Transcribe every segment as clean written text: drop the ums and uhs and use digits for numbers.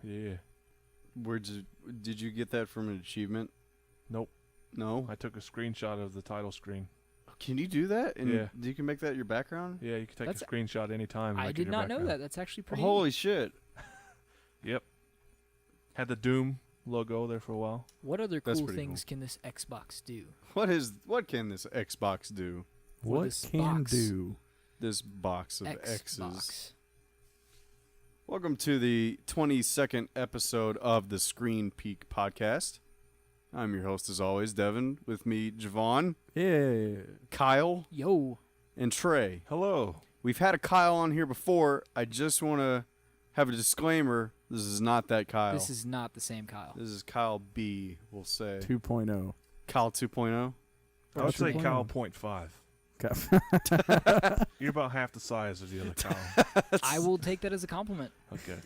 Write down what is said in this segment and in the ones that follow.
Yeah. Did you get that from an achievement? Nope. No? I took a screenshot of the title screen. Can you do that? And Yeah. You can make that your background? Yeah, you can take a screenshot anytime. I did not know that. That's actually pretty Holy shit. Yep. Had the Doom logo there for a while. What other cool things can this Xbox do? What can this Xbox do? This box of X's. Welcome to the 22nd episode of the ScreenPeak podcast. I'm your host as always, Devin. With me, Javan. Yeah. Kyle. Yo. And Trey. Hello. We've had a Kyle on here before. I just want to have a disclaimer. This is not that Kyle. This is not the same Kyle. This is Kyle B, we'll say. 2.0. Kyle 2.0? I would say Kyle 0.5. You're about half the size of the other Kyle. I will take that as a compliment. Okay.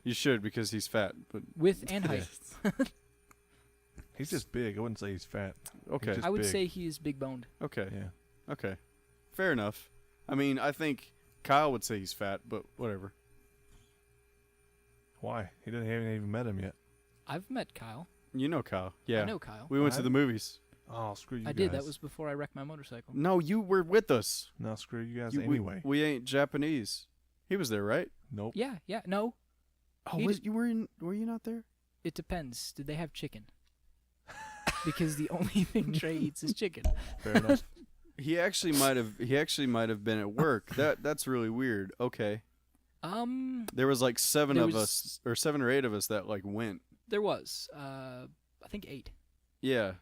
You should, because he's fat. But width and height. He's just big. I wouldn't say he's fat. Okay. I would say he is big boned. Okay. Yeah. Okay. Fair enough. I mean, I think Kyle would say he's fat, but whatever. Why? Haven't even met him yet. I've met Kyle. You know Kyle. Yeah. I know Kyle. We went to the movies. Oh, screw you guys. I did. That was before I wrecked my motorcycle. No, you were with us. No, screw you guys anyway. We ain't Japanese. He was there, right? Nope. Yeah. No. Oh, were you not there? It depends. Did they have chicken? Because the only thing Trey eats is chicken. Fair enough. He actually might have been at work. That's really weird. Okay. There was like 7 or 8 of us that like went. There was. I think 8. Yeah.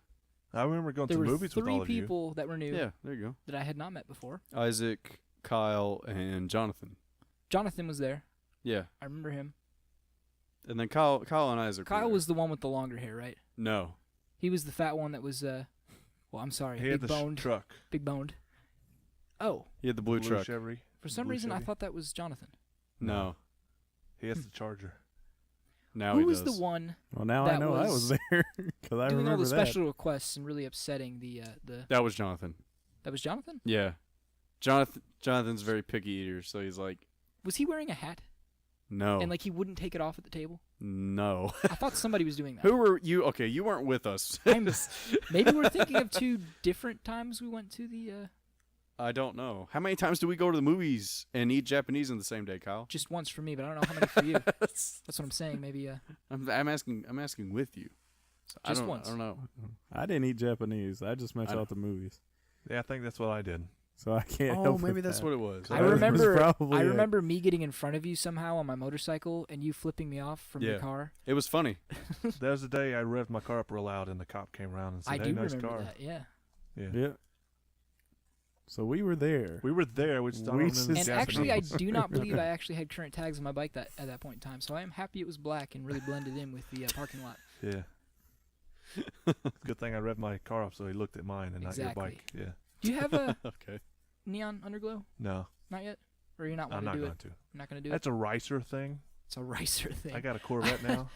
I remember going to movies with all of you. 3 people that were new. Yeah, there you go. That I had not met before. Isaac, Kyle, and Jonathan. Jonathan was there. Yeah. I remember him. And then Kyle and Isaac. Kyle was the one with the longer hair, right? No. He was the fat one that was well, I'm sorry, he big had boned. Truck. Big boned. Oh. He had the blue truck. Chevy. For some reason, I thought that was Jonathan. No. He has the Charger. Now Who he was does. the one? Well, now I know I was there because I doing remember all the that. special requests and really upsetting the. That was Jonathan. That was Jonathan? Yeah. Jonathan's very picky eater, so he's like. Was he wearing a hat? No. And like he wouldn't take it off at the table? No. I thought somebody was doing that. Who were you? Okay, you weren't with us. Maybe we're thinking of 2 different times we went to the. I don't know. How many times do we go to the movies and eat Japanese in the same day, Kyle? Just once for me, but I don't know how many for you. That's what I'm saying. Maybe. I'm asking with you. So just once. I don't know. I didn't eat Japanese. I just met you at the movies. Yeah, I think that's what I did. So I can't help Oh, maybe with that's that. what it was. I remember me getting in front of you somehow on my motorcycle and you flipping me off from your car. It was funny. That was the day I revved my car up real loud and the cop came around and said, I hey, do nice remember car. that, yeah. Yeah. So we were there. We were there. We just don't remember And Japanese. actually, I do not believe I actually had current tags on my bike at that point in time. So I am happy it was black and really blended in with the parking lot. Yeah. Good thing I revved my car up so he looked at mine and not your bike. Yeah. Do you have a okay. neon underglow? No. Not yet? Or you're not I'm wanting not to do going it? to. I'm not going to do That's a ricer thing. It's a ricer thing. I got a Corvette now.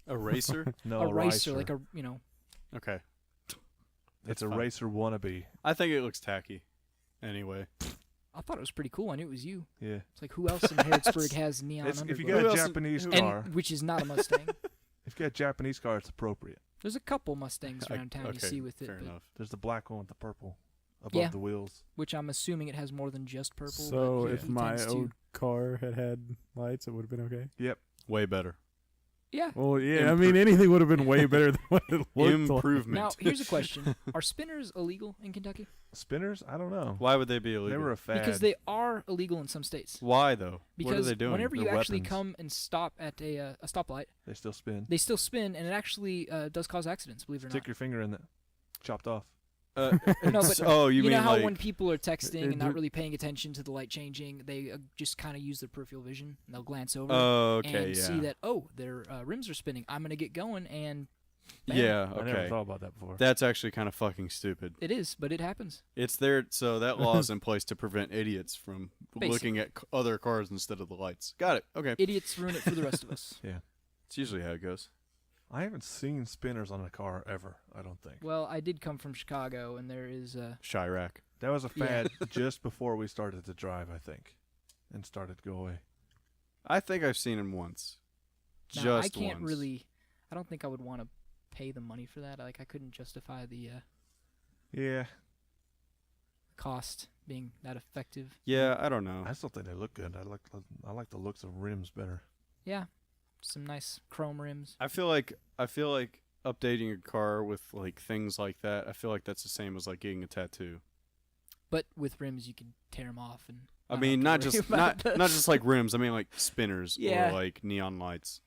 A racer? No, a ricer, like a, Okay. It's a racer wannabe. I think it looks tacky. Anyway. I thought it was pretty cool. I knew it was you. Yeah. It's like, who else in Harrodsburg has neon underglow? If you got a Japanese car. Which is not a Mustang. If you got a Japanese car, it's appropriate. There's a couple Mustangs around town you see with it. Fair enough. There's the black one with the purple above the wheels. Which I'm assuming it has more than just purple. So if my old car had lights, it would have been okay? Yep. Way better. Yeah. Well, yeah, I mean, anything would have been way better than what it looked Improvement. Now, here's a question. Are spinners illegal in Kentucky? Spinners? I don't know. Why would they be illegal? They were a fad. Because they are illegal in some states. Why, though? Because what are they doing? whenever you They're actually weapons. come and stop at a stoplight, They still spin. they still spin, and it actually does cause accidents, believe it or Stick not. your finger in it. Chopped off. No, but you know mean how like when people are texting and not really paying attention to the light changing, they just kind of use their peripheral vision, and they'll glance over and see that, their rims are spinning. I'm going to get going, and bam. Yeah, I never okay. thought about that before. That's actually kind of fucking stupid. It is, but it happens. It's there, so that law is in place to prevent idiots from looking at other cars instead of the lights. Got it. Okay. Idiots ruin it for the rest of us. Yeah. It's usually how it goes. I haven't seen spinners on a car ever, I don't think. Well, I did come from Chicago, and there is Chirac. That was a fad just before we started to drive, I think, and started to go away. I think I've seen him once. Now, I Just can't once. really. I don't think I would want to pay the money for that. Like I couldn't justify the Yeah. cost being that effective. Yeah, I don't know. I still think they look good. I like the looks of rims better. Yeah, some nice chrome rims. I feel like updating a car with like things like that. I feel like that's the same as like getting a tattoo. But with rims, you can tear them off and. I mean, not have to just worry not about not just like rims. I mean like spinners Yeah. or like neon lights,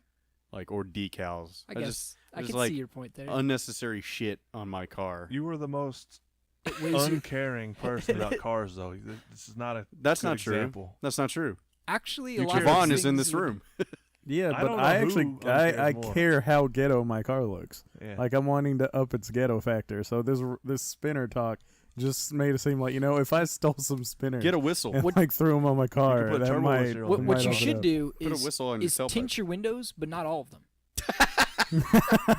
like or decals. I guess just I just can like see your point there. unnecessary shit on my car. You were the most It weighs you- uncaring person about cars, though. This is not a That's good not true. example. That's not true. Actually, You a lot of Javan these is in things this would- room. Yeah, I but don't know I who actually understands I more. care how ghetto my car looks. Yeah. Like I'm wanting to up its ghetto factor. So this spinner talk just made it seem like, if I stole some spinners Get a whistle. and like threw them on my car, put that turbo might, with your- What, Might what you open should up. do Put a is, whistle on your is tailpipe. tint your windows, but not all of them.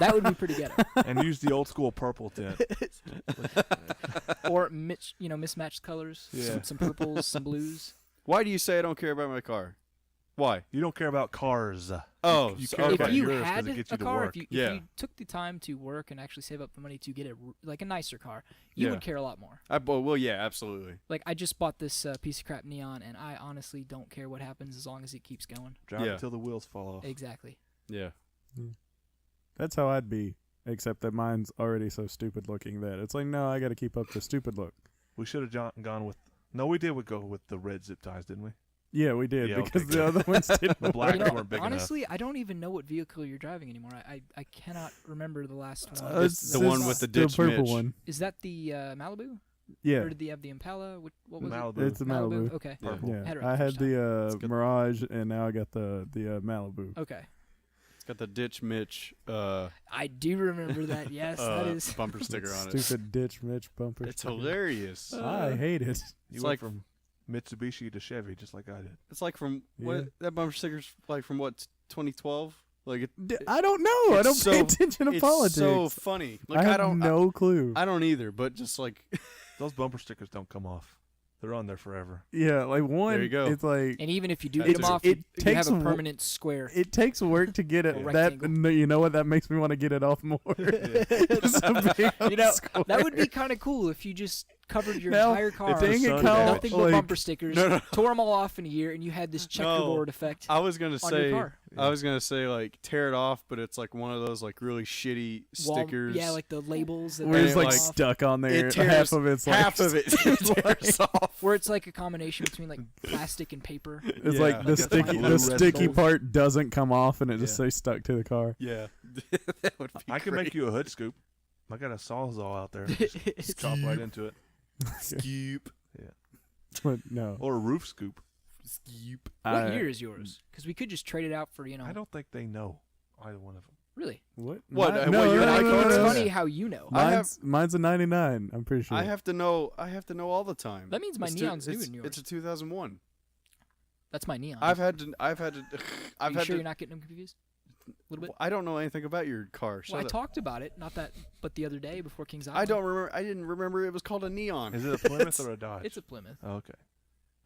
That would be pretty ghetto. And use the old school purple tint. Or mismatched colors. Yeah. Some purples, some blues. Why do you say I don't care about my car? Why? You don't care about cars. Oh, You so- care okay. about If you yours 'cause had it gets a you to car, work. if Yeah. you took the time to work and actually save up the money to get a nicer car, you Yeah. would care a lot more. Well, yeah, absolutely. Like I just bought this piece of crap neon, and I honestly don't care what happens as long as it keeps going. Drive Yeah. until the wheels fall off. Exactly. Yeah. That's how I'd be, except that mine's already so stupid looking that it's like, no, I got to keep up the stupid look. We should have gone with. No, we did. Go with the red zip ties, didn't we? Yeah, we did Yeah, because okay, the good. other ones didn't. The black You know, weren't big honestly, I don't even know what vehicle you're driving anymore. I cannot remember the last one. It's the one with the ditch purple Mitch. one. Is that the Malibu? Yeah, Or did they have the Impala? What was Malibu. it's a it? Malibu. Okay. Yeah. Purple. Yeah, Had it right I the had first time. the good. Mirage, and now I got the Malibu. Okay. It's got the ditch Mitch I do remember that. Yes, that is. bumper sticker on it. Stupid ditch Mitch bumper. It's sticker. hilarious. I hate it. You It's went like- from Mitsubishi to Chevy, just like I did. It's like from Yeah. what that bumper sticker's like from what 2012. Like it, I don't know. I it's don't pay so- attention to it's politics. so funny. Like I have don't no clue. I don't either. But just like Those bumper stickers don't come off. They're on there forever. Yeah, like one. There you go. It's like And even if you do It- get them off, it you takes have a wo- permanent square. it takes work to get A it. That rectangle. no, you know what? That makes me want to get it off more. Just a big You know, square. that would be kind of cool if you just covered your Now, entire car. dang it, Sun Kyle, damage. Nothing but like, bumper stickers. No, no. Tore them all off in a year, and you had this checkerboard effect I was gonna on say. your car. I was gonna say like tear it off, but it's like one of those like really shitty Wall- stickers. Yeah, like the labels. That Where they it's And like it, off, stuck on there. it tears half of it's like half of it tears off. where it's like a combination between like plastic and paper. It's Yeah. like the Like a sticky blue the red sticky gold. part doesn't come off and it just Yeah. stays stuck to the car. Yeah, that would be. I can great. make you a hood scoop. I got a sawzall out there. Just chop right into it. Scoop. But no. Or a roof scoop. Scoop. What year is yours? Because we could just trade it out for I don't think they know either one of them. Really. What? What, Mine- what no, year no, did I no, go no, It's to? no, funny no. how you know. I have- Mine's a 99. I'm pretty sure. I have to know all the time. That means my It's neon's new it's, in yours. It's a 2001. That's my neon. I've had to. Are I've you had sure to. you're not getting them confused? A little bit. I don't know anything about your car. Well, I Shut up. talked about it, not that, but the other day before King's Island. I don't remember. I didn't remember it was called a neon. Is it a Plymouth or a Dodge? It's a Plymouth. Oh, okay.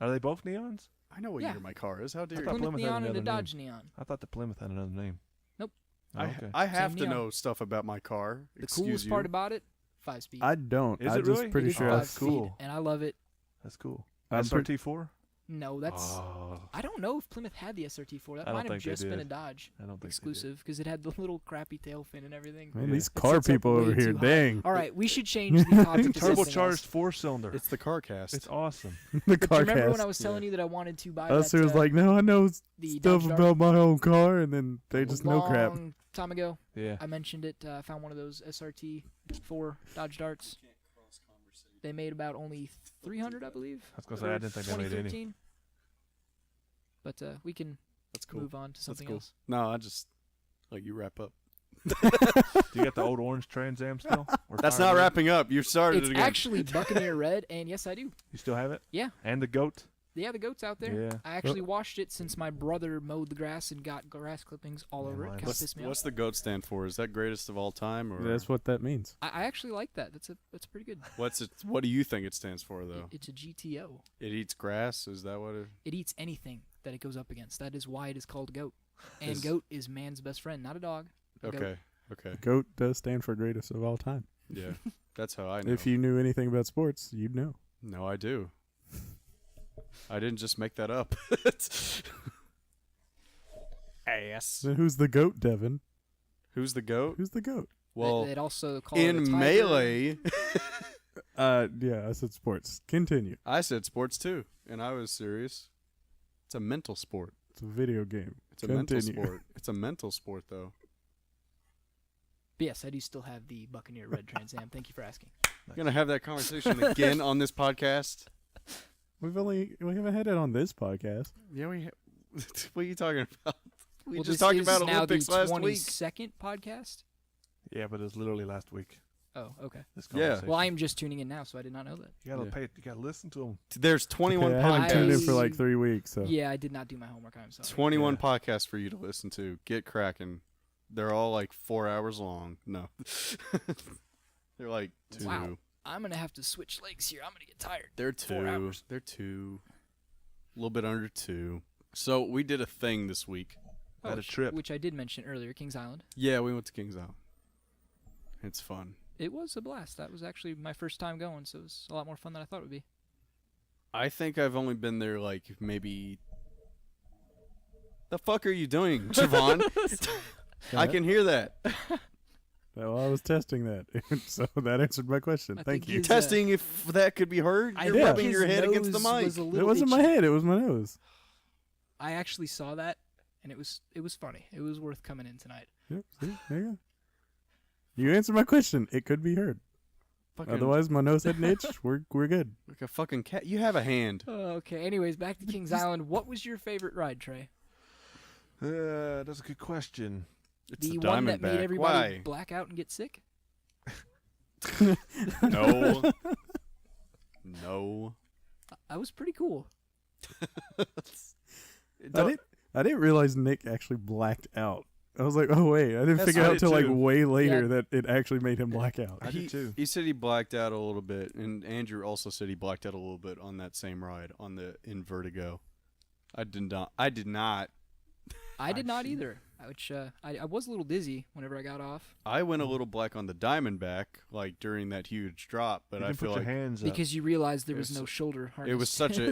Are they both neons? I know what Yeah. year my car is. How dare I you? thought Plymouth Plymouth had neon and a another name. Dodge neon. I thought the Plymouth had another name. Nope. Oh, okay. I have Same to neon. know stuff about my car. The Excuse coolest you. part about it, 5-speed. I don't. Is I'm it just really? pretty It is sure. Oh, I- that's cool. and I love it. That's cool. I'm SRT4? No, that's. Oh, I don't know if Plymouth had the SRT4. That I don't might have think they just been did. a Dodge I don't think they did. exclusive because it had the little crappy tail fin and everything. Man, Yeah. these It car sits up people way over here, too high. dang. All right, we should change the topic to something Turbocharged else. 4-cylinder. It's the car cast. It's awesome. the But car remember when cast. I was telling you that I wanted to buy Us that, was like, no, I know the stuff Dodge Dart about my own car, and then they a just know crap. long time ago? Yeah. I mentioned it. I found one of those SRT4 Dodge Darts. They made about only 300, I believe. I was going to say, I didn't think they made any. 2013. But we can That's cool. move on to That's something cool. else. No, I just let you wrap up. Do you got the old orange Trans Am still? Or That's not Firebird? wrapping up. You started It's it again. actually Buccaneer Red, and yes, I do. You still have it? Yeah. And the goat? Yeah, the goat's out there. Yeah. I actually washed it since my brother mowed the grass and got grass clippings all Yeah, over it. mine's- Kind of pissed me off. What's the GOAT stand for? Is that greatest of all time, or That's what that means. I actually like that. That's pretty good. what's it? What do you think it stands for, though? It's a GTO. It eats grass. Is that what it? It eats anything that it goes up against. That is why it is called goat. And goat is man's best friend, not a dog. Okay. GOAT does stand for greatest of all time. Yeah, that's how I know. If you knew anything about sports, you'd know. No, I do. I didn't just make that up. Ass. Then who's the GOAT, Devin? Who's the GOAT? Who's the GOAT? Well, they'd also call it a in tiger. Melee, Yeah, I said sports. Continue. I said sports too, and I was serious. It's a mental sport. It's a video game. It's a mental sport. It's a mental sport, though. But yes, I do still have the Buccaneer Red Trans Am. Thank you for asking. You're gonna have that conversation again on this podcast. We haven't had it on this podcast. Yeah, what are you talking about? We Well, just this talked is about now Olympics the last week. 22nd podcast. Yeah, but it was literally last week. Oh, okay. This Yeah. conversation. Well, I am just tuning in now, so I did not know that. You gotta Yeah. pay. You gotta listen to them. There's 21 Okay, I haven't tuned in podcasts. for like 3 weeks. So Yeah, I did not do my homework. I'm sorry. 21 Yeah. podcasts for you to listen to. Get cracking. They're all like 4 hours long. No. They're like 2. Wow. I'm gonna have to switch legs here. I'm gonna get tired. They're 4 2. hours. They're 2. A little bit under 2. So we did a thing this week. Had a trip. Which I did mention earlier, Kings Island. Yeah, we went to Kings Island. It's fun. It was a blast. That was actually my first time going, so it was a lot more fun than I thought it would be. I think I've only been there like maybe. The fuck are you doing, Javan? I can hear that. Well, I was testing that, so that answered my question. I Thank think you. his, Testing if that could be heard. I You're think rubbing his your head against the nose mic. was a It little wasn't my itchy. head; it was my nose. I actually saw that, and it was funny. It was worth coming in tonight. Yep. See, there you go. You answered my question. It could be heard. Fucking, Otherwise, my nose had an itch. We're good. like a fucking cat. You have a hand. Okay. Anyways, back to Kings Island. What was your favorite ride, Trey? That's a good question. It's The the one that made Diamondback. everybody Why? black out and get sick? No. No. That was pretty cool. I didn't realize Nick actually blacked out. I was like, oh wait, I didn't That's- figure I out did till like too. way later Yeah. that it actually made him black out. I did too. He said he blacked out a little bit, and Andrew also said he blacked out a little bit on that same ride in Vertigo. I did not. I did not either. Which I was a little dizzy whenever I got off I went a little black on the Diamondback, like during that huge drop, but You I can feel put your like hands up. because you realized there was It's- no shoulder harness. it was such a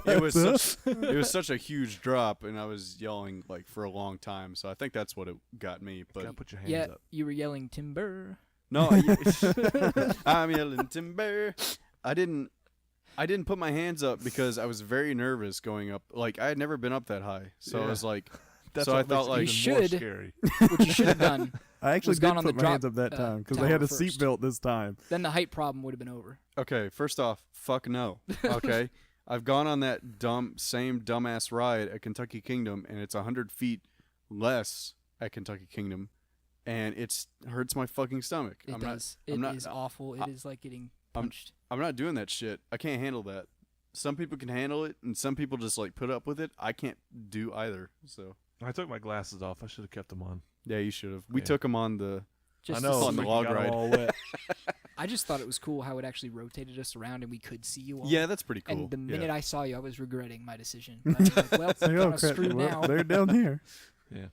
it was such a huge drop, and I was yelling like for a long time. So I think that's what it got me. You But gotta put your hands yeah. up. You were yelling timber. no, I'm yelling timber. I didn't put my hands up because I was very nervous going up. Like I had never been up that high, so I Yeah. was like, That's So what I thought, makes it like- even You more should. scary. What you should have done. I actually was did gone on put the my hands drop, up that time because they tower had a first. seatbelt this time. Then the height problem would have been over. okay, first off, fuck no. Okay, I've gone on that same dumbass ride at Kentucky Kingdom, and it's 100 feet less at Kentucky Kingdom, and it hurts my fucking stomach. It I'm does. I'm It not- is awful. It is like getting punched. I'm not doing that shit. I can't handle that. Some people can handle it, and some people just like put up with it. I can't do either. So I took my glasses off. I should have kept them on. yeah, you should have. We Yeah. took them on the. Just I to know. see- on the freaking log got 'em ride. all wet. I just thought it was cool how it actually rotated us around and we could see you all. Yeah, that's pretty cool. And the Yeah. minute I saw you, I was regretting my decision. But I was like, well, It's like, I'm oh, kind of crap. screwed Well, now. they're down here. Yeah.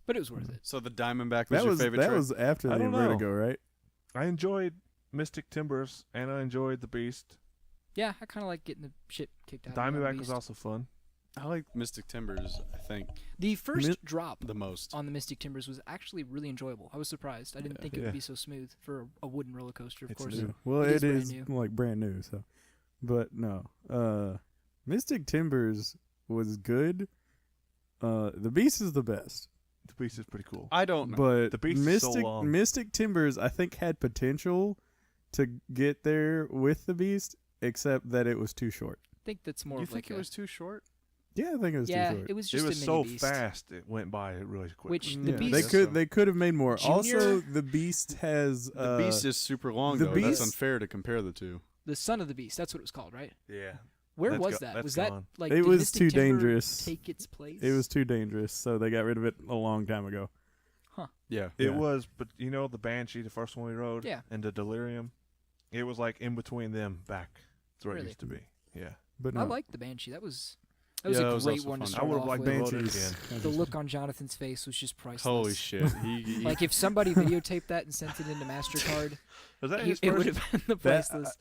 But it was worth it. So the Diamondback was That your was favorite that trip? was after I the don't know. Vertigo, right? I enjoyed Mystic Timbers and I enjoyed the Beast. Yeah, I kind of like getting the shit kicked out of me on Diamondback Beast. was also fun. I like Mystic Timbers, I think, The first Mi- drop the most. on the Mystic Timbers was actually really enjoyable. I was surprised. I didn't think it Yeah. would be so smooth for a wooden roller coaster, of It's course. new. Well, It it is brand is new. like brand new. So, but no, Mystic Timbers was good. The Beast is the best, The Beast is pretty cool. I don't know. but The Beast is so Mystic long. Mystic Timbers I think had potential to get there with the Beast, except that it was too short. I think that's more You of think like it a, was too short? Yeah, I think it was yeah, too short. it was It just was a so mini Beast. fast it went by really quick. Which Yeah, the Beast, they could have made more. Junior? Also, the Beast has The Beast is super long, the though. That's Beast- unfair to compare the two. the Son of the Beast, that's what it was called, right? Yeah. Where That's was go- that? that's Was that gone. like It did was Mystic too Timber dangerous. Take its place. It was too dangerous, so they got rid of it a long time ago. Yeah. It Yeah. was, but you know the Banshee, the first one we rode, Yeah. and the Delirium, it was like in between them back to where Really? it used to be. Yeah. But I no, liked the Banshee. That was That was Yeah, a that was great also one to fun. start I would have off liked with. Banshees. The look on Jonathan's face was just priceless. Holy shit! Like if somebody videotaped that and sent it into MasterCard, Was that his it would first? have been the priceless.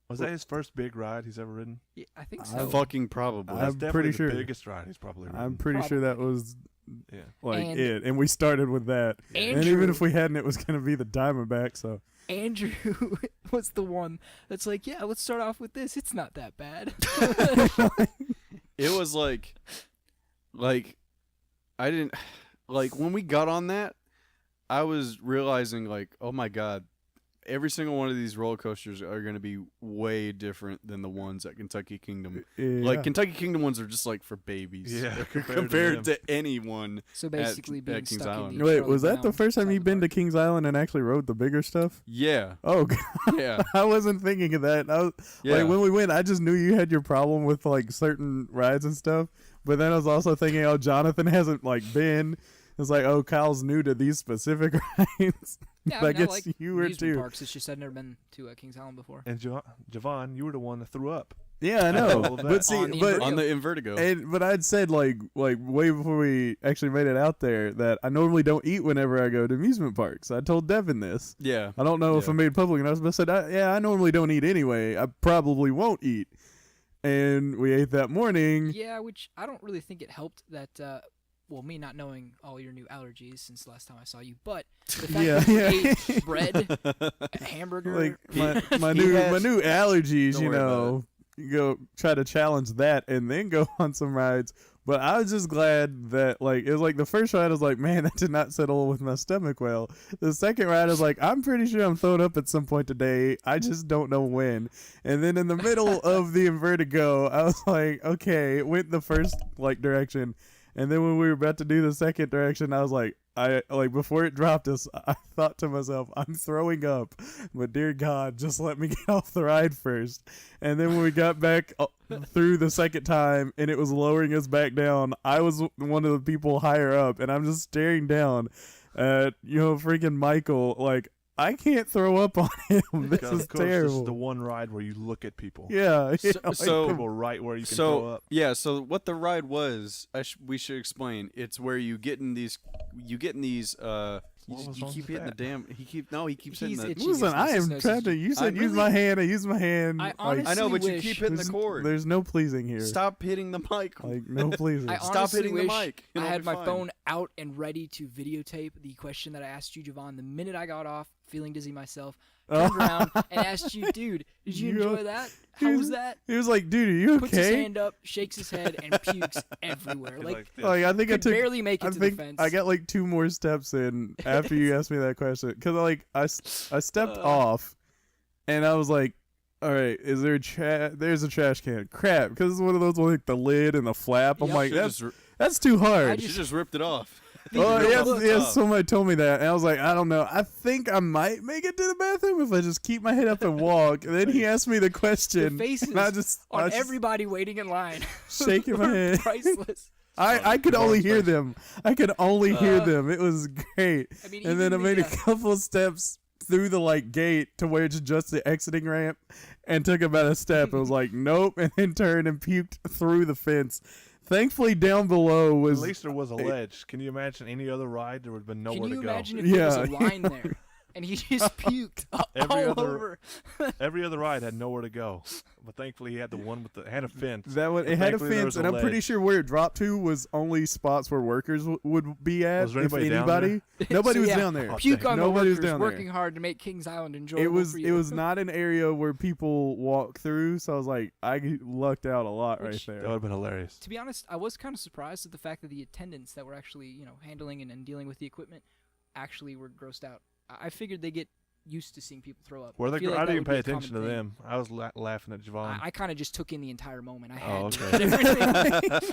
Was that his first big ride he's ever ridden? Yeah, I think so. fucking probably. That's I'm definitely pretty the sure. biggest ride he's probably ridden. I'm pretty sure that was Yeah. like And- it, and we started with that. And Andrew- even if we hadn't, it was gonna be the Diamondback. So Andrew was the one that's like, yeah, let's start off with this. It's not that bad. It was like I didn't like when we got on that. I was realizing like, oh my god, every single one of these roller coasters are going to be way different than the ones at Kentucky Kingdom. yeah. Like Kentucky Kingdom ones are just like for babies. Yeah, compared to anyone. So basically, being Kings stuck Island. in the Wait, Charlie was that the Brown first time side you've of the been to park. Kings Island and actually rode the bigger stuff? Yeah, Oh, God. yeah, I wasn't thinking of that. I was, yeah. Like when we went, I just knew you had your problem with like certain rides and stuff. But then I was also thinking, oh, Jonathan hasn't like been. It's like, oh, Kyle's new to these specific rides. Yeah, I I guess like you were amusement too. parks. It's just I've never been to Kings Island before. And Javan, you were the one that threw up. Yeah, I know. all of that. But see, On the but on the Invertigo. but I'd said like way before we actually made it out there that I normally don't eat whenever I go to amusement parks. I told Devin this. Yeah, I don't know if Yeah. I made it public enough, but I said, I normally don't eat anyway. I probably won't eat. And we ate that morning. Yeah, which I don't really think it helped that. Well, me not knowing all your new allergies since the last time I saw you, but the fact Yeah, that you yeah. ate bread, a hamburger, Like my He new had- my new allergies, Don't you worry about know, you go try to challenge that and then go on some rides. But I was just glad that like it was like the first ride I was like, man, that did not settle with my stomach well. The second ride I was like, I'm pretty sure I'm throwing up at some point today. I just don't know when. And then in the middle of the Invertigo, I was like, okay, it went the first like direction. And then when we were about to do the second direction, I was like, before it dropped us, I thought to myself, I'm throwing up, but dear God, just let me get off the ride first. And then when we got back through the second time and it was lowering us back down, I was one of the people higher up, and I'm just staring down at, freaking Michael, like, I can't throw up on him. This Because, is of course, this terrible. is the one ride where you look at people. Yeah. so- People right where you can throw So up. yeah, so what the ride was, we should explain. It's where you get in these. What was You wrong keep with hitting the that? damn. He keeps hitting He's the. itchy. Listen, I am It's trying to. You said I use really- my hand. I use my hand. I like, honestly I know, but you wish- keep hitting the there's- cord. There's no pleasing here. Stop hitting the mic. Like no pleasing. I Stop honestly hitting the wish mic. I It'll had be my fine. phone out and ready to videotape the question that I asked you, Javan, the minute I got off, feeling dizzy myself, turned around and asked you, dude, did you You- enjoy that? How was that? He was like, dude, are you Puts his okay? hand up, shakes his head, and pukes everywhere. Like, this. Like I think I could took. barely make it I to think the fence. I got like 2 more steps in after you asked me that question because like I stepped off, and I was like, all right, is there there's a trash can? Crap, because it's one of those with like the lid and the flap. I'm Yep. like, Should've that's too hard. She just ripped it off. Oh Real yes, tough. yes. Somebody told me that, and I was like, I don't know. I think I might make it to the bathroom if I just keep my head up and walk. And then he asked me the question, the faces and I just on everybody waiting in line. shaking my were head. priceless. I could only hear them. I could only hear them. It was great. I mean, And then I even made the, a couple of steps through the like gate to where it's just the exiting ramp, and took about a step. It was like nope, and then turned and puked through the fence. Thankfully, down below At was least there was a ledge. Can you imagine any other ride? There would have been nowhere Can you to go. imagine if there was a Yeah. line there and he just puked Every all other- over? Every other ride had nowhere to go, but thankfully he had the one with the had a fence. that one. It had a Thankfully, there fence, was a and I'm pretty ledge. sure where it dropped to was only spots where workers would be at. Was there if anybody down anybody, nobody So, was yeah, down there. Puke on the Nobody was workers down there. working hard to make Kings Island enjoyable It was for it you. was not an area where people walk through, so I was like, I lucked out a lot right Which- there. That would have been hilarious. To be honest, I was kind of surprised at the fact that the attendants that were actually, handling and dealing with the equipment actually were grossed out. I figured they get used to seeing people throw up. Were they? feel like I that didn't would be pay a common attention to thing. them. I was laughing at Javan. I kind of just took in the entire moment. I Oh, had to. okay. Everything.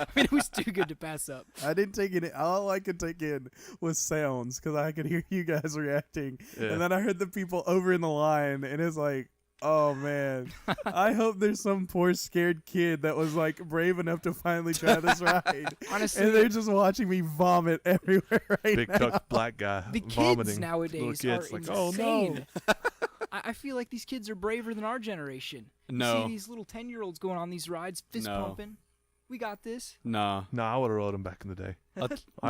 I mean, it was too good to pass up. I didn't take it. All I could take in was sounds because I could hear you guys reacting, Yeah. and then I heard the people over in the line, and it's like, oh man, I hope there's some poor scared kid that was like brave enough to finally try this ride, Honestly, and they're just watching me vomit everywhere right Big now. tuck black guy the kids vomiting. nowadays Little kids are like, oh no. insane. I feel like these kids are braver than our generation. You No. see these little 10-year-olds going on these rides, fist No. pumping. We got this. Nah. No, I would have rode him back in the day. I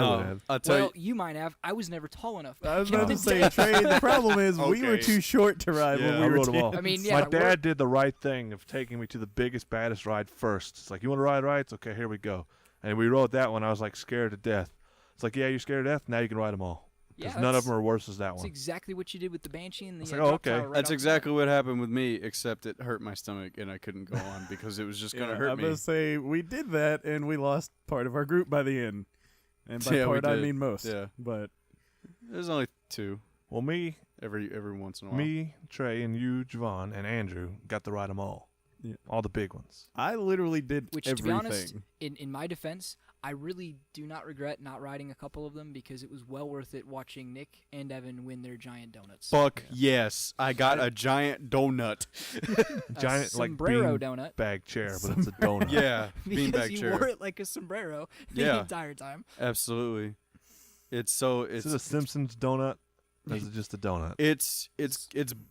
No, would have. I'll tell Well, you. you might have. I was never tall enough. I was back about in to the say, day. Trey, the problem is we were Okay. too short to ride Yeah. when we I were rode 'em all. I mean, teens. yeah. My dad did the right thing of taking me to the biggest, baddest ride first. It's like, you want to ride rides? Okay, here we go. And we rode that one. I was like scared to death. It's like, yeah, you're scared to death. Now you can ride them all. Yeah, Because none of them are worse as that That's one. exactly what you did with the Banshee and the It's like, drop okay. tower right That's off the exactly what happened with me, except it hurt my stomach and I couldn't go on because it was just going to hurt I'm me. going to say we did that, and we lost part of our group by the end. And by Yeah, we part, I did. mean most. Yeah. But There's only 2 Well, me, every once in a while. Trey, and you, Javan, and Andrew got to ride them all. Yeah. All the big ones. I literally did Which, everything. to be honest, in my defense, I really do not regret not riding a couple of them because it was well worth it watching Nick and Devin win their giant donuts. Fuck yes. I got a giant donut. A Giant, like, sombrero bean donut. bag chair, but it's a donut. Yeah. Because Beanbag you chair. wore it like a sombrero the Yeah. entire time. Absolutely. It's Is it a Simpsons donut? Or is it just a donut? it's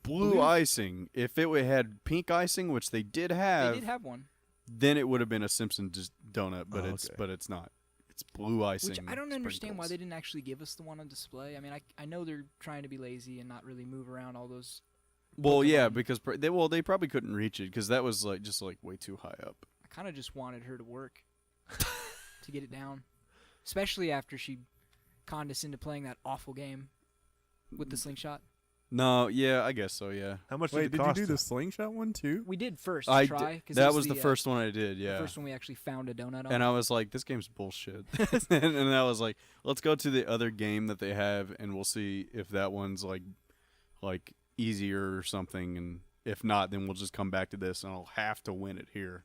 blue icing. If it had pink icing, which they did have, They did have one, then it would have been a Simpsons donut, but Oh, it's okay. but it's not. It's blue icing. which I don't understand why sprinkles. they didn't actually give us the one on display. I mean, I know they're trying to be lazy and not really move around all those. Well, yeah, Pokemon. because they probably couldn't reach it because that was like just like way too high up. I kind of just wanted her to work to get it down, especially after she conned us into playing that awful game with the slingshot. No, yeah, I guess so. Yeah, How much Wait, did it did you cost? do the slingshot one too? We did first I try. did, 'cause that it was the the first one I did. The Yeah, first one we actually found a donut on. and I was like, this game's bullshit. and I was like, let's go to the other game that they have, and we'll see if that one's like easier or something. And if not, then we'll just come back to this, and I'll have to win it here.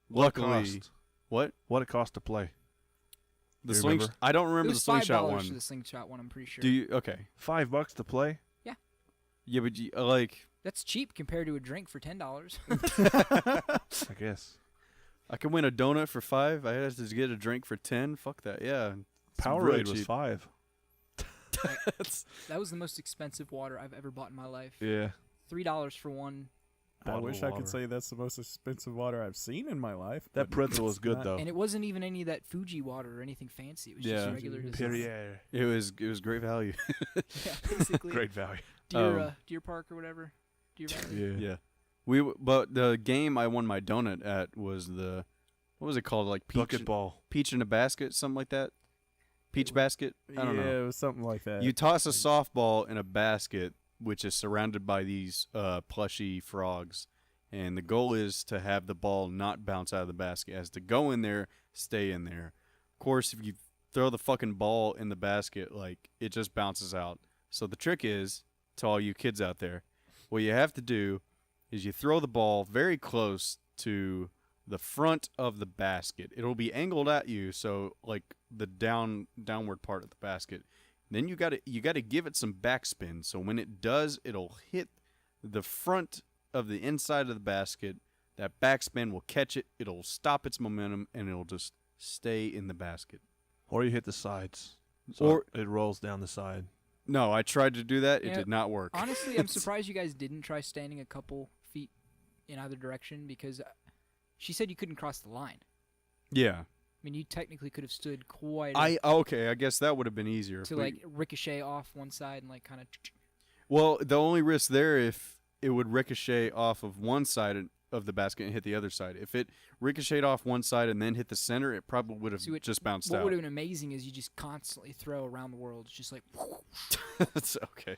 What it Luckily, cost? what What it cost to play? the you slingshot? remember? I don't it remember the was slingshot $5 one. for the slingshot one. I'm pretty sure. Do you? Okay. $5 to play? Yeah, but you, like That's cheap compared to a drink for $10. I guess. I could win a donut for $5. I had to get a drink for 10. Fuck that. Yeah. It's really Powerade was cheap. $5. That was the most expensive water I've ever bought in my life. Yeah. $3 for one, I Bottle wish of I could water. say that's the most expensive water I've seen in my life. That but pretzel it's is good not. though. and it wasn't even any of that Fuji water or anything fancy. It was Yeah. just regular. just- Perrier. It was great value. Yeah, basically. Great value. Deer Park or whatever. Deer Valley. Yeah. Yeah. But the game I won my donut at was what was it called? Like Bucket ball. peach in a basket, something like that. Peach basket. I don't yeah, know. it was something like that. You toss a softball in a basket, which is surrounded by these plushy frogs, and the goal is to have the ball not bounce out of the basket. It has to go in there, stay in there. Of course, if you throw the fucking ball in the basket, like it just bounces out. So the trick is, to all you kids out there, what you have to do is you throw the ball very close to the front of the basket. It'll be angled at you, so like the downward part of the basket. Then you got to give it some backspin. So when it does, it'll hit the front of the inside of the basket. That backspin will catch it. It'll stop its momentum, and it'll just stay in the basket. Or you hit the sides. So Or- it rolls down the side. No, I tried to do that. It Yeah, did not work. Honestly, I'm surprised you guys didn't try standing a couple feet in either direction because she said you couldn't cross the line. Yeah. I mean, you technically could have stood quite Okay, I guess that would have been easier. to if we- like ricochet off one side and like kind of. Well, the only risk there if it would ricochet off of one side of the basket and hit the other side. If it ricocheted off one side and then hit the center, it probably would have just bounced What out. would have been amazing is you just constantly throw around the world. It's just like. That's okay.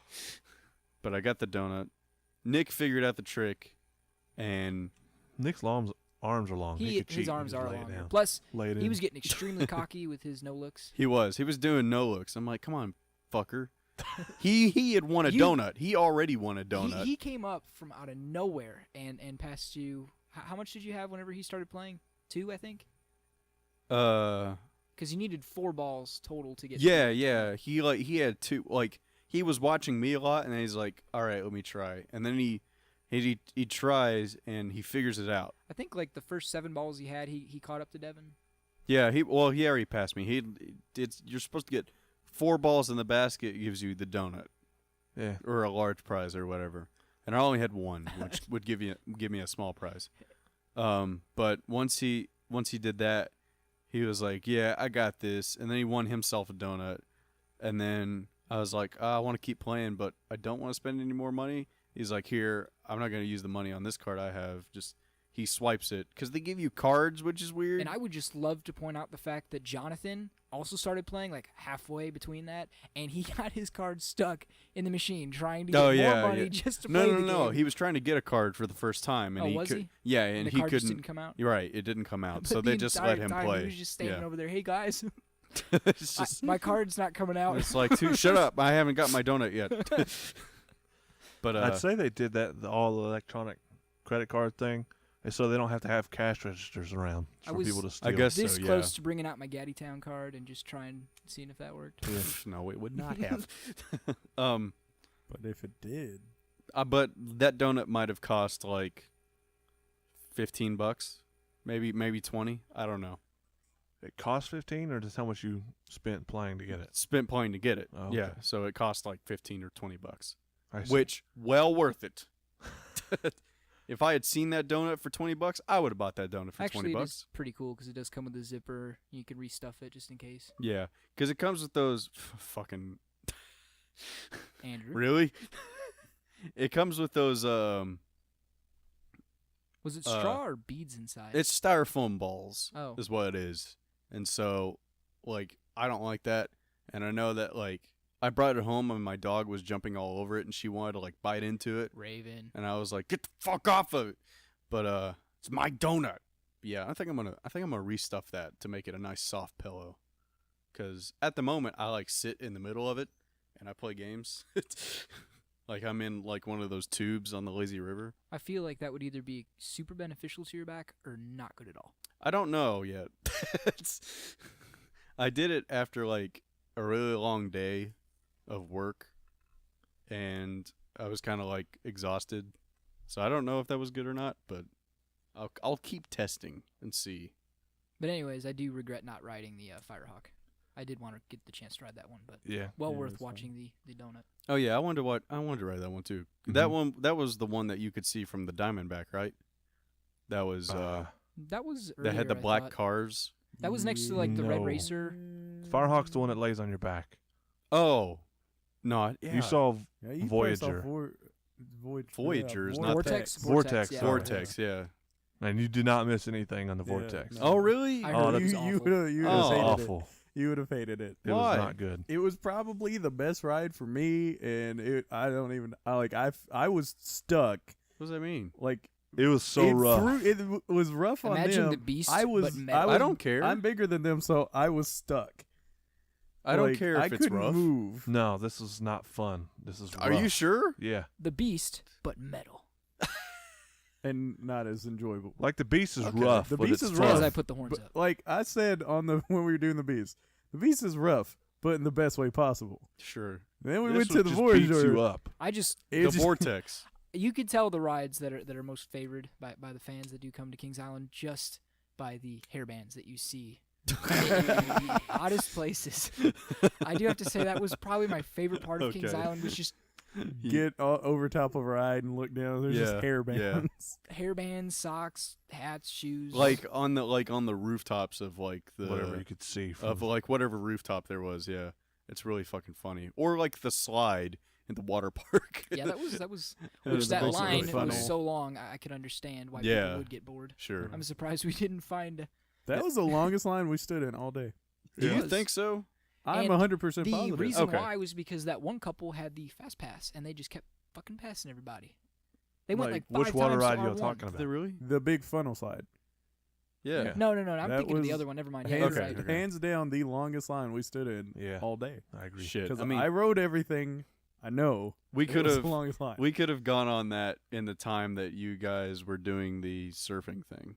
But I got the donut. Nick figured out the trick, and Nick's arms are long. He could cheat his and arms just are lay it longer. down. Plus, Lay it he in. was getting extremely cocky with his no looks. he was doing no looks. I'm like, come on, fucker. He had won a You- donut. He already won a donut. He came up from out of nowhere and passed you. How much did you have whenever he started playing? 2, I think. Because you needed 4 balls total to get. Yeah. He had 2. Like he was watching me a lot, and he's like, all right, let me try. And then he tries and he figures it out. I think like the first 7 balls he had, he caught up to Devin. Yeah, he already passed me. You're supposed to get 4 balls in the basket gives you the donut Yeah. or a large prize or whatever. And I only had 1, which would give me a small prize. But once he he did that, he was like, "Yeah, I got this," and then he won himself a donut, and then I was like, I want to keep playing, but I don't want to spend any more money. He's like, "Here, I'm not going to use the money on this card I have. Just." He swipes it because they give you cards, which is weird. And I would just love to point out the fact that Jonathan also started playing like halfway between that, and he got his card stuck in the machine trying to get more money just to play the game. No. He was trying to get a card for the first time, and was he? Yeah, and the he card couldn't. just didn't come out. You're right, it didn't come out, But so they the just let entire him time play. He was just standing Yeah. over there. Hey guys, It's just, my card's not coming out. it's like, shut up! I haven't got my donut yet. But I'd say they did that all the electronic credit card thing, and so they don't have to have cash registers around I for was- people to steal. I guess This so, yeah. close to bringing out my Gaddy Town card and just trying seeing if that worked. No, it would not have. But if it did, But that donut might have cost like $15, maybe 20. I don't know. It cost 15, or just how much you spent playing to get it? Spent playing to get it. Oh, Yeah, okay. so it cost like 15 or 20 bucks, I see. which well worth it. If I had seen that donut for 20 bucks, I would have bought that donut for Actually, 20 it bucks. is pretty cool because it does come with a zipper. You can restuff it just in case. Yeah, because it comes with those fucking Andrew, really. It comes with those was it straw or beads inside? it's styrofoam balls. Oh. Is what it is. And so, like, I don't like that, and I know that like I brought it home and my dog was jumping all over it and she wanted to like bite into it. Raven. And I was like, "Get the fuck off of it!" But it's my donut. Yeah, I think I'm gonna restuff that to make it a nice soft pillow. Cause at the moment I like sit in the middle of it and I play games. Like I'm in like one of those tubes on the lazy river. I feel like that would either be super beneficial to your back or not good at all. I don't know yet. I did it after like a really long day of work, and I was kind of like exhausted. So I don't know if that was good or not, but I'll keep testing and see. But anyways, I do regret not riding the Firehawk. I did want to get the chance to ride that one, but Yeah. well Yeah, worth that's fun. watching the donut. Oh yeah, I wanted to ride that one too. That was the one that you could see from the Diamondback, right? That was That was that had the earlier, I black thought. cars. That was next to like the Red No. Racer. Firehawk's the one that lays on your back. Oh, no, yeah. You saw Yeah, you Voyager. Voyagers, not Vortex. Vortex, Yeah. sorry. Vortex, yeah. and you did not miss anything on the Yeah, Vortex. no. Oh really? I Oh, heard it was you awful. would have It hated was Oh. awful. it. You would have hated it. It Why? was not good. It was probably the best ride for me, and I was stuck. What does that mean? Like It was so rough. it was rough on Imagine them. the beast, I was. but metal. I don't care. I'm bigger than them, so I was stuck. I don't Like, care I if it's couldn't rough. move. No, this is not fun. This is Are rough. you sure? Yeah. The beast, but metal. And not as enjoyable. Like the beast is Okay. rough. The but beast it's is fun. rough. As I put the horns But up. like I said on the when we were doing the beast is rough, but in the best way possible. Sure. Then we This went to one the just Voyager. beats you up. I just It The just- Vortex. you could tell the rides that are most favored by the fans that do come to Kings Island just by the hairbands that you see. in the oddest places. I do have to say that was probably my favorite part of Kings Okay. Island was just Get over top of a ride and look down. There's just Yeah, hairbands. hairbands, socks, hats, shoes. like on the rooftops of like the Whatever you could see from. of like whatever rooftop there was. Yeah, it's really fucking funny. Or like the slide in the water park. yeah, that was That which was that also line really if it funny. was so long, I could understand why Yeah. people would get bored. Sure. I'm surprised we didn't find That was the longest line we stood in all day. Do you was. think so? I'm And 100% the positive. reason Okay. why was because that one couple had the fast pass and they just kept fucking passing everybody. They went Like, like which 5 water times ride to are you R1. talking about? Did they really? The big funnel slide. Yeah. Yeah. No, I'm That thinking of the was other one. Never mind. Yeah, Hands, you're Okay, right. okay. hands down the longest line we stood in Yeah. all day. I agree. Shit. Because I mean, I rode everything I know. we It could was have the longest line. we could have gone on that in the time that you guys were doing the surfing thing.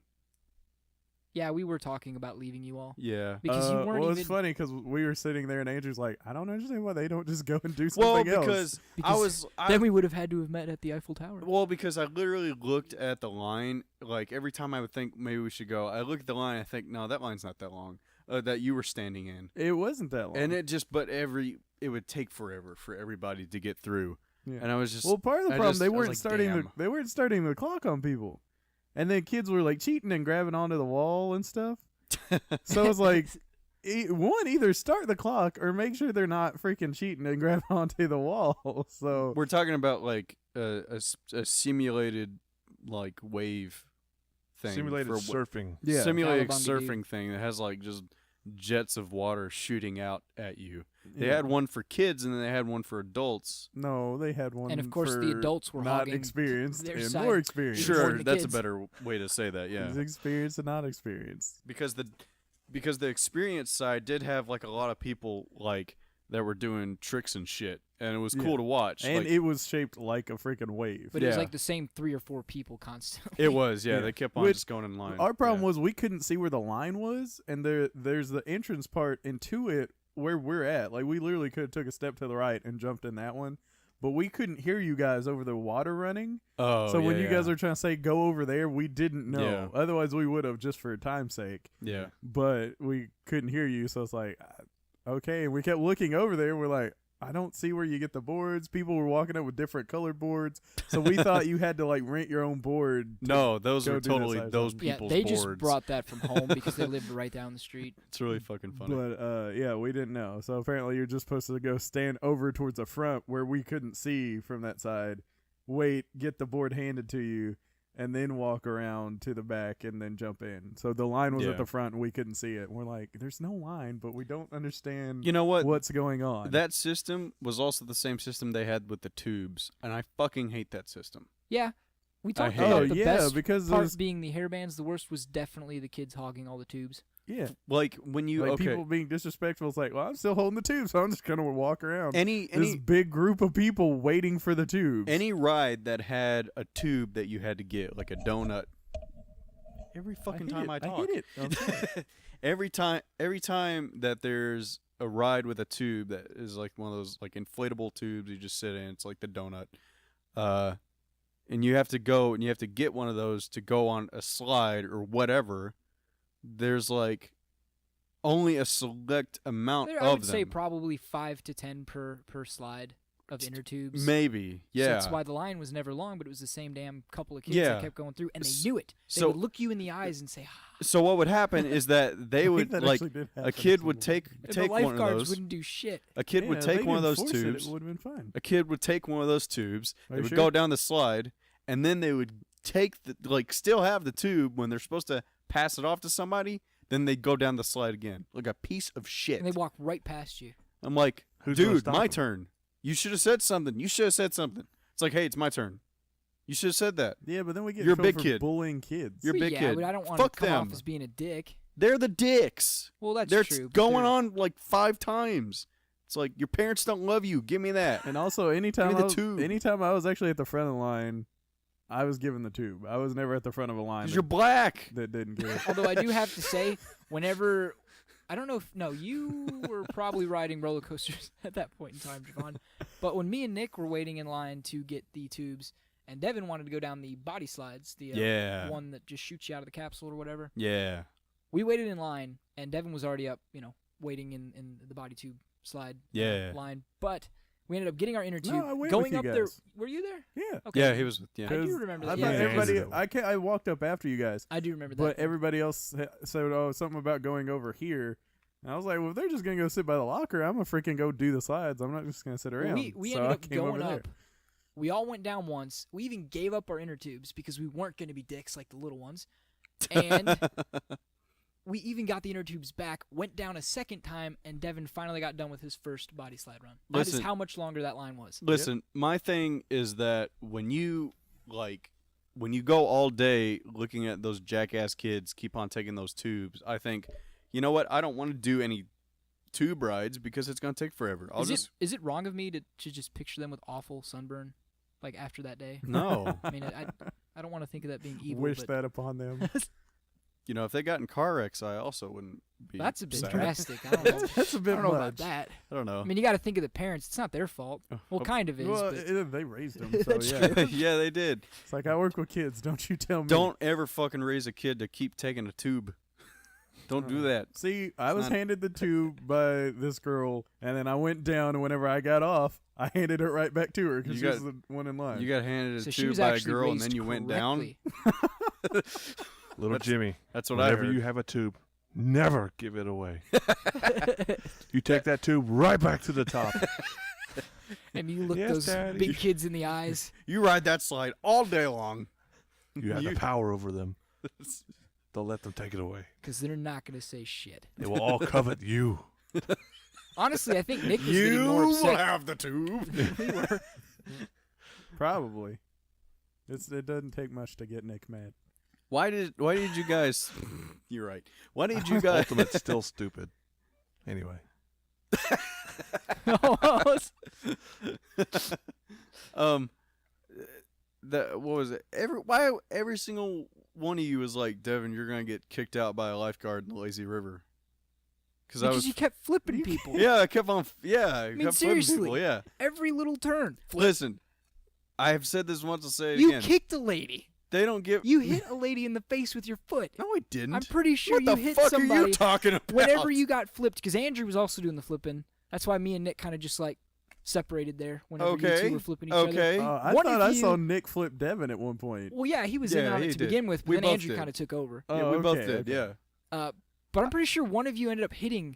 Yeah, we were talking about leaving you all Yeah. because you weren't well, even. it's funny because we were sitting there and Andrew's like, I don't understand why they don't just go and do Well, something else. because Because I then we would have had to have met at the Eiffel Tower. well, because I literally looked at the line. Like every time I would think maybe we should go, I look at the line. I think no, that line's not that long. That you were standing in, it wasn't that long. and it would take forever for everybody to get through. Yeah. And I was just well, part of the I problem just- they I was weren't like, starting damn. they weren't starting the clock on people. and then kids were like cheating and grabbing onto the wall and stuff. So it's like, one, either start the clock or make sure they're not freaking cheating and grabbing onto the wall. So We're talking about like a simulated like wave thing. Simulated for surfing. yeah, simulated Cowabunga, dude. surfing thing that has like just jets of water shooting out at you. They Yeah. had one for kids and then they had one for adults. No, they had one. And of course, the for adults were not hogging experienced their and side. more experienced. More Sure, than the that's kids. a better way to say that. Yeah, It's experienced and not experienced. because the experience side did have like a lot of people like that were doing tricks and shit, and it was cool Yeah. to watch. And like, it was shaped like a freaking wave. But it was Yeah. like the same 3 or 4 people constantly. it was, yeah. Yeah. They kept on Which- just going in line. Our problem Yeah. was we couldn't see where the line was, and there's the entrance part into it where we're at. Like, we literally could have took a step to the right and jumped in that one, but we couldn't hear you guys over the water running. Oh, So when yeah, you guys yeah. are trying to say go over there, we didn't know. Yeah. Otherwise, we would have just for time's sake. yeah. But we couldn't hear you, so it's like, okay. And we kept looking over there. We're like, I don't see where you get the boards. People were walking up with different colored boards, so we thought you had to like rent your own board. to- No, those go were do this totally side those something. Yeah, people's they boards. just brought that from home because they lived right down the street. It's really fucking funny. But yeah, we didn't know. So apparently, you're just supposed to go stand over towards the front where we couldn't see from that side. Wait, get the board handed to you, and then walk around to the back and then jump in. So the line was Yeah. at the front and we couldn't see it. We're like, there's no line, but we don't understand You know what? what's going on. That system was also the same system they had with the tubes, and I fucking hate that system. Yeah, we talked hate about it. the yeah, best because part there's being the hairbands. The worst was definitely the kids hogging all the tubes. yeah, Like when you like people being disrespectful. It's like, well, I'm still holding the tube, so I'm just gonna walk around. any This big group of people waiting for the tubes. any ride that had a tube that you had to get, like a donut. Every fucking time I talk, hit it. I'm sorry. every time that there's a ride with a tube that is like one of those like inflatable tubes you just sit in, it's like the donut, and you have to go and you have to get one of those to go on a slide or whatever. There's like only a select amount There, of I would them. say probably 5 to 10 per slide of inner tubes. Maybe, So yeah. that's why the line was never long, but it was the same damn couple of kids Yeah. that kept going through, and they S- knew it. They so- would look you in the eyes and say, "Ah." So what would happen is that they I think would that like actually did a happen kid to would someone. take And the take one of lifeguards those. wouldn't do shit. A kid Yeah, would if take they one of didn't those force tubes. It would have been fine. A kid would take one of those tubes. Are They you would sure? go down the slide, and then they would take the like still have the tube when they're supposed to pass it off to somebody. Then they'd go down the slide again, like a piece of shit. And they walk right past you. I'm like, Who's gonna dude, stop my 'em? turn. You should have said something. You should have said something. It's like, hey, it's my turn. You should have said that. Yeah, but then we get You're a in trouble big for kid. bullying kids. You're a Well, big yeah, kid. but I don't want Fuck to come them. off as being a dick. They're the dicks. Well, that's They're true. but going they're- on like 5 times. It's like your parents don't love you. Give me that. And also, anytime Give me the I was, tube. anytime I was actually at the front of the line, I was given the tube. I was never at the front of a line 'Cause that, you're black. that didn't get it. Although I do have to say, whenever I don't know if no, you were probably riding roller coasters at that point in time, Javan. But when me and Nick were waiting in line to get the tubes, and Devin wanted to go down the body slides, the Yeah. one that just shoots you out of the capsule or whatever, Yeah. we waited in line, and Devin was already up, waiting in the body tube slide Yeah. line. But we ended up getting our inner tube, No, I went going with you up there. guys. Were you there? Yeah. Okay. Yeah, he was. Yeah. I do 'Cause remember I that. thought Yeah, everybody. yeah. I walked up after you guys, I do remember that. but everybody else said, "Oh, something about going over here." And I was like, "Well, if they're just gonna go sit by the locker, I'm gonna freaking go do the slides. I'm not just gonna sit Well, around." we So ended I up came going over there. up. We all went down once. We even gave up our inner tubes because we weren't going to be dicks like the little ones. And we even got the inner tubes back, went down a second time, and Devin finally got done with his first body slide run. That is Listen. how much longer that line was. Listen, my thing is that when you go all day looking at those jackass kids keep on taking those tubes, I think, you know what? I don't want to do any tube rides because it's going to take forever. Is it wrong of me to just picture them with awful sunburn, like after that day? No. I mean, I don't want to think of that being evil. Wish but that upon them. You know, if they got in car wrecks, I also wouldn't be that's a bit sad. drastic. I don't know. That's a I bit don't know much. about that. I don't know. I mean, you got to think of the parents. It's not their fault. Well, kind of is. Well, but they raised them, so That's yeah. true. Yeah, they did. It's like I work with kids. Don't you tell me. Don't ever fucking raise a kid to keep taking a tube. Don't do that. See, I was not- handed the tube by this girl, and then I went down, and whenever I got off, I handed it right back to her because she was the one in line. You got handed a So she tube was by a actually girl, and raised then you went down. correctly. Little Jimmy. That's what I Whenever heard. you have a tube, never give it away. You take that tube right back to the top. And you look Yes, those Daddy. big kids in the eyes. You ride that slide all day long. You have the power over them. Don't let them take it away. Because they're not going to say shit. They will all covet you. Honestly, I think Nick was getting more will upset. have the tube. Probably. It doesn't take much to get Nick mad. Why did you guys? You're right. Why did you guys? Ultimate's still stupid. Anyway. What was it? Every single one of you was like, Devin, you're gonna get kicked out by a lifeguard in the lazy river. Because you kept flipping people. Yeah, I kept on. Yeah, I mean, kept flipping seriously. people. Yeah. Every little turn. Listen, I have said this once. I'll say it You again. kicked a lady. They don't give. You hit a lady in the face with your foot. No, I didn't. I'm pretty sure what you the hit fuck somebody are you talking about? whenever you got flipped. Because Andrew was also doing the flipping. That's why me and Nick kind of just like separated there whenever you Okay. two were flipping each other. Okay. I One thought of I you- saw Nick flip Devin at one point. Well, yeah, he was in Yeah, on he it to did. begin with, but We then both Andrew did. kind of took over. Yeah, we both okay, did. okay. Yeah. But I'm pretty sure one of you ended up hitting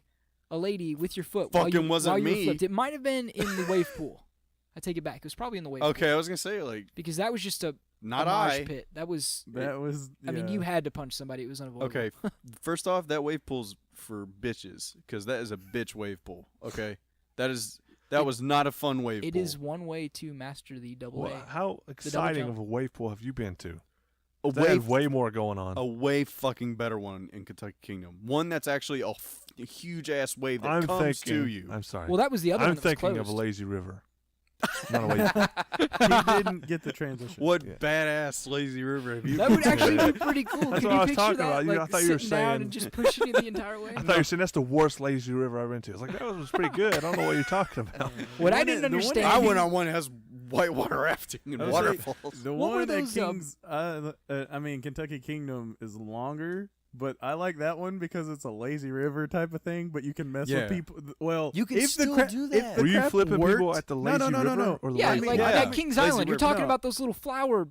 a lady with your foot Fucking wasn't while you were me. flipped. It might have been in the wave pool. I take it back. It was probably in the wave Okay, pool. I was gonna say like Because that was just a not mosh I. pit. That was. That was. I mean, yeah. you had to punch somebody. It was unavoidable. Okay, first off, that wave pool's for bitches because that is a bitch wave pool. Okay, that was not a fun wave It pool. is one way to master the double Well, A. how exciting jump. of a wave pool have you been to? a They had way way more going on. a way fucking better one in Kentucky Kingdom. One that's actually a huge ass wave that I'm comes thinking. to you. I'm sorry. Well, that was the other I'm one that was thinking of a closed. lazy river. Not a wave. He didn't get the transition. What Yeah. badass lazy river have you? That would actually be pretty cool. That's Can what you I was picture talking that? about. Like I thought you were sitting down saying- and just pushing it the entire way. I thought you were saying that's the worst lazy river I've been to. It's like that was pretty good. I don't know what you're talking about. What I one didn't that- the one understand. that- I went on one that has whitewater rafting and I was like, waterfalls. The What were one those, at King's, I mean, Kentucky Kingdom is longer, but I like that one because it's a lazy river type of thing. But you can mess Yeah. with people. Well, You can if still the do if that. the Were you craft flipping people worked- at the No, lazy no, no, river? no, Or the Yeah, lazy like Yeah. at King's Lazy Island, you're river, talking no. about those little flower,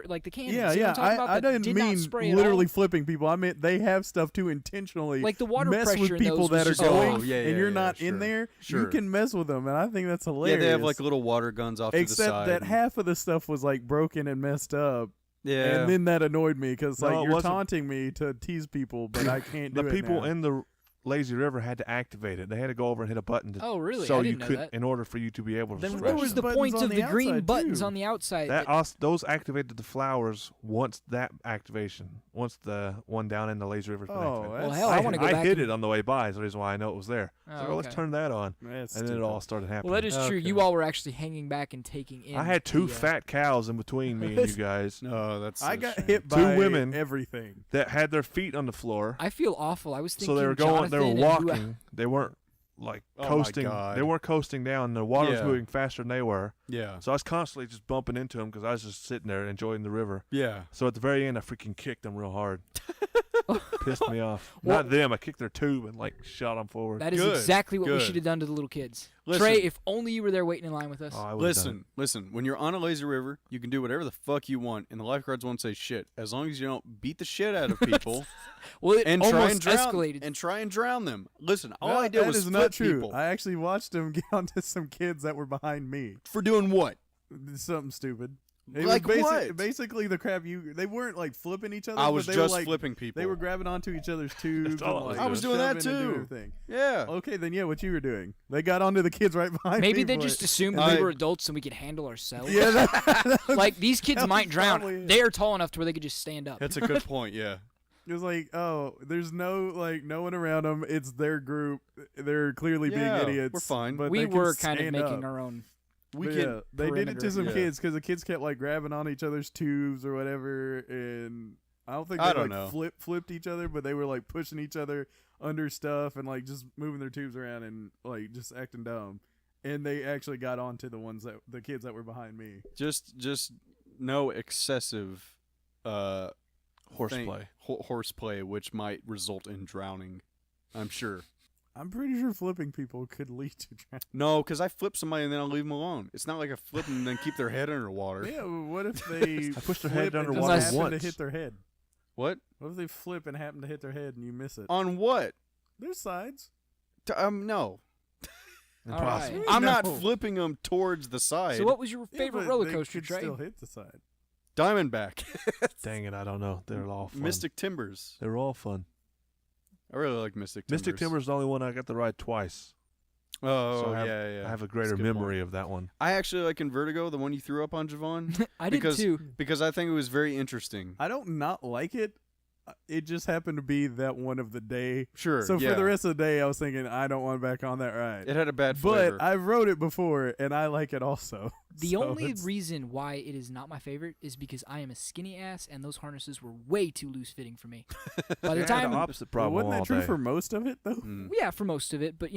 like the cannons. Yeah, You know yeah. what I'm talking about? I that didn't did not mean spray at literally all? flipping people. I meant they have stuff to intentionally Like the water mess pressure with in people those was that are just going, off. yeah, and yeah, you're yeah, not sure. in there. Sure. You can mess with them, and I think that's Yeah, hilarious. they have like little water guns off to the Except side. that half of the stuff was like broken and messed up, yeah. and then that annoyed me because No, like it you're wasn't. taunting me to tease people, but I can't do The it people now. in the lazy river had to activate it. They had to go over and hit a button to Oh, really? so I you didn't know could, that. in order for you to be able to Then stretch. there What was the the buttons point on of the the green outside, buttons too. on the outside? Those activated the flowers once that activation, once the one down in the lazy river's been Oh, activated. Well, that's- hell, I want to go I back. hit and- it on the way by. Is the reason why I know it was there. Oh, It's like, oh, let's okay. turn that on, That's and then it stupid. all started happening. Well, that is true. Okay. You all were actually hanging back and taking in. I had two the, fat cows in between me and you guys No, that's. I a got shame. hit Two by women. everything. that had their feet on the floor. I feel awful. I was thinking. So they were going. They were Jonathan and who- walking. They weren't like Oh my coasting. God. They weren't coasting down. The water was Yeah. moving faster than they were. Yeah. So I was constantly just bumping into them because I was just sitting there enjoying the river. Yeah. So at the very end, I freaking kicked them real hard. Pissed me off. Well- Not them. I kicked their tube and like shot them forward. That is Good, exactly what we good. should have done to the little kids. Listen. Trey, if only you were there waiting in line with us. Oh, I would've done Listen, listen. When you're on a lazy river, you can do whatever the fuck you want, and the lifeguards won't say shit as long as you don't beat the shit out of people Well, it and try almost and drown escalated. and try and drown them. Listen, all Well, I did that was is flip not true. people I actually watched him get onto some kids that were behind me. for doing what? Something stupid. It Like was what? Basically, the crap they weren't like flipping each other. I but was they just were, like, flipping people. They were grabbing onto each other's tubes. all and, I was like, I was doing that shoving and doing too. everything. Yeah. Okay, then yeah, what you were doing? They got onto the kids right behind me. Maybe they but- just assumed I- we were adults and we could handle ourselves. Yeah, that Like these kids that might was drown. probably it. They are tall enough to where they could just stand up. That's a good point. Yeah. it was like, oh, there's no one around them. It's their group. They're clearly Yeah, being idiots. we're fine. But we they can were kind of stand making up. our own. We But can. yeah, they did it perimeter. to some Yeah. kids because the kids kept like grabbing on each other's tubes or whatever, and I don't think they I don't like know. flipped each other, but they were like pushing each other under stuff and like just moving their tubes around and like just acting dumb. And they actually got onto the kids that were behind me. Just no excessive Horseplay. Horseplay, which might result in drowning. I'm sure. I'm pretty sure flipping people could lead to drowning. No, because I flip somebody and then I'll leave them alone. It's not like I flip them and then keep their head underwater. Yeah, but what if they I pushed their flip head and underwater just happen once. to hit their head? What? What if they flip and happen to hit their head and you miss it? On what? There's sides. No. Impossible. All right. I'm not No. flipping them towards the side. So what was your Yeah, favorite but roller they coaster, could Trey? Still hit the side. Diamondback. Dang it, I don't know. They're all fun. Mystic Timbers. They were all fun. I really like Mystic Timbers. Mystic Timber's the only one I got to ride twice. Oh, So I have- yeah. I have a That's greater good memory point. of that one. I actually like in Vertigo, the one you threw up on Javan, I did because- too. because I think it was very interesting. I don't not like it. It just happened to be that one of the day. Sure. So yeah. for the rest of the day, I was thinking I don't want back on that ride. it had a bad flavor. But I've rode it before, and I like it also. The So only it's- reason why it is not my favorite is because I am a skinny ass, and those harnesses were way too loose fitting for me. By the I had time, the opposite Well, problem wasn't all that true day. for most of it though? Mm. yeah, for most of it, but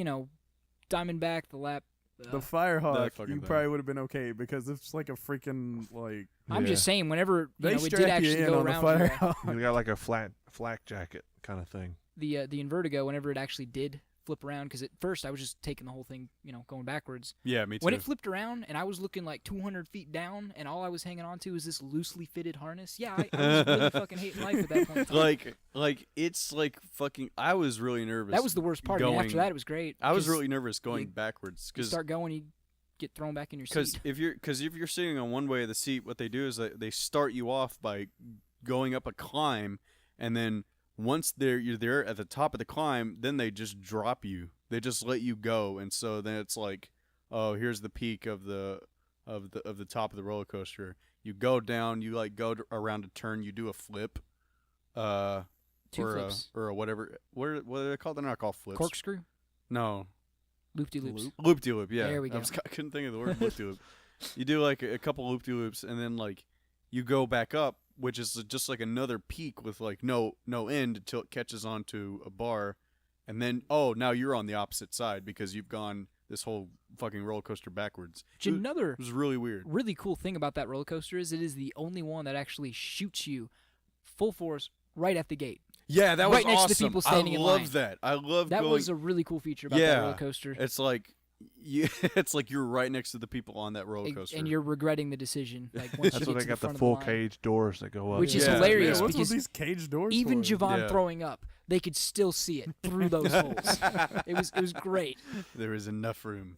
Diamondback, the lap. The Firehawk, fucking you thing. probably would have been okay because it's like a freaking like I'm Yeah. just saying, whenever they it did strap you actually in go on the around Firehawk. You got like a flak jacket kind of thing. the Invertigo, whenever it actually did flip around, because at first I was just taking the whole thing, going backwards. Yeah, me too. When it flipped around and I was looking like 200 feet down, and all I was hanging on to was this loosely fitted harness. Yeah, I was really fucking hating life at that point in time. like it's like fucking. I was really nervous. That was the worst part. I mean, after going- that, it was great. I was 'cause really nervous going you- backwards you because start going, you get thrown back in your seat. if you're sitting on one way of the seat, what they do is they start you off by going up a climb, and then once you're there at the top of the climb, then they just drop you. They just let you go, and so then it's like, oh, here's the peak of the top of the roller coaster. You go down, you like go around a turn, you do a flip, Two or flips. or whatever. What are they called? They're not called flips. Corkscrew, No, loop-de-loops. loop-de-loop. Yeah, There we go. I couldn't think of the word loop-de-loop. You do like a couple loop-de-loops, and then like you go back up, which is just like another peak with like no end until it catches onto a bar, and then now you're on the opposite side because you've gone this whole fucking roller coaster backwards. Another It was really weird. really cool thing about that roller coaster is it is the only one that actually shoots you full force right at the gate. Yeah, that was Right next to the awesome. people standing I in love line. that. I love That going. was a really cool feature about that Yeah. roller coaster. It's like it's like you're right next to the people on that roller coaster. And you're regretting the decision. Like once That's you when get they to got the front of full line. cage doors that go up. Which is Yeah, hilarious Yeah, what's because with these cage doors? even for? Javan Yeah. throwing up, they could still see it through those holes. It was great. There is enough room.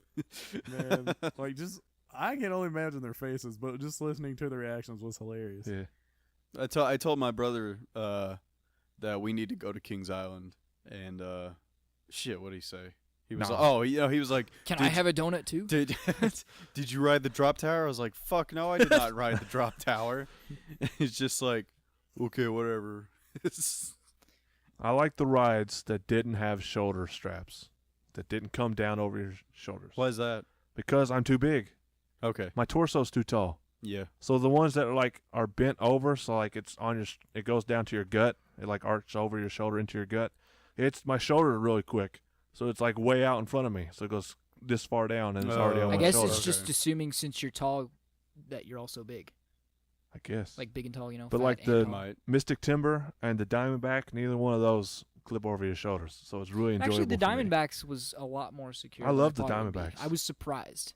Man, like just I can only imagine their faces, but just listening to the reactions was hilarious. Yeah. I told my brother that we need to go to Kings Island, and shit, what did he say? He was No. like, he was like, Can Did- I have a donut too? did you ride the drop tower? I was like, fuck no, I did not ride the drop tower. He's just like, okay, whatever. I like the rides that didn't have shoulder straps, that didn't come down over your shoulders. Why is that? Because I'm too big. Okay, My torso's too tall. yeah, So the ones that are bent over, so like it's on your, it goes down to your gut. It like arches over your shoulder into your gut. It's my shoulder really quick, so it's like way out in front of me. So it goes this far down and it's already on Oh. I my guess shoulder. it's just Okay. assuming since you're tall that you're also big. I guess. Like big and tall, But fat like and the- tall. might. Mystic Timber and the Diamondback, neither one of those clip over your shoulders. So it's really enjoyable. Actually, the for me. Diamondbacks was a lot more secure. I than love the thought it would be. Diamondbacks. I was surprised.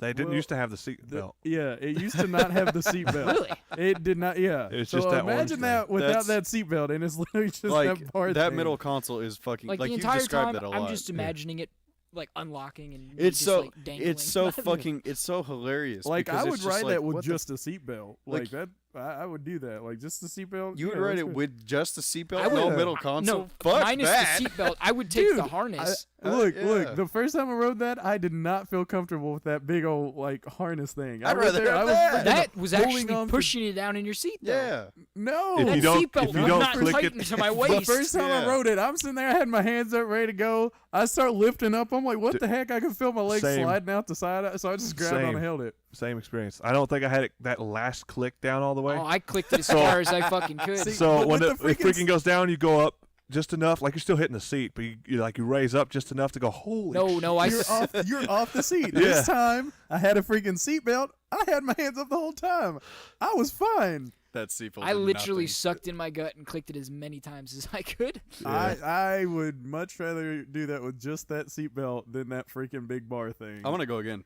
They didn't Well, used to have the seat belt. Yeah, it used to not have the seat belt. Really? It did not. Yeah, It's so just that orange imagine that thing. without That's- that seat belt, and it's literally just Like that bar that thing. middle console is fucking Like, like the you've entire described time, that a lot. I'm just imagining it like unlocking and It's just, so like, dangling. it's so fucking it's so hilarious. Like because I it's would just ride like, that with what the just a seat belt. Like Like- that, I would do that. Like just the seat belt. You would yeah, ride that's it good. with just the seatbelt, I no would- middle console. No, Fuck minus that. the seatbelt. I would take the Dude, harness. Look, yeah. look. The first time I rode that, I did not feel comfortable with that big old like harness thing. I'd I was rather there, have I was that. freaking That was holding actually on to- pushing you down in your seat. Though. Yeah. No. If That you don't- seatbelt if you was don't not click it- tightened to my The waist. first time I Yeah. rode it, I'm sitting there, I had my hands up, ready to go. I start lifting up. I'm like, what the heck? I can feel my legs Same. sliding out the side. So I just grabbed on Same. and held it. Same experience. I don't think I had that last click down all the way. Oh, I clicked it as far as I fucking could. See, so but when with it the freaking freaking goes down, you go up just enough, like you're still hitting the seat, but you raise up just enough to go, holy No, I You're off the seat. Yeah. This time, I had a freaking seatbelt. I had my hands up the whole time. I was fine. That seatbelt. I did literally nothing. sucked in my gut and clicked it as many times as I could. I would much rather do that with just that seatbelt than that freaking big bar thing. I want to go again.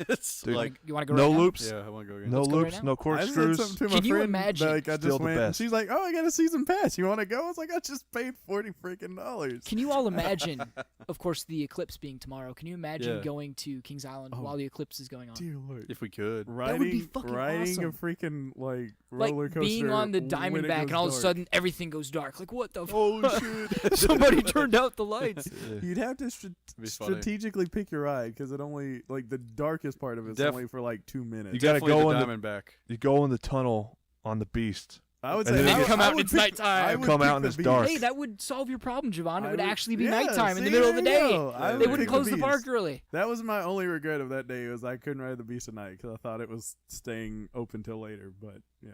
It's Dude, like You want to go No right now? loops, yeah, I want to go again. no Let's go right loops, now. no I said corkscrews. something to my Can you friend. imagine? Like, I Still just the went. And best. she's like, "Oh, I got a season pass. You want to go?" I was like, "I just paid $40 freaking dollars." Can you all imagine, of course, the eclipse being tomorrow? Can you imagine Yeah. going to Kings Island Oh, while the eclipse is going on? Dear Lord. If we could. That would be fucking riding a awesome. freaking like Like roller coaster, being on the when it Diamondback and goes all of a dark. sudden everything goes dark. Like, what the Oh shit! Somebody turned out the lights. You'd have to be funny. strategically pick your ride because it only like the darkest part of it's Def- only for like 2 minutes. You gotta Definitely go the in the Diamondback. You go in the tunnel on the Beast. I would and say then I they would- come I out and would it's pick- nighttime. I would Come pick out and the it's Beast. dark. Hey, that would solve your problem, Javon. It I would would- actually be yeah, nighttime in the see, middle of the there you day. go. I They would wouldn't pick close the Beast. park early. That was my only regret of that day was I couldn't ride the Beast at night because I thought it was staying open till later. But yeah,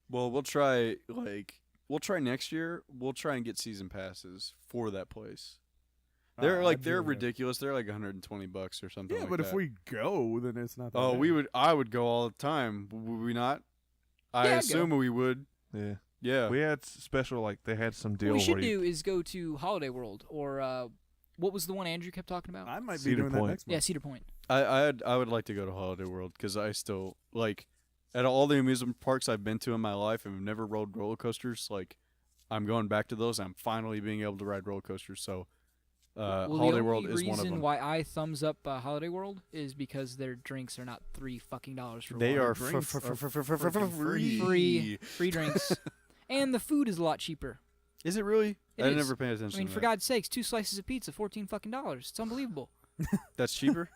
Well, we'll try next year. We'll try and get season passes for that place. They're I'd they're do that. ridiculous. They're like $120 or something. Yeah, like but that. if we go, then it's not. That Oh, bad. I would go all the time. Would we not? I Yeah, I'd assume we would. Yeah. Yeah. We had special, like, they had some deal What we should where you, do is go to Holiday World or what was the one Andrew kept talking about? I might be Cedar doing that Point. next Yeah, month. Cedar Point. I would like to go to Holiday World because I still like at all the amusement parks I've been to in my life and have never rode roller coasters. Like I'm going back to those. I'm finally being able to ride roller coasters. So Well, Holiday the World only is one of reason them. why I thumbs up Holiday World is because their drinks are not $3 fucking for They water. are drinks are free. free drinks, and the food is a lot cheaper. Is it really? It I is. never paid attention. I mean, to for that. God's sakes, 2 slices of pizza, $14 fucking. It's unbelievable. That's cheaper.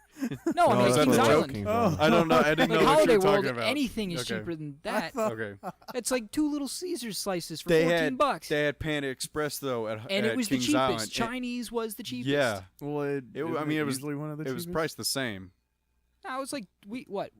No, I mean that's Kings what Island. Kings Oh. Island. I don't know. I didn't Like know what you Holiday were World, talking about. anything is Okay. cheaper than that. Okay. It's like 2 Little Caesars slices for They $14. They had Panda Express though at And at it was Kings the cheapest. Island. Chinese was the cheapest. Yeah, Well, I isn't mean, it was- usually one of the it was cheapest? priced the same. No, it was like what,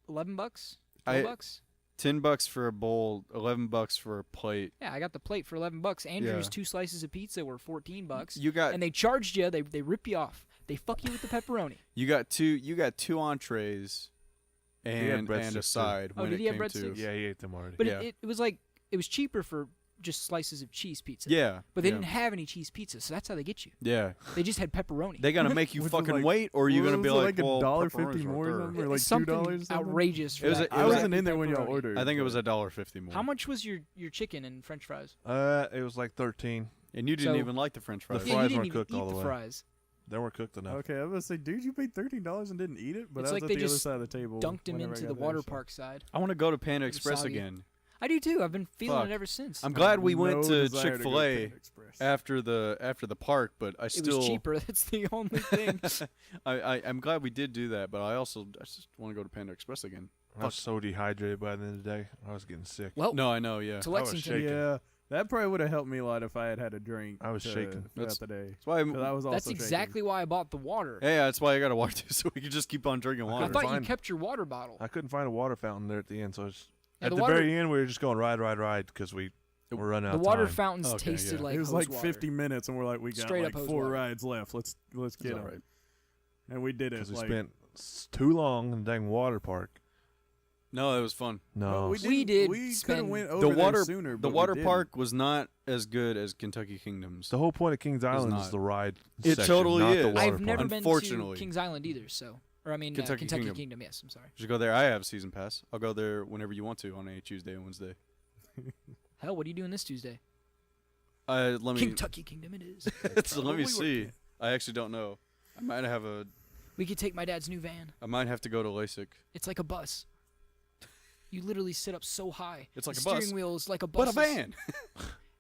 $11, $12 I- bucks. $10 for a bowl, $11 for a plate. Yeah, I got the plate for $11. Andrew's Yeah. 2 slices of pizza were $14. You got And they charged you. They rip you off. They fuck you with the pepperoni. you got two entrees and breadsticks, a too. side Oh, when did it he have came to breadsticks? Yeah, he ate them already. But Yeah. it was like it was cheaper for just slices of cheese pizza. yeah. But they yeah. didn't have any cheese pizza, so that's how they get you. Yeah, They just had pepperoni. they gotta make you Which was fucking like- wait, or are you What gonna was be it, like, like well, $1.50 pepperoni's more or right something, there. or like something $2 or something? outrageous for It was that. a- I it was wasn't in there when y'all pepperoni. ordered. I think it was but- $1.50 more. How much was your chicken and French fries? It was like 13. And you didn't So- even like the French fries. The Yeah, fries you didn't weren't even cooked eat all the the way. fries. They weren't cooked enough. Okay, I was gonna say, dude, you paid $13 and didn't eat it, but It's I was like at they the other just side of the table. Dunked him whenever I into got the there, water so- park side. I want to go to Panda It was Express soggy. again. I do too. I've been feeling Fuck. it ever since. I'm glad we went No to desire go Chick-fil-A Panda Express. after the park, but I it still was cheaper. That's the only thing. I'm glad we did do that, but I just want to go to Panda Express again. I was so dehydrated by the end of the day. I was getting sick. Well, No, I know, yeah. to I was Lexington. shaking. Yeah, that probably would have helped me a lot if I had had a drink. I was shaking. throughout That's- the day. That's why. 'Cause I was also That's exactly why I bought the water. Yeah, that's why I got to watch this so we can just keep on drinking I water. thought you fine. kept your water bottle. I couldn't find a water fountain there at the end, so it's Yeah, at the the water- very end we were just going ride because we were running out The of water time. fountains Okay, tasted yeah. like it was hose like water. 50 minutes, and we're like, we got Straight like up hose 4 water. rides left. Let's get It's them. all right. And we did it. Because we like, spent too long in the dang water park. No, it was fun. No, We didn't- did We could have spend- went The over there water, sooner. the but we water didn't. park was not as good as Kentucky Kingdom's. the whole point of Kings Island not. is the ride. It section, totally not is. The water I've never park. been to Unfortunately. Kings Island either, so or I mean Kentucky Kentucky Kingdom. Kingdom. Yes, I'm sorry. You should go there. I have a season pass. I'll go there whenever you want to on a Tuesday and Wednesday. Hell, what are you doing this Tuesday? Let me Kentucky Kingdom it is. so let me We were- see. I actually don't know. I might We could take my dad's new van. have to go to LASIK. It's like a bus. You literally sit up so high. It's like the a bus. steering wheel is like a But bus. a van.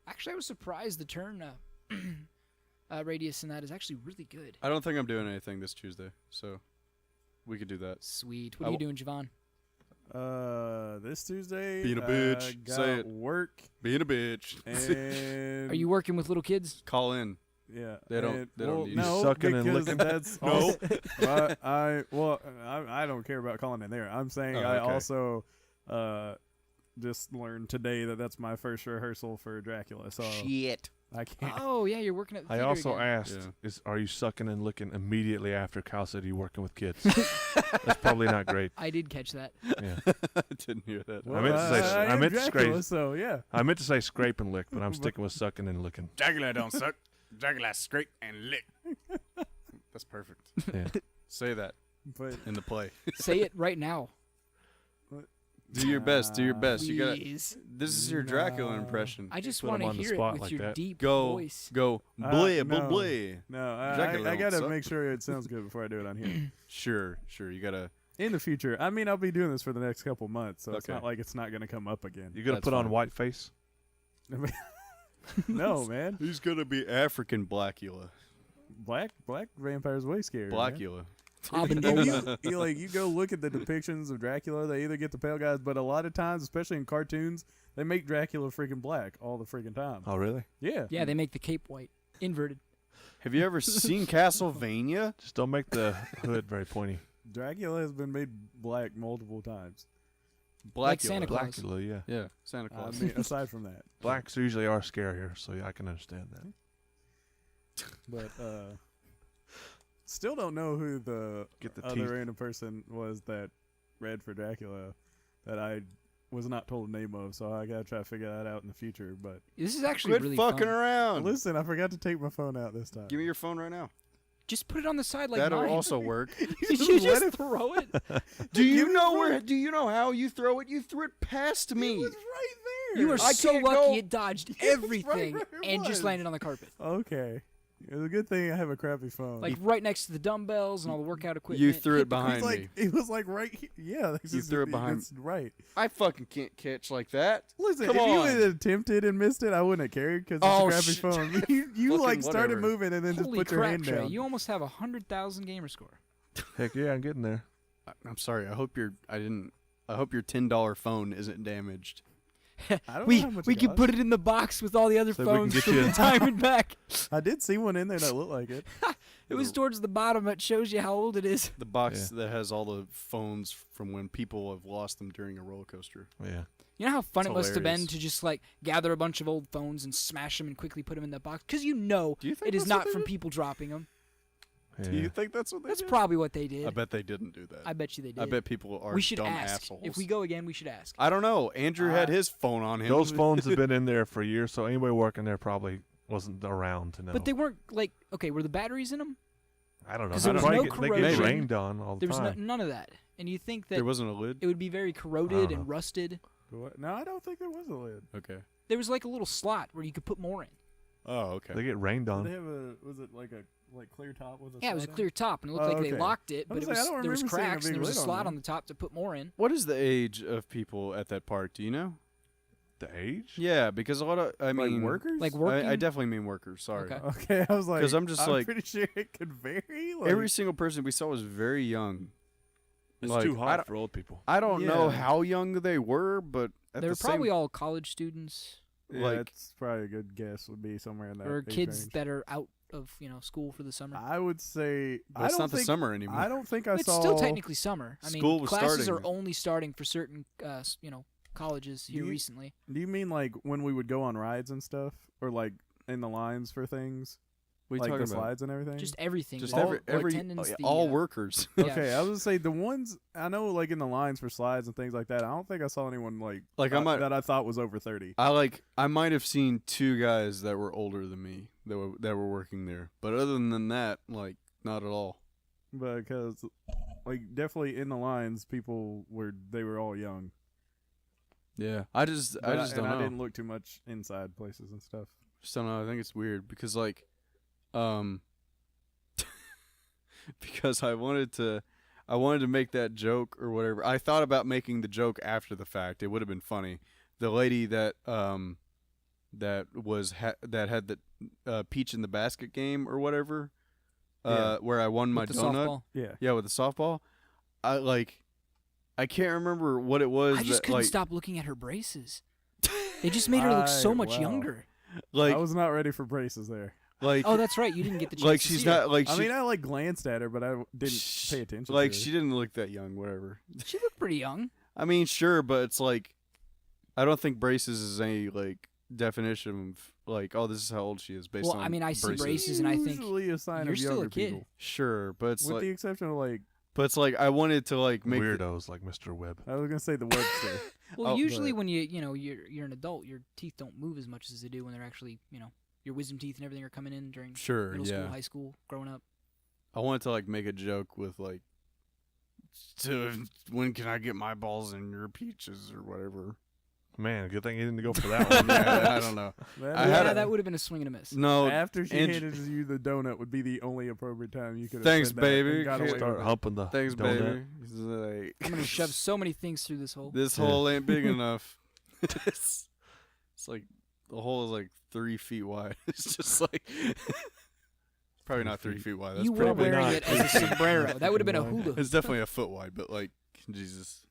Actually, I was surprised the turn radius in that is actually really good. I don't think I'm doing anything this Tuesday, so we could do that. Sweet. I What are you doing, Javan? This Tuesday. Being a bitch. Got Say it. Work Being a bitch. and Are you working with little kids? Call in. Yeah, They don't- and- they don't well, need- You no, sucking and because licking? That's No. also- I don't care about calling in there. I'm saying Oh, I okay. also just learned today that that's my first rehearsal for Dracula. So Shit. I can't. Oh yeah, you're working at the I theater also again. asked, are you sucking and licking immediately after Kyle said you working with kids? That's probably not great. I did catch that. Yeah. I didn't hear that. I meant to say I I am meant to Dracula, scrape. so yeah. I meant to say scrape and lick, but I'm sticking with sucking and licking. Dracula don't suck. Dracula scrape and lick. That's perfect. Yeah. Say that But in the play. Say it right now. Do your best. Do your best. You gotta. Please. This is your Dracula impression. I just Put 'em want to on the hear it spot with like your that. deep Go. voice. Go. Bleh, no. bleh, bleh. no, Dracula I don't gotta suck. make sure it sounds good before I do it on here. Sure. You gotta. In the future, I mean, I'll be doing this for the next couple months, so it's Okay. not like it's not gonna come up again. You gonna That's put on fine. white face? No, man. He's gonna be African Blackula. Black vampires way scary. Blackula. Abandola. You go look at the depictions of Dracula. They either get the pale guys, but a lot of times, especially in cartoons, they make Dracula freaking black all the freaking time. Oh, really? Yeah. Yeah, they make the cape white, inverted. Have you ever seen Castlevania? Just don't make the hood very pointy. Dracula has been made black multiple times. Like Blackula. Santa Claus. Blackula, yeah. Yeah, Santa I Claus. mean, aside from that, Blacks usually are scarier, so I can understand that. but still don't know who the Get the other teeth. random person was that read for Dracula that I was not told the name of, so I gotta try to figure that out in the future. But This is actually Quit really fucking fun. around. listen, I forgot to take my phone out this time. Give me your phone right now. Just put it on the side like That'll mine. also work. Did you Let just it- throw it? Do you know where? Do you know how you throw it? You threw it past me. It was right there. You were I so can't lucky go- it dodged It was right everything where it and just was. landed on the carpet. Okay. It was a good thing I have a crappy phone. Like right next to the dumbbells and all the workout equipment. You threw Hit it the behind it was me. like it was like right here. Yeah, You threw it behind- It's right. I fucking can't catch like that. Listen, Come if you on. had attempted and missed it, I wouldn't have cared because it's Oh, a crappy shit. phone. You Fucking like started whatever. moving and then Holy just put your crap, hand Trey. down. You almost have 100,000 gamer score. Heck yeah, I'm getting there. I'm sorry. I hope your $10 phone isn't damaged. I don't know We how much we it can costs. put it in the box with all the other So we can phones get from you the a- time and back. I did see one in there that looked like it. It was towards the bottom. It shows you how old it is. The box that has all the phones from when people have lost them during a roller coaster. Yeah. You know how fun It's it must have been hilarious. to just like gather a bunch of old phones and smash them and quickly put them in that box? Because you know Do you think it is that's what not they from did? people dropping them. Yeah. Do you think that's what they That's did? probably what they did. I bet they didn't do that. I bet you they did. I bet people are we should dumb ask. assholes. If we go again, we should ask. I don't know. Andrew had his phone on him. Those phones have been in there for years, so anybody working there probably wasn't around to know. But they weren't like okay. Were the batteries in them? I don't know. 'cause They there was probably no they get corrosion. rained on all the There was time. none of that. And you think that There wasn't a lid? it would be very corroded don't know. and rusted. No, I don't think there was a lid. Okay. There was like a little slot where you could put more in. Oh, okay. They get rained Did on. they have a? Was it like a clear top with a? Yeah, it was a slot in clear top, and it looked Oh, like they okay. locked it, I but was it like, I was don't there was remember seeing a cracks, and big there was a lid on slot there. on the top to put more in. What is the age of people at that park? Do you know? The age? Yeah, because a lot of, I Like mean, workers. Like working. I definitely mean workers. Sorry. Okay. Okay, I was like, 'Cause I'm just like- pretty sure it could vary. Like, Every single person we saw was very young. It's Like, too I hot don't- for old people. I don't know Yeah. how young they were, but at They were the same, probably all college students yeah, like- that's probably a good guess. Would be somewhere in that. or age kids range. that are out of school for the summer. I would say. But I it's don't not the think, summer anymore. I don't think I It's saw. still technically summer. I mean, School was classes starting. are only starting for certain colleges here Do you- recently. Do you mean like when we would go on rides and stuff, or like in the lines for things, What are you like the talking about? slides and everything? Just everything. Just the every, all every attendance, the, all workers. yeah. Okay, I was gonna say the ones I know, like in the lines for slides and things like that. I don't think I saw anyone Like, I might- that I thought was over 30. I might have seen two guys that were older than me that were working there, but other than that, like not at all. Because, like, definitely in the lines, they were all young. Yeah, I just don't and know. I didn't look too much inside places and stuff. Just don't know. I think it's weird because because I wanted to make that joke or whatever. I thought about making the joke after the fact. It would have been funny. The lady that that had the peach in the basket game or whatever, Yeah. where I won my With the donut. softball. Yeah. Yeah, with the softball. I can't remember what it was. I just that, couldn't like, stop looking at her braces. They just made her look so much wow. younger. like I was not ready for braces there. like Oh, that's right. You didn't get the chance like to she's see her. not like I she, mean, I like glanced at her, but I didn't pay attention. like to her. she didn't look that young. Whatever. She looked pretty young. I mean, sure, but it's like I don't think braces is any like definition of like, oh, this is how old she is based Well, on. I mean, I see braces. braces, and I think usually a sign you're of still younger a kid. people, Sure, but it's with like, the exception of like but it's like I wanted to like make Weirdos like Mr. Webb. I was gonna say the Webster. Well, Oh, usually but- when you're an adult, your teeth don't move as much as they do when they're actually your wisdom teeth and everything are coming in during sure, middle yeah. school, high school, growing up. I wanted to like make a joke with like, when can I get my balls in your peaches or whatever. Man, good thing he didn't go for that one. Yeah, I don't know. I Yeah, had a- that would have been a swing and a miss. No, After she and- handed you the donut would be the only appropriate time you could have Thanks, said that baby. and got away Start with it. humping the thanks, donut. baby. He's like, I'm gonna shove so many things through this hole. this Yeah. hole ain't big enough. it's like the hole is like 3 feet wide. It's just like probably not 3 feet wide. That's You were probably wearing not. it as a sombrero. That would have been a hula. It's definitely a foot wide, but like Jesus.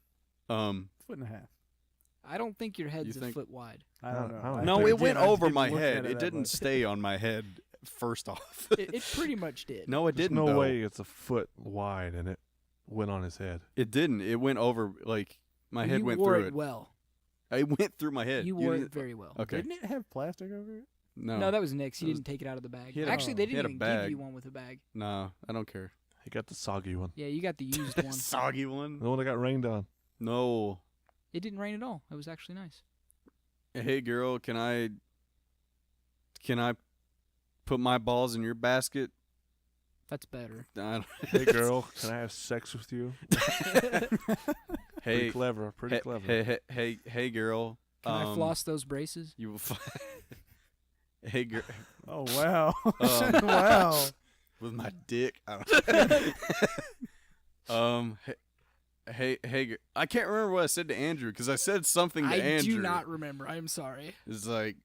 Foot and a half. I don't think your head's You a think- foot wide. I don't I know. don't I- No, but it again, went I over didn't my look head. at It that didn't much. stay on my head first off. It pretty much did. No, it There's didn't. no though. way it's a foot wide and it went on his head. It didn't. It went over like my head you went wore through it it. well. It went through my head. You wore didn't- it very well. Okay. Didn't it have plastic over it? No. No, that was Nick's. He It was- didn't take it out of the bag. He had a- Actually, they he had didn't a even give bag. you one with a bag. No, I don't care. He got the soggy one. Yeah, you got the used one. Soggy one. The one that got rained on. No. It didn't rain at all. It was actually nice. Hey girl, can I put my balls in your basket? That's better. I don't- Hey girl, can I have sex with you? Pretty hey, clever. Pretty hey, clever. hey, girl. Can I floss those braces? You will hey girl, Oh wow! Um, wow! with my dick. I don't I can't remember what I said to Andrew because I said something to I Andrew. do not remember. I'm sorry. It's like,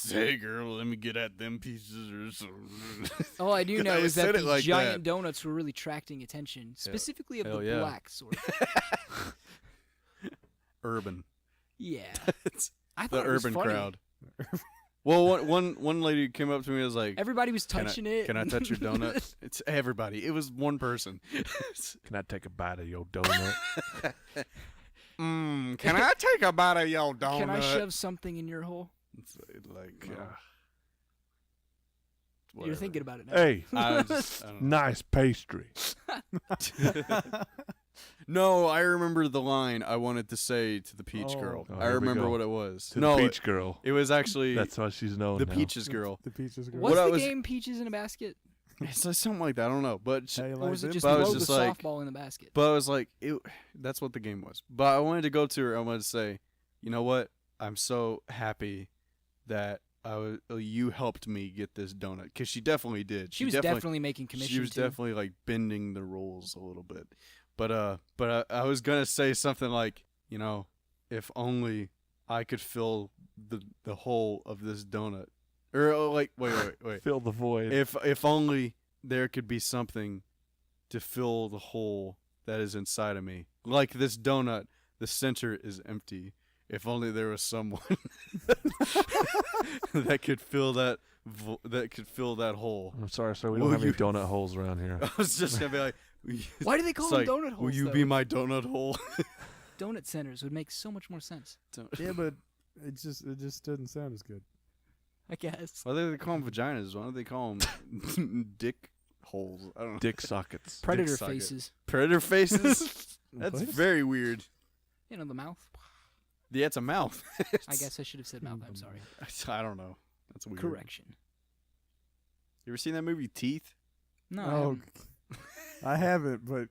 hey girl, let me get at them pieces or something. All I do know I is that said the it like giant that. donuts were really attracting attention, specifically of Hell the yeah. black sort. Urban. Yeah. It's I the thought it was urban funny. crowd. Well, one lady came up to me and was like, Everybody was Can I- touching it. "Can I touch your donut?" It's everybody. It was one person. Can I take a bite of your donut? Can I take a bite of your donut? Can I shove something in your hole? It's like, You're whatever. thinking about it now. Hey, I don't know. nice pastry. No, I remember the line I wanted to say to the peach Oh. girl. Oh, I here we remember go. what it was. To No, the peach girl. it was actually That's how she's known the now. peaches girl. The peaches girl. What's What I the was- game? Peaches in a basket? It's like something like that. I don't know, but How you Or like was it them? just But I was throw the just like- softball in the basket? But I was like, that's what the game was. But I wanted to go to her. I wanted to say, you know what? I'm so happy that you helped me get this donut because she definitely did. She was definitely making commission. She was too. definitely like bending the rules a little bit. But I was gonna say something like, you know, if only I could fill the hole of this donut, or like wait. Fill the void. If only there could be something to fill the hole that is inside of me. Like this donut, the center is empty. If only there was someone that could fill that hole. I'm sorry, sir. We Will don't have any you- donut holes around here. I was just gonna be like, Why do they call it's them like, donut holes? will you though? be my donut hole? Donut centers would make so much more sense. Yeah, but it just doesn't sound as good. I guess. Why do they call them vaginas? Why don't they call them dick holes? I don't know. Dick sockets. Predator socket. faces. Predator faces? That's What? very weird. You know, the mouth. Yeah, it's a mouth. I guess I should have said mouth. I'm sorry. I don't know. That's weird. Correction. You ever seen that movie Teeth? No. I Oh, haven't. I haven't, but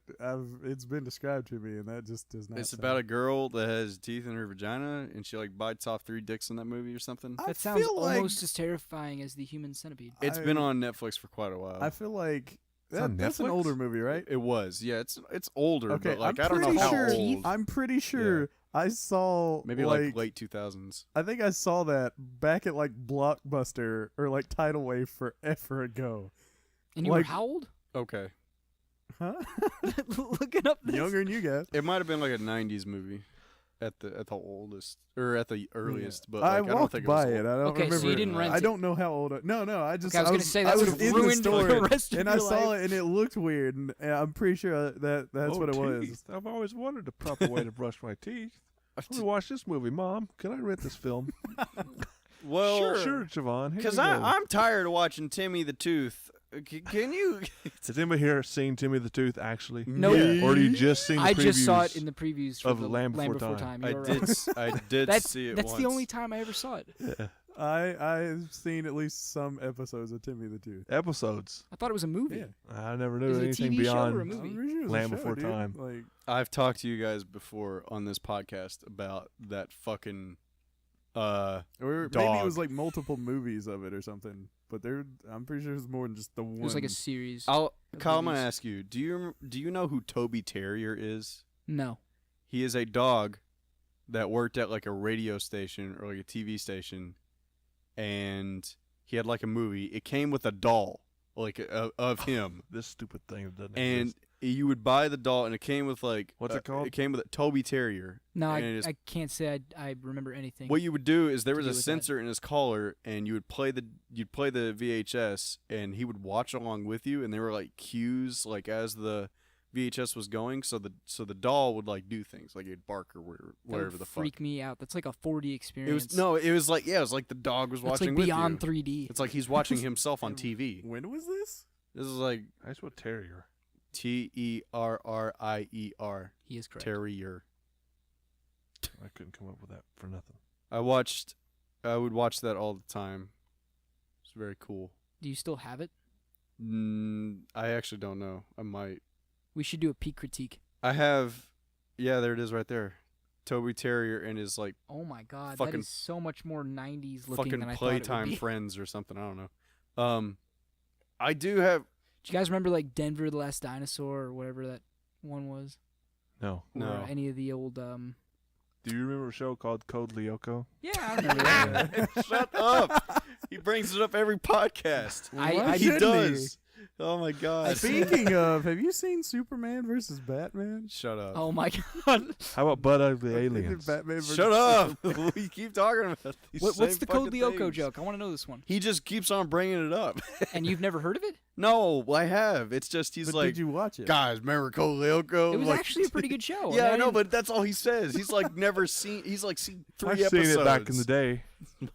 it's been described to me, and that just does not. It's sound- about a girl that has teeth in her vagina, and she like bites off 3 dicks in that movie or something. I That sounds feel like- almost as terrifying as the human centipede. It's been on Netflix for quite a while. I feel like on that's an Netflix? older movie, right? It was, yeah. It's older, Okay, but like I'm I don't know pretty how sure- old. I'm pretty sure I saw Maybe like late 2000s. I think I saw that back at like Blockbuster or like Tidal Wave forever ago. And you were like- how old? Okay, Huh? Looking up this. Younger than you guys. it might have been like a 90s movie at the oldest or at the earliest, but I like, I don't walked think by it it. was I old. don't Okay, so remember. you didn't rent I it. don't know how old. No, I just. Okay, I was gonna say that I would was have in the ruined store, the rest of and your I saw life. it, and it looked weird, and I'm pretty sure that's what it was. Teeth. I've always wondered the proper way to brush my teeth. Let me watch this movie, Mom. Can I rent this film? Well, Sure, Javan. here because you go. I'm tired of watching Timmy the Tooth. Can you? Has anybody here seen Timmy the Tooth actually? No. Or do you just seen the I previews just saw it in the previews for of the Land Before Time. I You're did. right. I did That's see it. that's once. the only time I ever saw it. Yeah. I've seen at least some episodes of Timmy the Tooth. episodes. I thought it was a movie. Yeah. I never knew Is it a anything TV show or a beyond. movie? I'm pretty sure it was a Land show, Before dude. Time. Like, I've talked to you guys before on this podcast about that fucking. or maybe it Dog. was like multiple movies of it or something. But I'm pretty sure it was more than just the one. It was like a series. Kyle, I'm gonna movies. ask you. Do you know who Toby Terrier is? No. He is a dog that worked at like a radio station or like a TV station, and he had like a movie. It came with a doll, like of him, This stupid thing that doesn't and exist. you would buy the doll, and it came with like What's it called? It came with a Toby Terrier. No, And it is- I can't say I remember anything. What you would do is there to was do a with that. sensor in his collar, and you'd play the VHS, and he would watch along with you, and there were like cues like as the VHS was going, so the doll would like do things like it'd bark or That whatever would the fuck. freak me out. That's like a 4D It experience. was like the dog was That's watching like with beyond you. 3D. It's like he's watching himself on TV. When was this? This is like I just want terrier. Terrier. He is correct. Terrier. I couldn't come up with that for nothing. I would watch that all the time. It's very cool. Do you still have it? I actually don't know. I might. We should do a peak critique. I have. Yeah, there it is right there. Toby Terrier and his like Oh my god, that Fucking- is so much more 90s looking fucking than I thought it would Playtime be. friends or something. I don't know. I do have. Do you guys remember like Denver the Last Dinosaur or whatever that one was? No. No. Or any of the old Do you remember a show called Code Lyoko? Yeah, I remember that. Shut up! He brings it up every podcast. I He shouldn't does. Oh my god! Speaking of, have you seen Superman versus Batman? Shut up! Oh my god. How about Butt Ugly Aliens? Batman versus Shut up! Superman. We keep talking about these What's same the Code fucking Lyoko things. joke? I want to know this one. He just keeps on bringing it up. And you've never heard of it? No, I have. It's just he's But like, did you watch it? guys, remember Code Lyoko? It was Like- actually a pretty good show. Yeah, I mean, know, didn't- but that's all he says. He's like never seen. He's like seen 3 I've episodes. seen it back in the day.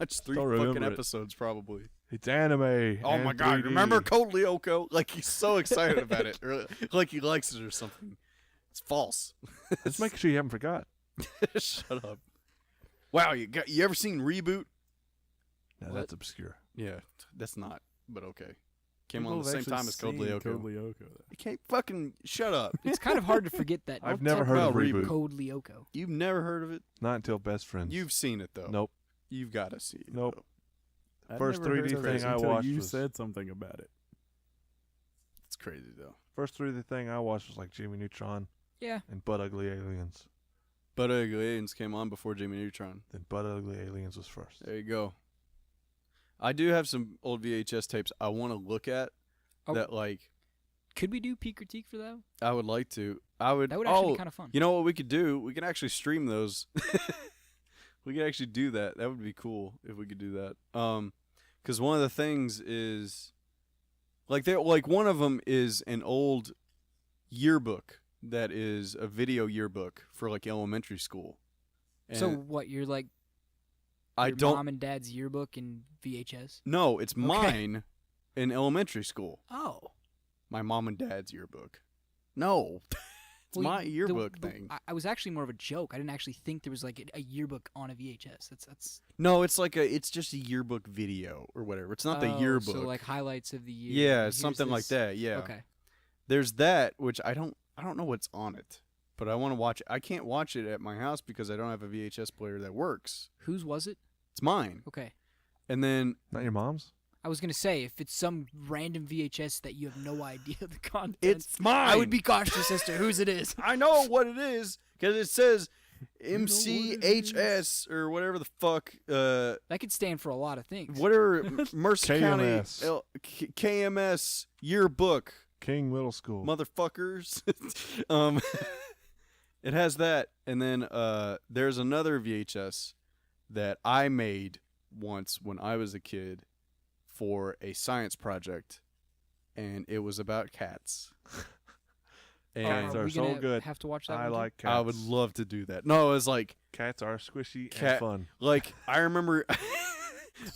Much 3 Don't fucking remember it. episodes probably. It's anime. Oh and my god! 3D. Remember Code Lyoko? Like he's so excited about it, or like he likes it or something. It's false. Let's make sure you haven't forgot. Shut up. Wow, you ever seen Reboot? No, What? that's obscure. Yeah, that's not. But okay, came People on the have same actually time as Code seen Lyoko. Code Lyoko, though. You can't fucking shut up. It's kind of hard to forget that. I've Don't never talk heard of about Reboot. Code Lyoko. You've never heard of it? Not until Best Friends. You've seen it though. Nope. You've got to see it. Nope. though. I'd First never 3D heard of thing it I until watched You was- said something about it. It's crazy though. First 3D thing I watched was like Jimmy Neutron Yeah. and Butt Ugly Aliens. But Aliens came on before Jamie Neutron. Then Butt Ugly Aliens was first. There you go. I do have some old VHS tapes I want to look at. Oh. That like Could we do peak critique for that? I would like to. I would. That would actually oh, be kind of fun. you know what we could do? We can actually stream those. We could actually do that. That would be cool if we could do that. Because one of the things is, like one of them is an old yearbook that is a video yearbook for like elementary school. So And what? You're like I your don't. mom and dad's yearbook in VHS? No, it's mine in elementary school. Oh. My mom and dad's yearbook. No, it's Well, my yearbook thing. I was actually more of a joke. I didn't actually think there was like a yearbook on a VHS. That's No, it's like it's just a yearbook video or whatever. It's not the yearbook. So like highlights of the year. yeah, Here's something like this- that. Yeah. Okay. There's that, which I don't know what's on it, but I want to watch it. I can't watch it at my house because I don't have a VHS player that works. Whose was it? It's mine. Okay. And then Not your mom's? I was gonna say if it's some random VHS that you have no idea the content. it's mine. I would be cautious as to whose it is. I know what it is because it says know what it MCHS or whatever the fuck. That could stand for a lot of things. Whatever Mercer County KMS. KMS yearbook. King Middle School. Motherfuckers. It has that, and then there's another VHS that I made once when I was a kid for a science project, and it was about cats. Cats And are we so gonna good. Have to watch that. I one too? like cats. I would love to do that. No, it was like Cats are squishy Cat- and fun. like I remember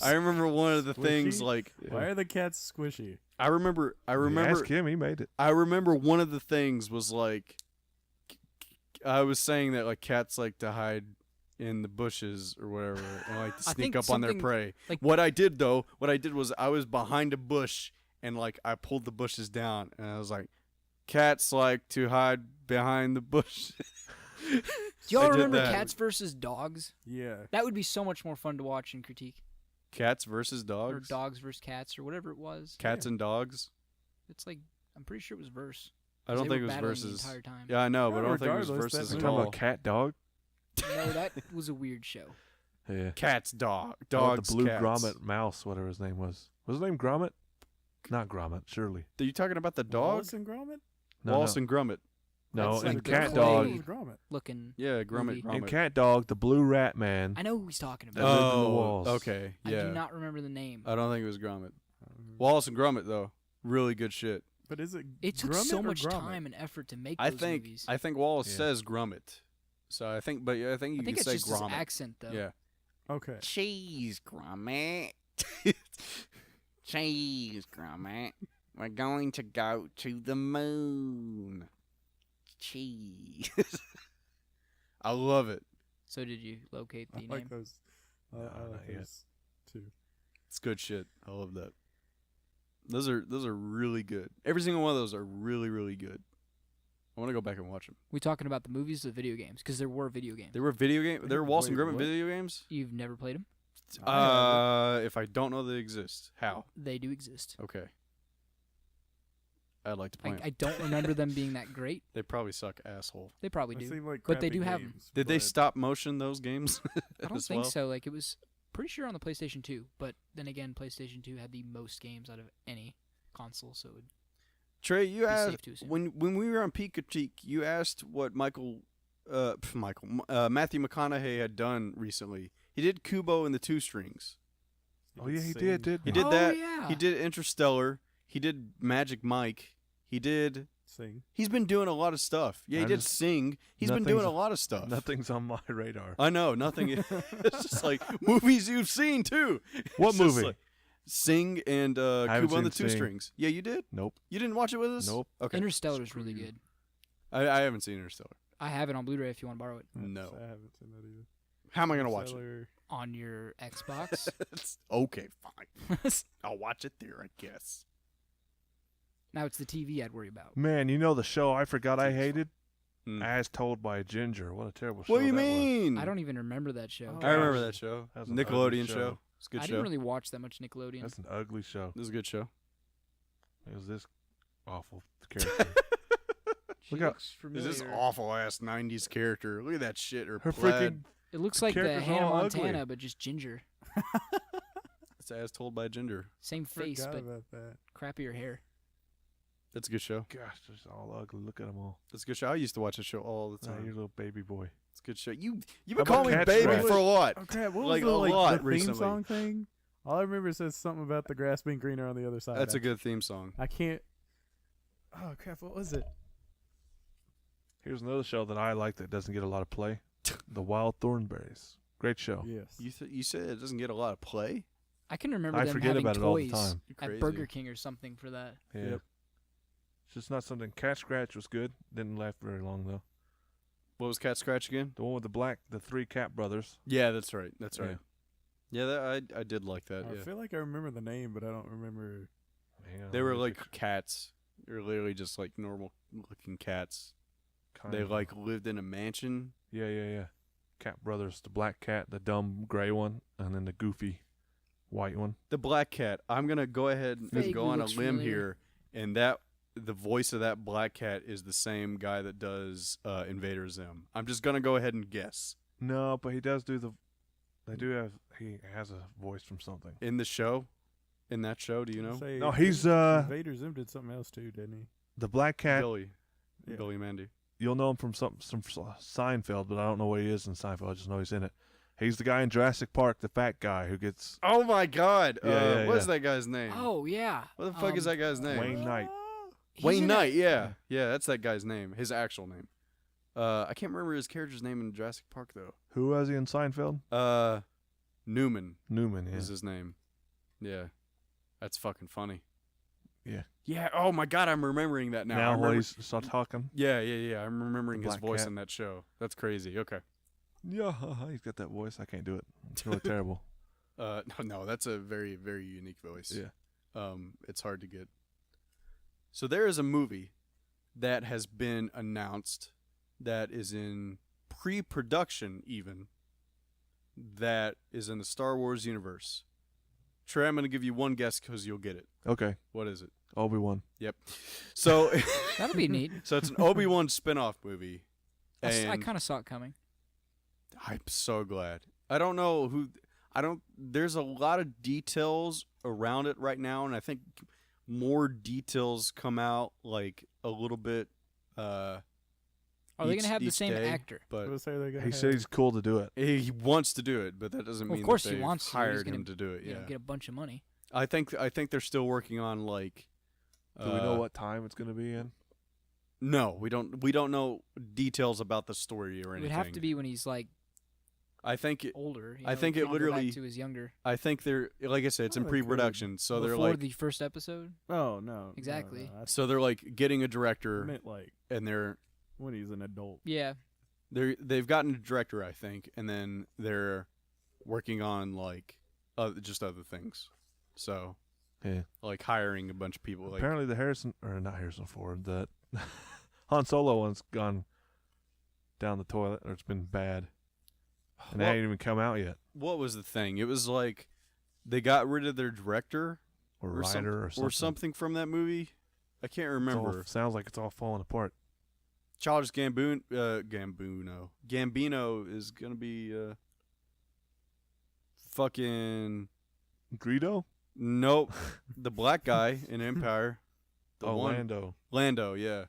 I remember one of the things Squishy? like Why are the cats squishy? I remember Ask him, he made it. I remember one of the things was like I was saying that like cats like to hide in the bushes or whatever and like to I sneak think up on their something prey. like- What I did was I was behind a bush and like I pulled the bushes down and I was like, cats like to hide behind the bush. Do y'all I did remember that. cats versus dogs? Yeah. That would be so much more fun to watch and critique. Cats versus Or dogs. dogs versus cats, or whatever it was. Cats and dogs. It's like, I'm pretty sure it was verse. I don't They think were it was battling versus. the entire time. Yeah, I know, but I Yeah, don't think it was regardless, versus that at You talking all. about cat dog? No, that was a weird show. Yeah. Cats, dog, Oh, dogs, the blue cats. grommet mouse, whatever his name was. Was his name Grommet? Not Grommet, surely. Are you talking about the dog? Wallace and Gromit? No, Wallace no. and Gromit. No, That's in like the Cat clay- Dog. It was Gromit. Looking. Yeah, Gromit. Movie. Gromit. In Cat Dog, the blue rat man. I know who he's talking That about. lived in the walls. Okay, I yeah. do not remember the name. I don't think it was Gromit. Wallace and Gromit though, really good shit. But is it It took Gromit so or much Gromit? time and effort to make I those think movies. Wallace Yeah. says Gromit, so I think you I can think it's say just his Gromit. accent, though. Yeah, Okay. Cheese, Gromit. Cheese, Gromit. We're going to go to the moon. Cheese. I love it. So did you locate the I name? like those. I No, like not yet. those too. It's good shit. I love that. Those are really good. Every single one of those are really really good. I want to go back and watch them. We talking about the movies or the video games? Because there were video games. They were video game. There were Wallace and Wait, Gromit what? video games. You've never played them? If I don't know they exist, how? They do exist. Okay. I'd like to play 'em. I don't remember them being that great. They probably suck, asshole. They probably They do. seem like But they crappy do have 'em. games, Did they but- stop motion those games? I don't as think well? so. Like, it was pretty sure on the PlayStation 2. But then again, PlayStation 2 had the most games out of any console, so it would Trey, you be asked safe to assume. when we were on Peak Critique, you asked what Matthew McConaughey had done recently. He did Kubo and the Two Strings. Oh, yeah, he Sing. did, didn't He he? did Oh, that. yeah. He did Interstellar. He did Magic Mike. He did. Sing. He's been doing a lot of stuff. Yeah, he I did just- Sing. He's been doing nothing's- a lot of stuff. Nothing's on my radar. I know nothing. It's just like movies you've seen too. What It's just movie? like Sing and haven't Kubo and the seen Two Sing. Strings. Yeah, you did. Nope. You didn't watch it with us. Nope. Okay. Interstellar is really good. I haven't seen Interstellar. I have it on Blu-ray if you want to borrow it. No. I haven't seen that either. How am I gonna watch it? Interstellar- On your Xbox. Okay, fine. I'll watch it there, I guess. Now it's the TV I'd worry about. Man, you know the show I forgot I hated? Hmm. As Told by a Ginger. What a terrible show What do you that was. mean? I don't even remember that show. I remember that show. That was an ugly Nickelodeon show. show. It's a good I show. didn't really watch that much Nickelodeon. That's an ugly show. This is a good show. It was this awful character. She Look out. looks familiar. Is this awful ass '90s character? Look at that shit. Her Her plaid. freaking It looks like the character's Hannah all ugly. Montana, but just ginger. It's as told by Ginger. Same face, Forgot but about that. crappier hair. That's a good show. gosh, they're just all ugly. Look at them all. That's a good show. I used to watch that show all the Oh, time. you little baby boy. It's a good show. You've How been about calling me Cat baby Scratch? for a lot. Oh crap! What Like, was a the, like, lot the theme recently. song thing? All I remember says something about the grass being greener on the other side. That's a good theme song. I can't. Oh crap! What was it? Here's another show that I like that doesn't get a lot of play. The Wild Thornberries. Great show. Yes. You said it doesn't get a lot of play. I can remember I them forget having about it all the toys time. You're at crazy. Burger King or something for that. Yeah. Yep. It's just not something. Cat Scratch was good. Didn't last very long though. What was Cat Scratch again? The one with the three cat brothers. Yeah, that's right. That's Yeah. right. Yeah, that, I did like that. I Yeah, feel like I remember the name, but I don't remember. Hang on, they let were me like get cats. They were literally just like normal looking cats. kind They of- like lived in a mansion. Yeah. Cat brothers. The black cat, the dumb gray one, and then the goofy white one. The black cat. I'm gonna go ahead and Vaguely go on a looks limb familiar. here, and that the voice of that black cat is the same guy that does Invader Zim. I'm just gonna go ahead and guess. No, but he does do the. They do have. He has a voice from something. In the show, in that show, do you know? Say, No, he's Invader Zim did something else too, didn't he? the black cat. Billy, Yeah. Billy Mandy. You'll know him from some Seinfeld, but I don't know what he is in Seinfeld. I just know he's in it. He's the guy in Jurassic Park, the fat guy who gets Oh my God! Yeah, What is yeah. that guy's name? Oh yeah. What the fuck is that guy's name? Wayne Knight. He's Wayne in Knight. Yeah, that's that guy's name. His actual name. I can't remember his character's name in Jurassic Park though. Who was he in Seinfeld? Newman Newman, yeah. is his name. Yeah. That's fucking funny. Yeah. Yeah. Oh my God, I'm remembering that now. I Now when remember- he's start talking. Yeah. I'm remembering The his black voice cat. in that show. That's crazy. Okay. Yeah, he's got that voice. I can't do it. It's really terrible. No, that's a very, very unique voice. Yeah. It's hard to get. So there is a movie that has been announced that is in pre-production even, that is in the Star Wars universe. Trey, I'm going to give you one guess because you'll get it. Okay. What is it? Obi-Wan. Yep. So That'll be neat. So it's an Obi-Wan spin-off movie. I And kind of saw it coming. I'm so glad. I don't know who. There's a lot of details around it right now, and I think more details come out like a little bit. Are they going to have the each same day, actor? But Let's say they're gonna He have- said he's cool to do it. he wants to do it, but that doesn't Well, mean of course that he they've wants to. He's hired gonna, him to do it. Yeah, get a bunch of money. I think they're still working on like. Do we know what time it's going to be in? No, we don't. We don't know details about the story or It anything. would have to be when he's like I think. older. I think it can't go back literally- to his younger. I think they're like I said, it's in Oh, they could. pre-production, so they're Before like, the first episode. Oh no. Exactly. No, so they're like getting a I director, meant like and when he's an adult. Yeah. they've gotten a director, I think, and then they're working on like just other things. So Yeah. like hiring a bunch of people. Like Apparently the not Harrison Ford, the Han Solo one's gone down the toilet, or it's been bad. And they What- ain't even come out yet. what was the thing? It was like they got rid of their director Or or, writer or something from that movie. I can't It's all- remember. sounds like it's all falling apart. Childish Gambino is gonna be fucking Greedo? nope. The black guy in Empire. The Oh, one Lando. Lando, yeah.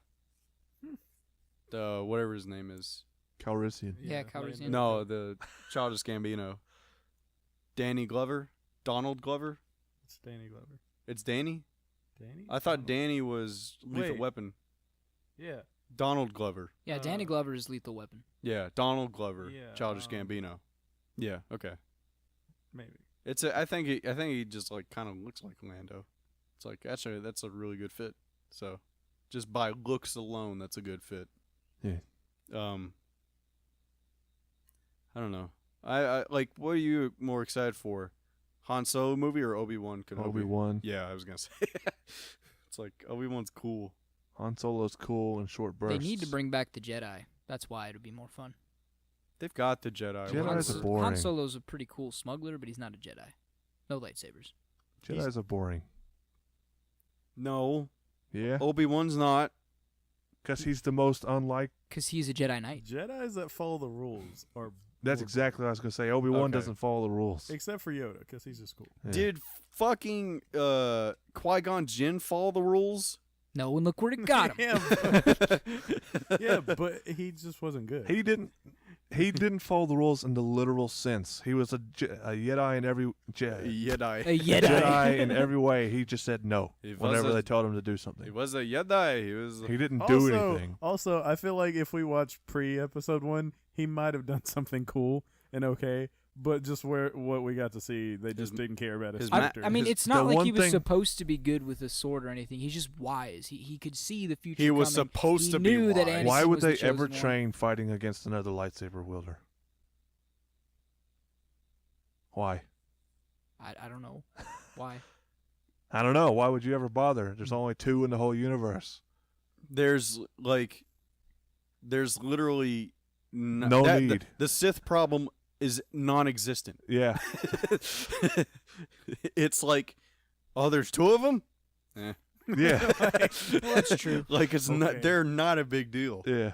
The whatever his name is. Calrissian. Yeah, Calrissian. No, the Childish Gambino. Danny Glover? Donald Glover? It's Danny Glover. It's Danny? Danny? I thought Danny was Lethal Wait. Weapon. Yeah. Donald Glover. Yeah, Danny Uh, Glover is Lethal Weapon. Yeah, Donald Glover. Yeah, Childish Gambino. Yeah, okay. Maybe. I think he just like kind of looks like Lando. It's like actually that's a really good fit. So, just by looks alone, that's a good fit. Yeah. I don't know. I like. What are you more excited for? Han Solo movie or Obi-Wan Kenobi? Obi-Wan. Yeah, I was gonna say. It's like Obi-Wan's cool. Han Solo's cool in short bursts. They need to bring back the Jedi. That's why it'll be more fun. They've got the Jedi. Jedi's whatever. are boring. Han Solo's a pretty cool smuggler, but he's not a Jedi. No lightsabers. Jedi's are boring. No, Yeah? Obi-Wan's not. Because he's the most unlike. Because he's a Jedi Knight. Jedis that follow the rules are. That's more exactly what I was going to say. Obi-Wan Okay. doesn't follow the rules. Except for Yoda, because he's just cool. Yeah. Did fucking Qui-Gon Jinn follow the rules? No, and look where it got him. Yeah, but he just wasn't good. He didn't follow the rules in the literal sense. He was a Jedi in every Jedi. A Jedi. Jedi in every way. He just said no He was whenever a- they told him to do He something. was a Jedi. He was. He didn't do anything. Also, I feel like if we watch pre-episode 1, he might have done something cool and okay, but just what we got to see, they just His- didn't care about his his character. I mean, His- it's the not like one he was thing- supposed to be good with a sword or anything. He's just wise. He could see the future. He was coming. supposed He to be knew that wise. Anakin Why would was the they ever chosen one. train fighting against another lightsaber wielder? Why? I don't know. Why? I don't know. Why would you ever bother? There's only 2 in the whole universe. There's literally No need. The Sith problem is non-existent. Yeah. It's like, oh, there's 2 of them. Yeah. Well, that's true. Like it's not. Okay. They're not a big deal. Yeah.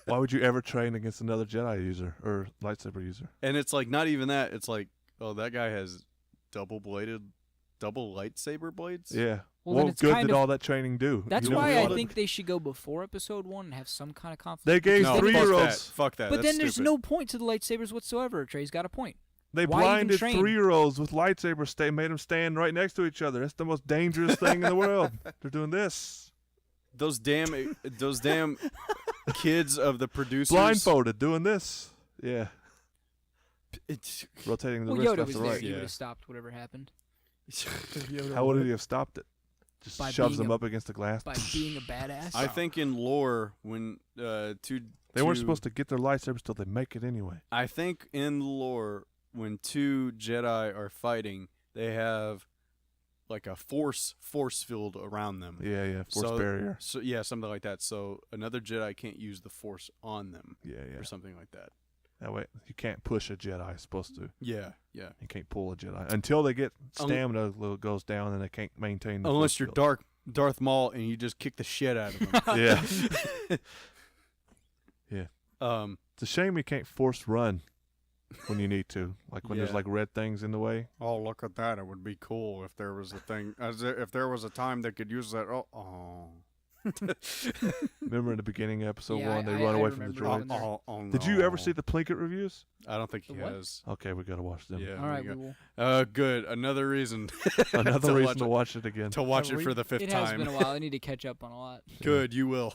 Why would you ever train against another Jedi user or lightsaber user? And it's like not even that. It's like, oh, that guy has double lightsaber blades. Yeah. Well, then what it's good kind did of- all that training do? That's You know, why all I that- think they should go before episode 1 and have some kind of conflict. They gave No, fuck 3-year-olds. that. Fuck that. But That's then there's stupid. no point to the lightsabers whatsoever. Trey's got a point. They Why even blinded train? 3-year-olds with lightsabers. They made them stand right next to each other. That's the most dangerous thing in the world. They're doing this. Those damn kids of the producers. Blindfolded, doing this. Yeah. It's rotating the Well, wrist Yoda left was to there. right. He Yeah. would have stopped whatever happened How would he have stopped it? Just By shoves being them a- up against the glass. by being a badass. I think in lore when They weren't supposed to get their lightsabers till they make it anyway. I think in lore when two Jedi are fighting, they have like a force field around them. Yeah, force So- barrier. So yeah, something like that. So another Jedi can't use the force on them Yeah. or something like that. That way you can't push a Jedi. Supposed to. Yeah. You can't pull a Jedi until they get stamina goes down and they can't maintain. The Unless force you're field. Darth Maul and you just kick the shit out of him. Yeah. Yeah. It's a shame you can't force run when you need to. Like when there's Yeah. like red things in the way. Oh, look at that! It would be cool if there was a thing, if there was a time they could use that. Oh. Remember in the beginning of episode Yeah, 1, they I run away from the remember droid. when they're- Oh, Did you ever see the Plinkett reviews? I don't think he The what? has. Okay, we gotta watch them. Yeah. All right, there we you will. go. Good. Another reason. Another to reason watch to it. watch it again. To watch Have it for we- the fifth It has time. been a while. I need to catch up on a lot. Good, you will.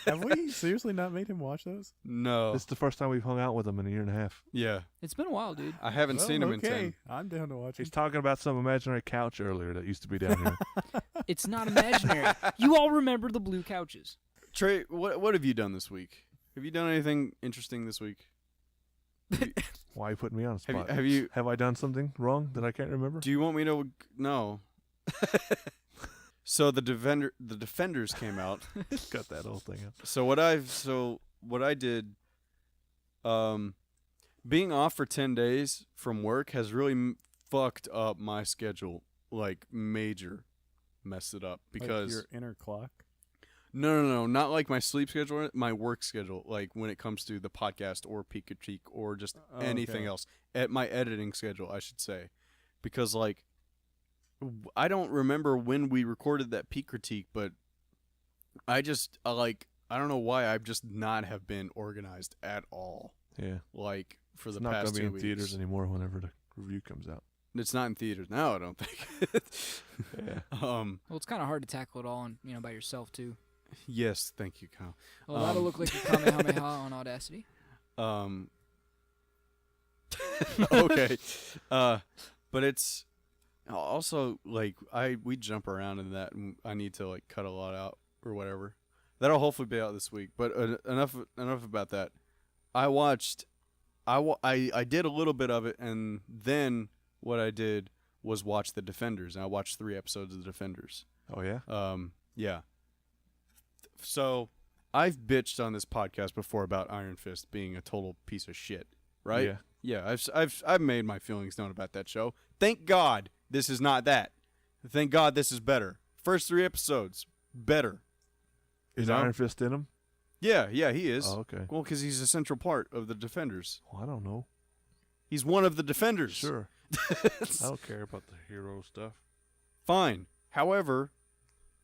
Have we seriously not made him watch those? No. This is the first time we've hung out with him in a year and a half. Yeah. It's been a while, dude. I haven't seen him in 10. I'm down to watch He's it. talking about some imaginary couch earlier that used to be down here. It's not imaginary. You all remember the blue couches. Trey, what have you done this week? Have you done anything interesting this week? Why are you putting me on the Have spot? you Have I done something wrong that I can't remember? do you want me to no? So the defenders came out. Cut that whole thing up. So what I did, being off for 10 days from work has really fucked up my schedule, like major, messed it up because Like your inner clock. no, not like my sleep schedule, my work schedule, like when it comes to the podcast or Peak Critique or just Oh, anything okay. else, at my editing schedule, I should say, because like I don't remember when we recorded that Peak Critique, but I just I don't know why I've just not have been organized at all. Yeah. Like for It's the not past going to 2 be in weeks. theaters anymore whenever the review comes out. It's not in theaters now, I don't think. Yeah. Well, it's kind of hard to tackle it all, on, by yourself too. Yes, thank you, Kyle. Well, that'll look like a Kamehameha on Audacity. Okay. But it's also like we jump around in that, and I need to like cut a lot out or whatever. That'll hopefully be out this week. But enough about that. I did a little bit of it, and then what I did was watch The Defenders, and I watched 3 episodes of The Defenders. Oh, yeah? Yeah. So I've bitched on this podcast before about Iron Fist being a total piece of shit, right? Yeah. Yeah, I've made my feelings known about that show. Thank God this is not that. Thank God this is better. First 3 episodes, better. Is You know? Iron Fist in him? Yeah, he is. Oh, okay. Well, because he's a central part of the Defenders. Well, I don't know. He's one of the Defenders. Sure. I don't care about the hero stuff. Fine. However,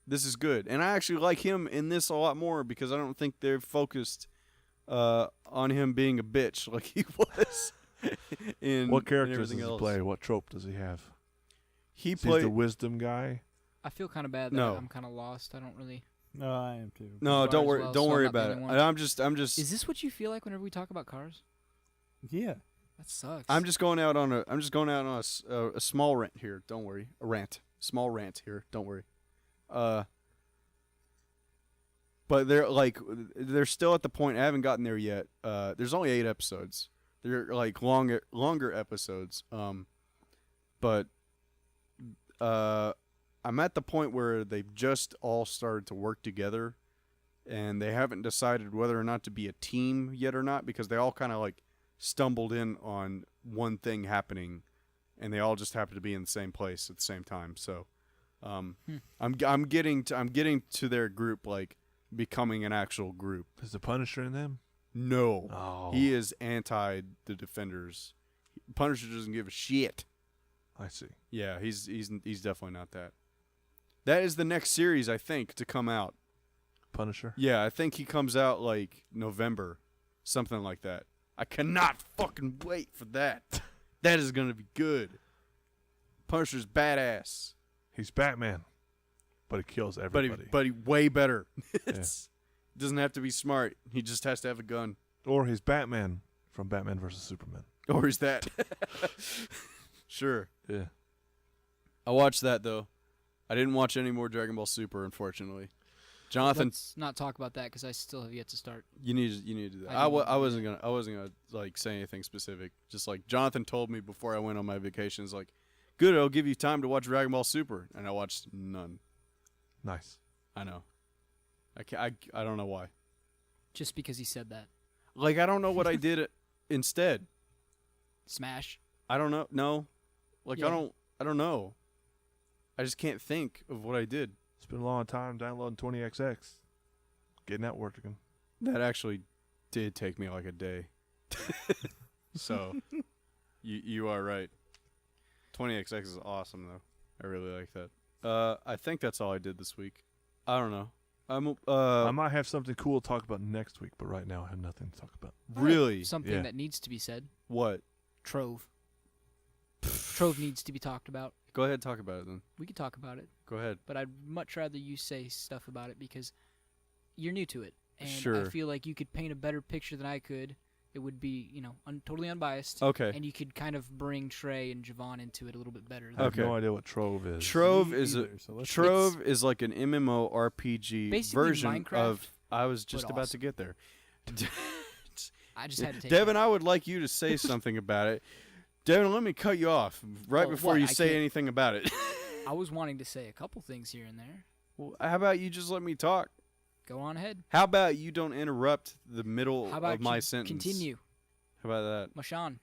this is good, and I actually like him in this a lot more because I don't think they're focused on him being a bitch like he was. in What in characters does everything he else. play? What trope does he have? He Is he played. the wisdom guy? I feel kind of bad that No. I'm kind of lost. I don't really. No, I am too. No, As don't well, worry. so Don't I'm worry not the about it. only one. I'm just. Is this what you feel like whenever we talk about cars? Yeah. That sucks. I'm just going out on a small rant here. Don't worry. A rant. Small rant here. Don't worry. But they're still at the point. I haven't gotten there yet. There's only 8 episodes. They're like longer episodes. But I'm at the point where they've just all started to work together, and they haven't decided whether or not to be a team yet or not, because they all kind of like stumbled in on one thing happening, and they all just happen to be in the same place at the same time. So, I'm getting to their group, like becoming an actual group. Is the Punisher in them? No, Oh. he is anti the Defenders. Punisher doesn't give a shit. I see. Yeah, he's definitely not that. That is the next series, I think, to come out. Punisher? Yeah, I think he comes out like November, something like that. I cannot fucking wait for that. That is gonna be good. Punisher's badass, He's Batman, but he kills everybody. but he way better. It's, doesn't have to be smart. He just has to have a gun. Or he's Batman from Batman vs. Superman. Or is that? Sure. Yeah. I watched that though. I didn't watch any more Dragon Ball Super, unfortunately. Jonathan, Let's not talk about that because I still have yet to start. you need to do that. I do need to I do wasn't gonna like say anything specific. Just like Jonathan told me before I went on my vacations, like, good, it'll give you time to watch Dragon Ball Super, and I watched none. Nice. I know. I don't know why. Just because he said that. Like, I don't know what I did instead. Smash. I don't know. No. Like, Yeah. I don't know. I just can't think of what I did. It's been a long time downloading 20XX. Getting that working. That actually did take me like a day. So, you are right. 20XX is awesome, though. I really like that. I think that's all I did this week. I don't know. I might have something cool to talk about next week, but right now I have nothing to talk about. Really? Something Yeah. that needs to be said. What? Trove. Trove needs to be talked about. Go ahead, talk about it then. We could talk about it, Go ahead. but I'd much rather you say stuff about it because you're new to it. And I Sure. feel like you could paint a better picture than I could. It would be, totally unbiased. Okay. And you could kind of bring Trey and Javan into it a little bit better. I have Okay. no idea what Trove is. Trove Me is a either, so let's- Trove is like an MMORPG Basically version Minecraft, of. I was just but about to awesome. get there. I just had to take Devin, it. I would like you to say something about it. Devin, let me cut you off right Well, before what? you I say can't- anything about it. I was wanting to say a couple things here and there. Well, how about you just let me talk? Go on ahead. How about you don't interrupt the middle How about of my you sentence? continue? How about that? Mashan.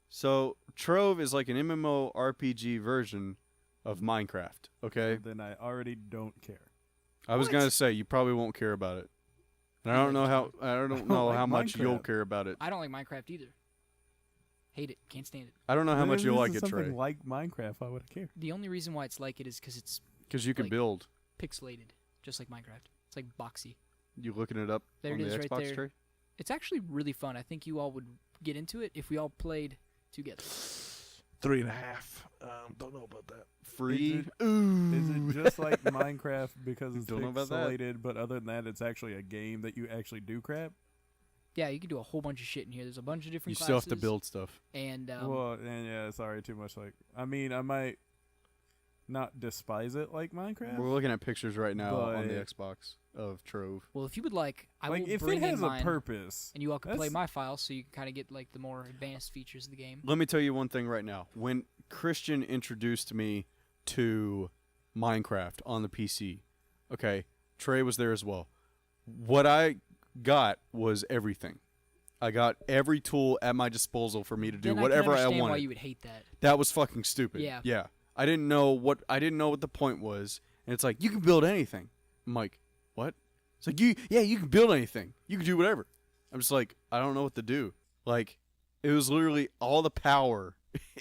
So, Trove is like an MMORPG version of Minecraft, okay? Then I already don't care. I was What? going to say you probably won't care about it. And I don't know how like how much you'll Minecraft. care about it. I don't like Minecraft either. Hate it. Can't stand it. I don't know how Then much if you'll this like is it, something Trey. like Minecraft, I would care. The only reason why it's like it is because it's Because you can like- build. pixelated, just like Minecraft. It's like boxy. You looking it up There on it the is right Xbox, there. Trey? It's actually really fun. I think you all would get into it if we all played together. 3.5. Don't know about that. Free? Is Ooh. Is it just like Minecraft because it's Don't know about that. pixelated, but other than that, it's actually a game that you actually do crap? Yeah, you can do a whole bunch of shit in here. There's a bunch of You different still have to classes, build stuff. And Well, and yeah, sorry, too much. Like, I mean, I might not despise it like Minecraft. We're looking at pictures right now on the But- Xbox of Trove. well, if you would like, I like, will if bring it has in a mine, purpose, and you all can play that's- my file, so you can kind of get like the more advanced features of the game. Let me tell you one thing right now. When Christian introduced me to Minecraft on the PC, okay, Trey was there as well. What I got was everything. I got every tool at my disposal for me to do Then whatever I I can understand wanted. why you would hate that. That was fucking stupid. Yeah. Yeah. I didn't know what the point was. And it's like, you can build anything. I'm like, what? It's like, you can build anything. You can do whatever. I'm just like, I don't know what to do. Like, it was literally all the power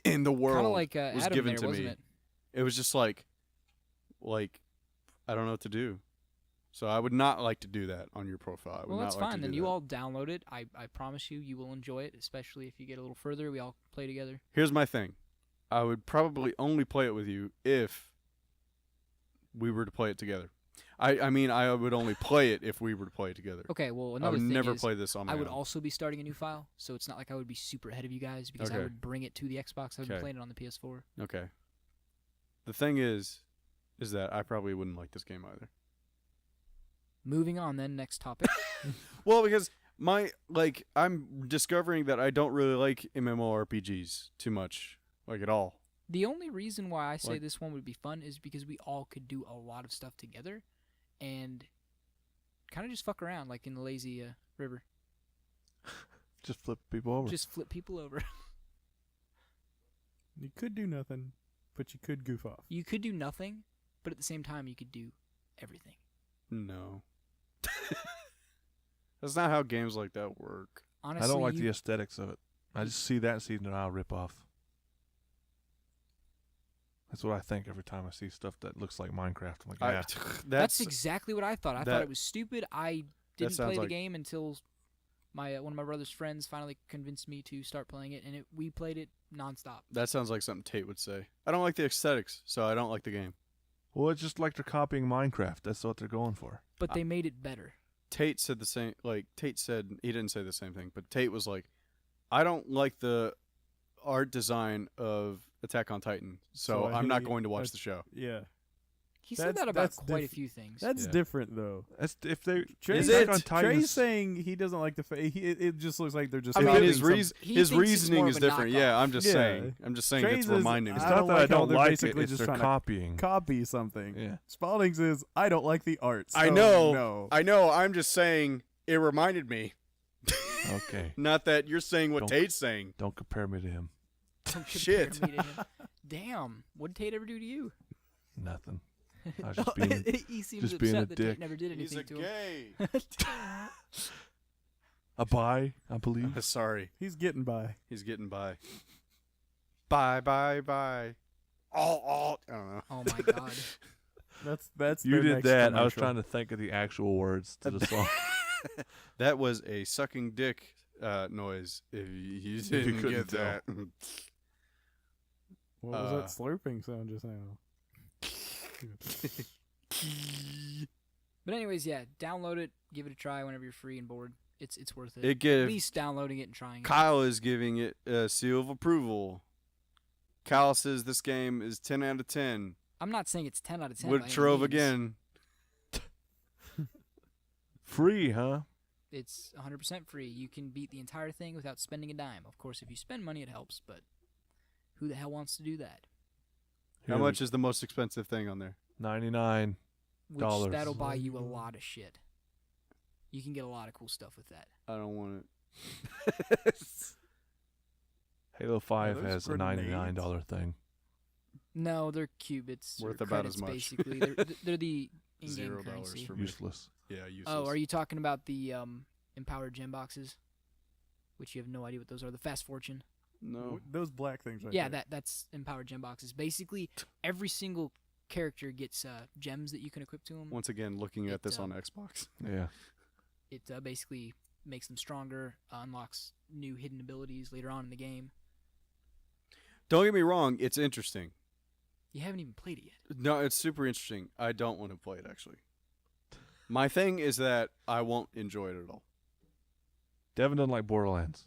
in the world Kind of like was Adam given there, to wasn't me. it? It was just like I don't know what to do. So I would not like to do that on your profile. I would Well, not that's like fine. to Then do you that. all download it. I promise you will enjoy it, especially if you get a little further. We all play together. Here's my thing. I would probably only play it with you if we were to play it together. I mean, I would only play it if we were to play it together. Okay, well, I another would thing never is play this on my I would own. also be starting a new file, so it's not like I would be super ahead of you guys because I Okay. would bring it to the Xbox. I would be Okay. playing it on the PS4. Okay. The thing is that I probably wouldn't like this game either. Moving on, then next topic. Well, because I'm discovering that I don't really like MMORPGs too much, like at all. The only reason why I say Like- this one would be fun is because we all could do a lot of stuff together, and kind of just fuck around like in the lazy river. Just flip people over. Just flip people over. you could do nothing, but you could goof off. You could do nothing, but at the same time you could do everything. No. That's not how games like that work. Honestly, I don't like you, the aesthetics of it. I just see that and see no rip off. That's what I think every time I see stuff that looks like Minecraft. I'm like, yeah. that's exactly what I thought. I thought that- it was stupid. I didn't sounds play the like- game until my one of my brother's friends finally convinced me to start playing it, and we played it nonstop. That sounds like something Tate would say. I don't like the aesthetics, so I don't like the game. Well, it's just like they're copying Minecraft. That's what they're going for. But they made it better. Tate said the same. Like Tate said, he didn't say the same thing, but Tate was like, I don't like the art design of Attack on Titan, so I I'm not hate- going to watch I- the show. Yeah. He said That's- that about that's quite a diff- few things. That's Yeah. different though. That's if they Trey's, it? on Trey's Titans. saying he doesn't like the it just looks like they're just I mean, copying his some- reason, He his thinks it's reasoning more is of a different. knockoff. Yeah, I'm just Yeah. saying. I'm just saying Trey's it's is- reminding me. It's I not don't that like I don't how they're like it. basically It's just they're trying to copying. copy something. Yeah. Spalding's is I don't like the art. I so know. No. I know. I'm just saying it reminded me. Okay. Not that you're saying what Don't- Tate's saying. Don't compare me to him. Don't compare Shit. me to him. Damn. What did Tate ever do to you? Nothing. I was just being. He seems just upset being a that dick. Tate never did He's anything a to him. gay. A bye, I believe. Sorry. He's getting by. He's getting by. Bye, bye, bye. I don't know. Oh my god. That's You their did next that. I was commercial. trying to think of the actual words to the song. That was a sucking dick noise. If you you didn't couldn't get that. What was that slurping sound just now? But anyways, yeah, download it, give it a try whenever you're free and bored. It's worth it. It At gives least downloading it and trying it. Kyle is giving it a seal of approval. Kyle says this game is 10 out of 10. I'm not saying it's 10 out of 10. Would by any trove means. again. Free, huh? It's 100% free. You can beat the entire thing without spending a dime. Of course, if you spend money, it helps, but who the hell wants to do that? How much is the most expensive thing on there? 99. Which Dollars. that'll buy you a lot of shit. You can get a lot of cool stuff with that. I don't want it. Halo 5 those has a $99 thing. No, they're qubits. Worth or about as credits, much. Basically, they're the in-game $0 currency. for me. Useless. Yeah, useless. Oh, are you talking about the empowered gem boxes? Which you have no idea what those are. The Fast Fortune. No. Those black things right Yeah, there. that's empowered gem boxes. Basically, every single character gets gems that you can equip to them. Once again, looking at It, this on Xbox. Yeah. It basically makes them stronger, unlocks new hidden abilities later on in the game. Don't get me wrong, it's interesting. You haven't even played it yet. No, it's super interesting. I don't want to play it, actually. My thing is that I won't enjoy it at all. Devin doesn't like Borderlands.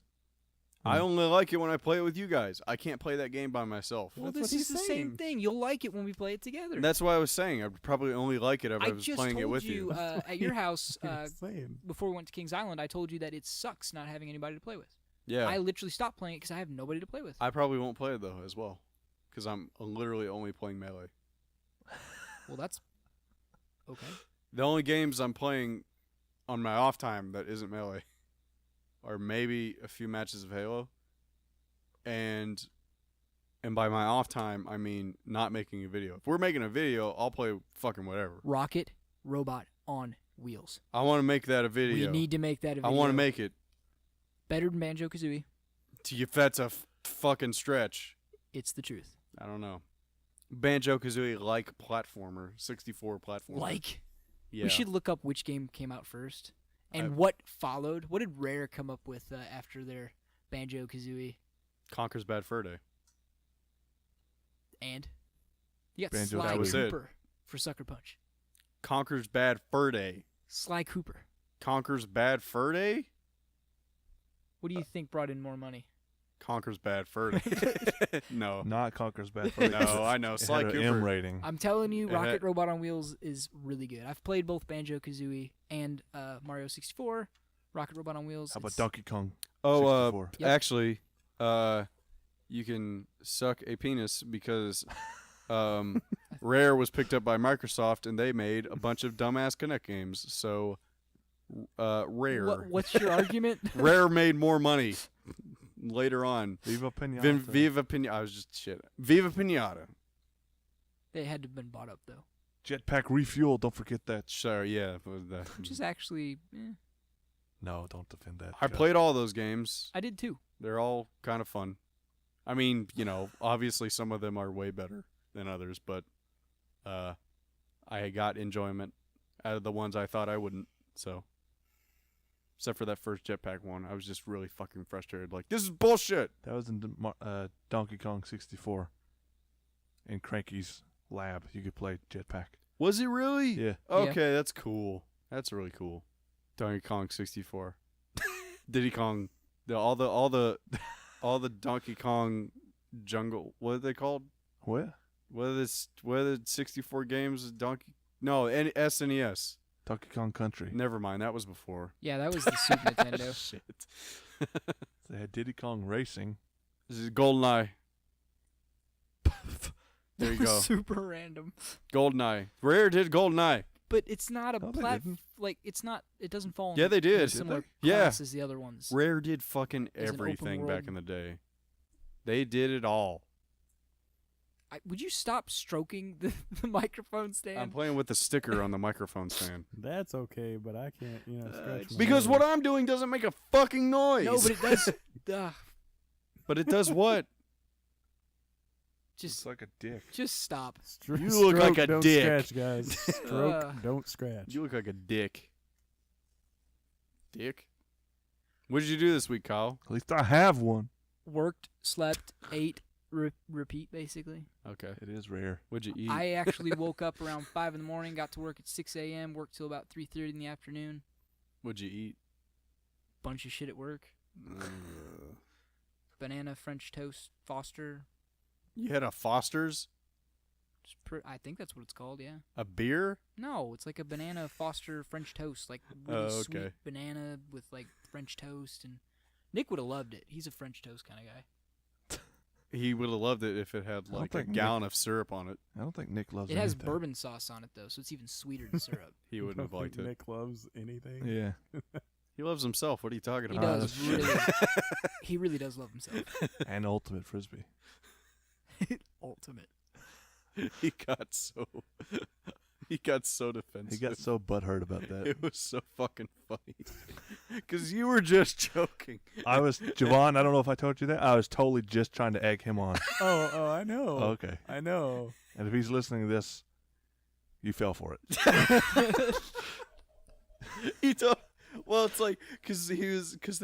I only like it when I play it with you guys. I can't play that game by myself. Well, That's this what is he's the same saying. thing. You'll like it when we play it together. And that's why I was saying I'd probably only like it if I I was just playing it told with you at your house Insane. before we went to Kings Island. I told you that it sucks not having anybody to play with. Yeah. I literally stopped playing it because I have nobody to play with. I probably won't play it, though, as well. Because I'm literally only playing Melee. Well, that's okay. The only games I'm playing on my off time that isn't Melee are maybe a few matches of Halo. And by my off time, I mean not making a video. If we're making a video, I'll play fucking whatever. Rocket Robot on Wheels. I want to make that a video. We need to make that a video. I want to make it. better than Banjo Kazooie. If that's a fucking stretch. It's the truth. I don't know. Banjo Kazooie like platformer, 64 platformer. Like, yeah. we should look up which game came out first and I've- what followed. What did Rare come up with after their Banjo Kazooie? Conker's Bad Fur Day. And you got Banjo Sly That was it. Cooper for Sucker Punch. Conker's Bad Fur Day. Sly Cooper. Conker's Bad Fur Day? What do you think brought in more money? Conker's Bad Fur Day. No. Not Conker's Bad Fur Day. No, I know. It Sly had an Cooper. M rating. I'm telling you, It Rocket had- Robot on Wheels is really good. I've played both Banjo Kazooie and Mario 64. Rocket Robot on Wheels. How about it's- Donkey Kong? Oh, 64? Yep. actually, you can suck a penis because Rare was picked up by Microsoft and they made a bunch of dumbass Connect games. So, Rare. What's your argument? Rare made more money later on. Viva Pinata. Viva Pinata. I was just shit. Viva Pinata. They had to have been bought up though, Jetpack Refuel. Don't forget that. Sure, yeah. but that- which is actually. No, don't defend that. I Jeff. played all those games. I did too. They're all kind of fun. I mean, obviously some of them are way better than others, but I got enjoyment out of the ones I thought I wouldn't. So, except for that first Jetpack one, I was just really fucking frustrated. Like, this is bullshit. That was in Donkey Kong 64. In Cranky's lab, you could play Jetpack. Was it really? Yeah. Okay, that's cool. That's really cool. Donkey Kong 64. Diddy Kong All the Donkey Kong jungle. What are they called? What? What are the 64 games? SNES. Donkey Kong Country. Never mind, that was before. Yeah, that was the Super Nintendo. Shit. They had Diddy Kong Racing. This is GoldenEye. There you That was go. Super random. GoldenEye. Rare did GoldenEye. But it's not a No, they platform. Like it's not. It doesn't fall. Yeah, in they did. a similar Yeah. class as the other ones. Rare did fucking As an open everything back world. in the day. They did it all. Would you stop stroking the microphone stand? I'm playing with the sticker on the microphone stand. That's okay, but I can't, scratch my Because nose. what I'm doing doesn't make a fucking noise. No, but it does. But it does what? It's Just like a dick. stop. You look like Stroke, a don't dick. Scratch, guys. Stroke, don't scratch. You look like a dick. Dick? What did you do this week, Kyle? At least I have one. Worked, slept, ate, repeat, basically. Okay. It is rare. What'd you eat? I actually woke up around 5 in the morning, got to work at 6 a.m., worked till about 3:30 in the afternoon. What'd you eat? Bunch of shit at work. Banana French toast Foster. You had a Foster's? I think that's what it's called, yeah. A beer? No, it's like a banana Foster French toast, like Oh, really okay. sweet banana with like French toast, and Nick would have loved it. He's a French toast kind of guy. He would have loved it if it had don't like a think gallon of syrup on it. I don't think Nick loves It has anything. bourbon sauce on it though, so it's even sweeter than syrup. He wouldn't have Don't liked think it. Nick loves anything. Yeah. He loves himself. What are you talking He about? does really. He really does love himself. And Ultimate Frisbee. Ultimate. He got so defensive. He got so butthurt about that. It was so fucking funny. Because you were just joking. I was, Javan, I don't know if I told you that. I was totally just trying to egg him on. Oh, I know. Okay. I know. And if he's listening to this, you fell for it. He told, well, it's like, because then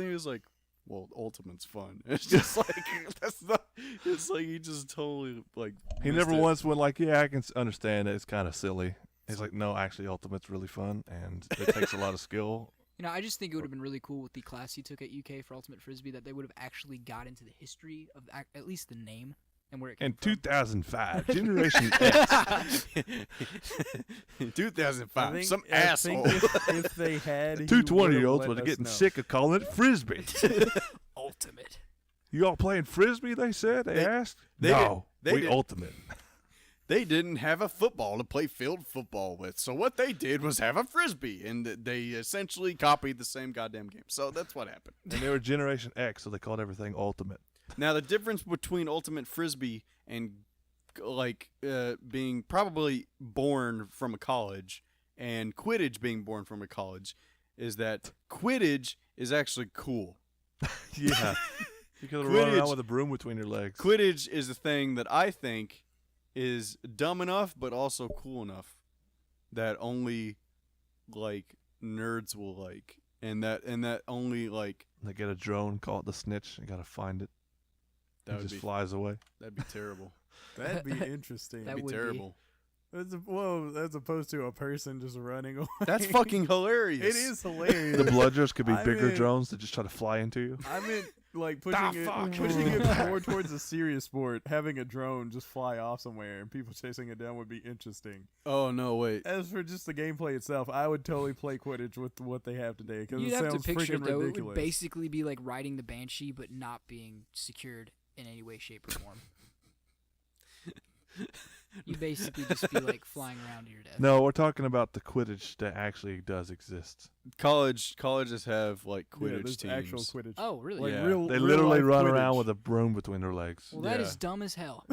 he was like, well, Ultimate's fun. It's just like, that's not, it's like he just totally, like, He missed never it. once went like, yeah, I can understand it. It's kind of silly. He's like, no, actually, Ultimate's really fun, and it takes a lot of skill. You know, I just think it would have been really cool with the class he took at UK for Ultimate Frisbee that they would have actually got into the history of at least the name and where it came In from. 2005, Generation X. In 2005, I think- some I think asshole. if they had, he Two would've 20-year-olds let were us getting know. sick of calling it Frisbee. Ultimate. You all playing Frisbee, they said? They asked? they no, did- we did- Ultimate. They didn't have a football to play field football with, so what they did was have a Frisbee, and they essentially copied the same goddamn game. So that's what happened. And they were Generation X, so they called everything Ultimate. Now, the difference between Ultimate Frisbee and, like, being probably born from a college and Quidditch being born from a college is that Quidditch is actually cool. Yeah. You could run around Quidditch- with a broom between your legs. Quidditch is the thing that I think is dumb enough but also cool enough that only, like, nerds will like. And that only, like, They get a drone, call it the snitch. You got to find it. that It would just be, flies away. that'd be terrible. That'd be interesting. That That'd be would be. terrible. As opposed to a person just running away. That's fucking hilarious. It is hilarious. The bludgers could be I bigger mean- drones that just try to fly into you. I meant like The fuck? pushing it more towards a serious sport. Having a drone just fly off somewhere and people chasing it down would be interesting. Oh, no, wait. As for just the gameplay itself, I would totally play Quidditch with what they have today because You'd it have to sounds picture it freaking though. It ridiculous. would basically be like riding the Banshee, but not being secured in any way, shape, or form. You basically just feel like flying around to your death. No, we're talking about the Quidditch that actually does exist. Colleges have, like, Yeah, Quidditch there's teams. actual Quidditch. Oh, really? Like Yeah. real, They real literally life run Quidditch. around with a broom between their legs. Well, that Yeah. is dumb as hell.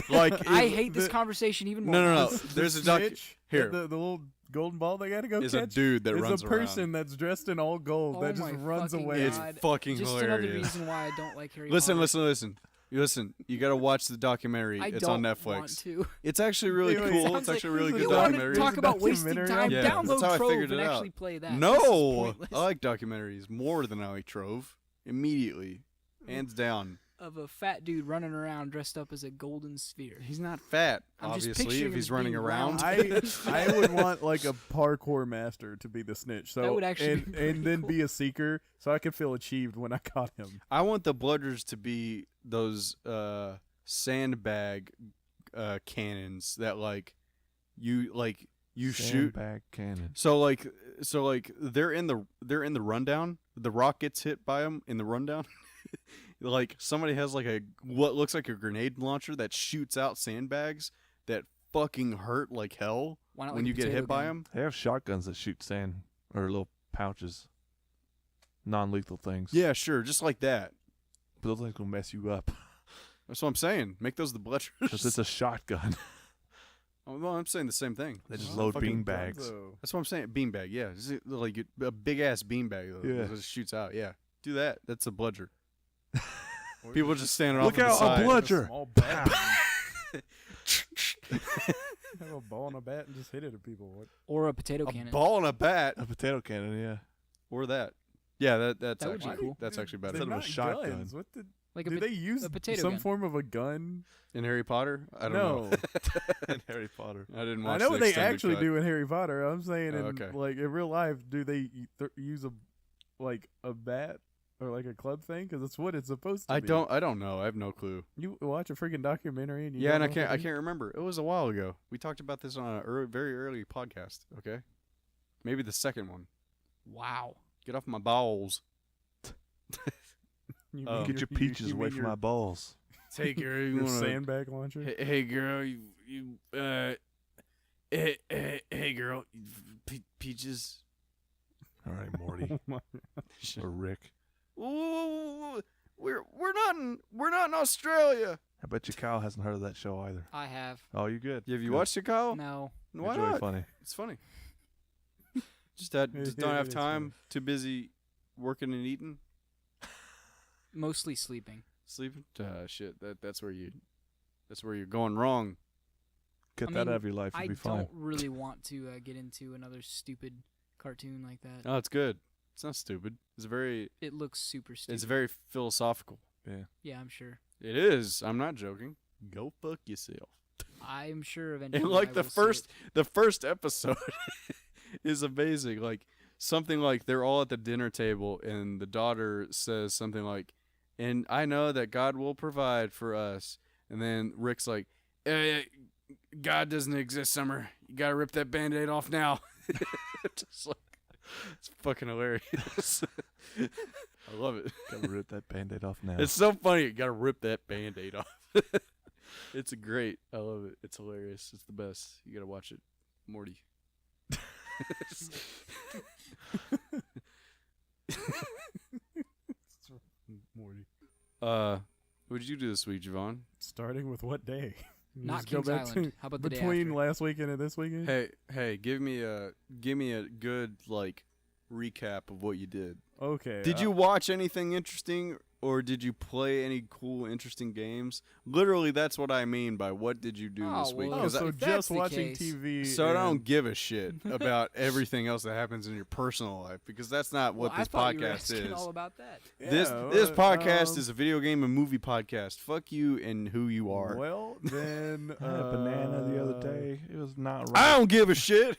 Like, I if- hate this the- conversation even more. No. The There's a doc snitch, here. The little golden ball they gotta go is catch. a dude that It's runs a person around. that's dressed in all gold Oh that my just runs fucking away. It's God. fucking Just another hilarious. reason why I don't like Harry Listen, Potter. listen. You got to watch the documentary. I It's don't on want Netflix. to. It's actually really Wait, cool. Sounds It's actually a like- really you good You want documentary. to talk There's a about wasting documentary time? on Yeah, Download that's how I Trove figured and it out. actually play that. This is No, pointless. I like documentaries more than I like Trove. Immediately, hands down. of a fat dude running around dressed up as a golden sphere. He's not fat, I'm just obviously, picturing if he's him running being around. I would want like a parkour master to be the snitch. So That would actually and, be pretty and then cool. be a seeker, so I could feel achieved when I caught him. I want the bludgers to be those sandbag cannons that you shoot. Sandbag cannon. So they're in the rundown. The rock gets hit by them in the rundown. Like somebody has like what looks like a grenade launcher that shoots out sandbags that fucking hurt like hell Why not when like a you get potato hit by gun? them. They have shotguns that shoot sand or little pouches, non-lethal things. Yeah, sure, just like that. but those things will mess you up That's what I'm saying. Make those the bludgers. because it's a shotgun. Oh, well, I'm saying the same thing. They just Oh, load fucking bean bags. gonzo. That's what I'm saying. Beanbag, yeah. Just like a big ass beanbag Yeah. that just shoots out. Yeah, do that. That's a bludger. People just standing off Look to the out, side. a bludger. Small bat. Have a ball and a bat and just hit it at people. What? Or a potato A cannon. ball and a bat, A potato cannon, yeah. or that. Yeah, that's That would actually be cool. That's actually better. They're Instead of a not shotgun. guns. What the? Like a Do they use a potato some gun. form of a gun? In Harry Potter, I don't know. And Harry Potter. I didn't I watch. know the what they extended actually cut. do in Harry Potter. I'm saying, Oh, in okay. like in real life, do they use a bat or like a club thing? Because that's what it's supposed to I be. don't know. I have no clue. You watch a freaking documentary and you Yeah, don't and know what I they can't remember. It was a while ago. We talked about this on a very early podcast. Okay, maybe the second one. Wow. Get off my balls. You Oh. mean Get your you peaches mean away from your- my balls. Hey girl, you your wanna? sandbag launcher. Hey girl, hey girl, peaches. All right, Morty Oh my- or Rick. Ooh, we're not in Australia. I bet you Kyle hasn't heard of that show either. I have. Oh, you good? Have you Good. watched it, Kyle? No. Why It's really not? funny. It's funny. just don't have It's time. Too busy working and eating, Mostly sleeping. sleeping. Shit. That's where you're going wrong. Get I that mean, out of your life. You'll I be fine. don't really want to get into another stupid cartoon like that. Oh, it's good. It's not stupid. It looks super stupid. It's very philosophical. Yeah, I'm sure. It is. I'm not joking. Go fuck yourself. I'm sure eventually. And like I the will see the first episode is amazing. Like something like they're all at the dinner table and the daughter says something like, "And I know that God will provide for us." And then Rick's like, "God doesn't exist, Summer. You gotta rip that Band-Aid off now." Just like, it's fucking hilarious. I love it. Gotta rip that Band-Aid off now. It's so funny. You gotta rip that Band-Aid off. It's great. I love it. It's hilarious. It's the best. You gotta watch it, Morty. Morty. What did you do this week, Javan? Starting with what day? Not Just go Kings back Island. How about the day between after? last weekend and this weekend? Hey, give me a good like recap of what you did. Okay. Did you watch anything interesting, or did you play any cool, interesting games? Literally, that's what I mean by what did you do Oh, this week? well, Oh, 'Cause so if that's just the watching case- TV. so I don't and- give a shit about everything else that happens in your personal life because that's not what Well, this I thought you were podcast asking is. all about that. This Yeah, this well, podcast is a video game and movie podcast. Fuck you and who you are. Well, then. I had a banana the other day. It was not right. I don't give a shit.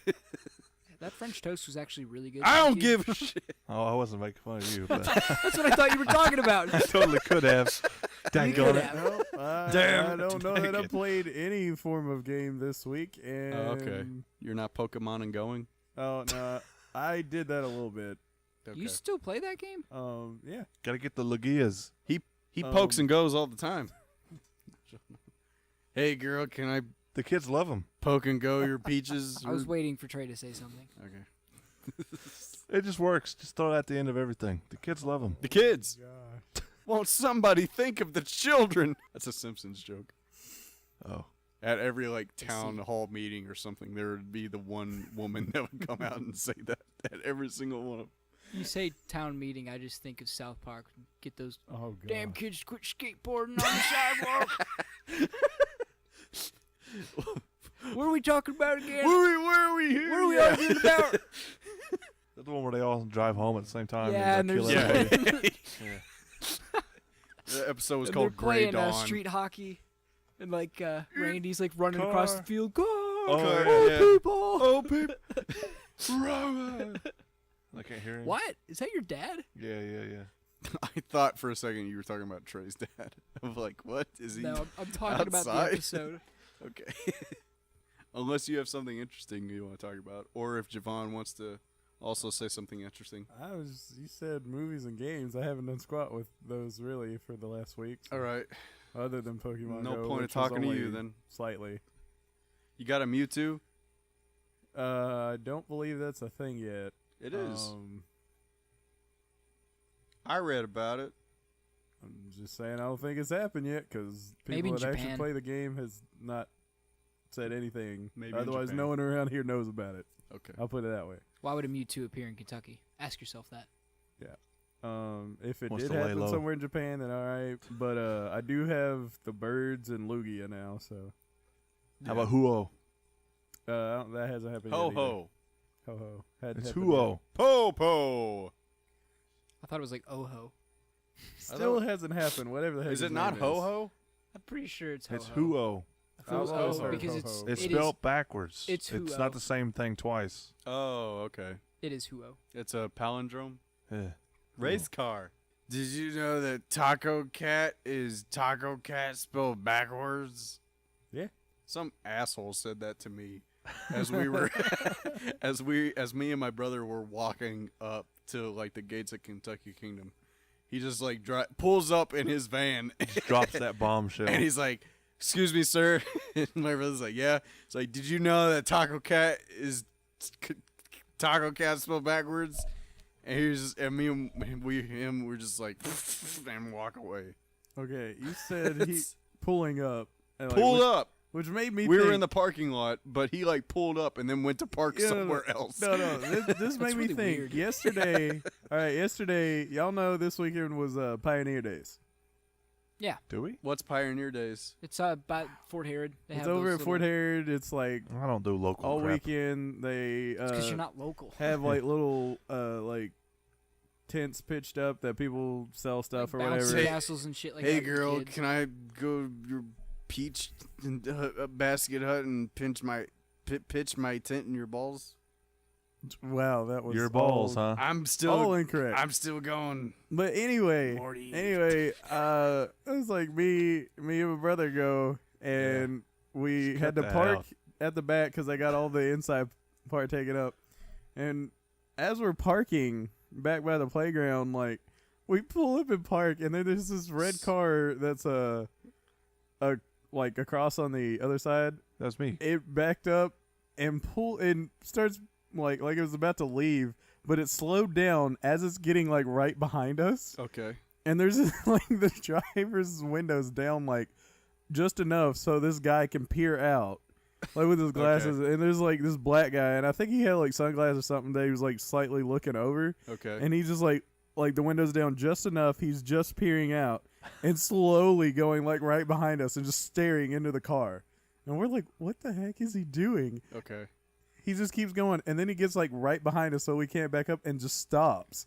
That French toast was actually really good. I don't Thank you. give a shit. Oh, I wasn't making fun of you, but That's what I thought you were talking about. I totally could have. Dang could it. have. Well, I Damn, don't know dang that I it. played any form of game this week. And Oh, okay. You're not Pokemon and going. Oh no, I did that a little bit. Okay. You still play that game? Yeah. Gotta get the Lagias. He pokes Um, and goes all the time. Hey girl, can I The kids love them. poke and go your peaches? I was waiting for Trey to say something. Okay. It just works. Just throw it at the end of everything. The kids love them. The kids. Gosh. Won't somebody think of the children? That's a Simpsons joke. Oh. At every like I town see. hall meeting or something, there would be the one woman that would come out and say that at every single one of them. You say town meeting, I just think of South Park. Get those Oh god. damn kids quit skateboarding on the sidewalk. What are we talking about again? Where are we here? What are we arguing about? That's the one where they all drive home at the same time. Yeah, and and there's kill everybody. Yeah. The episode was And called they're Gray playing Dawn. street hockey, and like Randy's like running across the field. Go, yeah. people! Oh, people. I can't hear him. What? Is that your dad? Yeah. I thought for a second you were talking about Trey's dad. I'm like, what is he? No, I'm talking about the outside? episode. Okay. Unless you have something interesting you want to talk about, or if Javan wants to also say something interesting. You said movies and games. I haven't done squat with those really for the last week. So All right. Other than Pokemon No Go, point of which was talking to you only then. Slightly. You got a Mewtwo? I don't believe that's a thing yet. It is. I read about it. I'm just saying I don't think it's happened yet because Maybe people in that actually Japan. play the game has not said anything. Maybe in Otherwise, Japan. no one around here knows about it. Okay. I'll put it that way. Why would a Mewtwo appear in Kentucky? Ask yourself that. If it Wants did to lay happen low. somewhere in Japan, then all right. But I do have the birds and Lugia now, so How about Huo? that hasn't happened Ho yet. either. ho. Ho ho. Hadn't It's happened Huo. Po po. I thought it was like Oho. yet. Still hasn't happened. Whatever the heck. Is his it not name ho is. ho? I'm pretty sure it's Ho. It's Huo. I thought it was I've always Oho heard because Ho-Ho. it's It's it spelled is- backwards. it's It's Huo. not the same thing twice. Oh, okay. it is Huo. It's a palindrome. Yeah. Race car. Did you know that Taco Cat is Taco Cat spelled backwards? Yeah. Some asshole said that to me as we were as me and my brother were walking up to like the gates of Kentucky Kingdom. He just like pulls up in his van Just drops that bombshell. and he's like, "Excuse me, sir." And my brother's like, "Yeah." It's like, "Did you know that Taco Cat is Taco Cat spelled backwards?" And he was just, and me and we're just like, and walk away. Okay, you said he pulling up. And, like, Pulled which, up. which made me. We were think- in the parking lot, but he like pulled up and then went to park Yeah, somewhere else. No. This made me really think. weird. Yesterday, all right. Yesterday, y'all know this weekend was Pioneer Days. Do we? What's Pioneer Days? It's by Fort Herod. They It's have over those at Fort little- Herod. It's like I don't do local all crap. weekend. They It's because you're not local. have like little like tents pitched up that people sell stuff Like or bouncy whatever. castles and shit like Hey that. for girl, kids. can I go your peach basket hut and pitch my tent in your balls? Wow, that was Your balls, all, huh? I'm all still incorrect. I'm still going. But anyway, Morty. it was like me and my brother go, and we Just had cut to that park out. at the back because I got all the inside part taken up. And as we're parking back by the playground, like we pull up and park, and then there's this red car that's like across on the other side. That's me. It backed up and starts like it was about to leave, but it slowed down as it's getting like right behind us. Okay. And there's like the driver's windows down like just enough so this guy can peer out like with his glasses. And there's like this black guy, and I think he had like sunglasses or something that he was like slightly looking over, Okay. and he's just like the windows down just enough. He's just peering out and slowly going like right behind us and just staring into the car. And we're like, what the heck is he doing? Okay. He just keeps going, and then he gets like right behind us so we can't back up and just stops.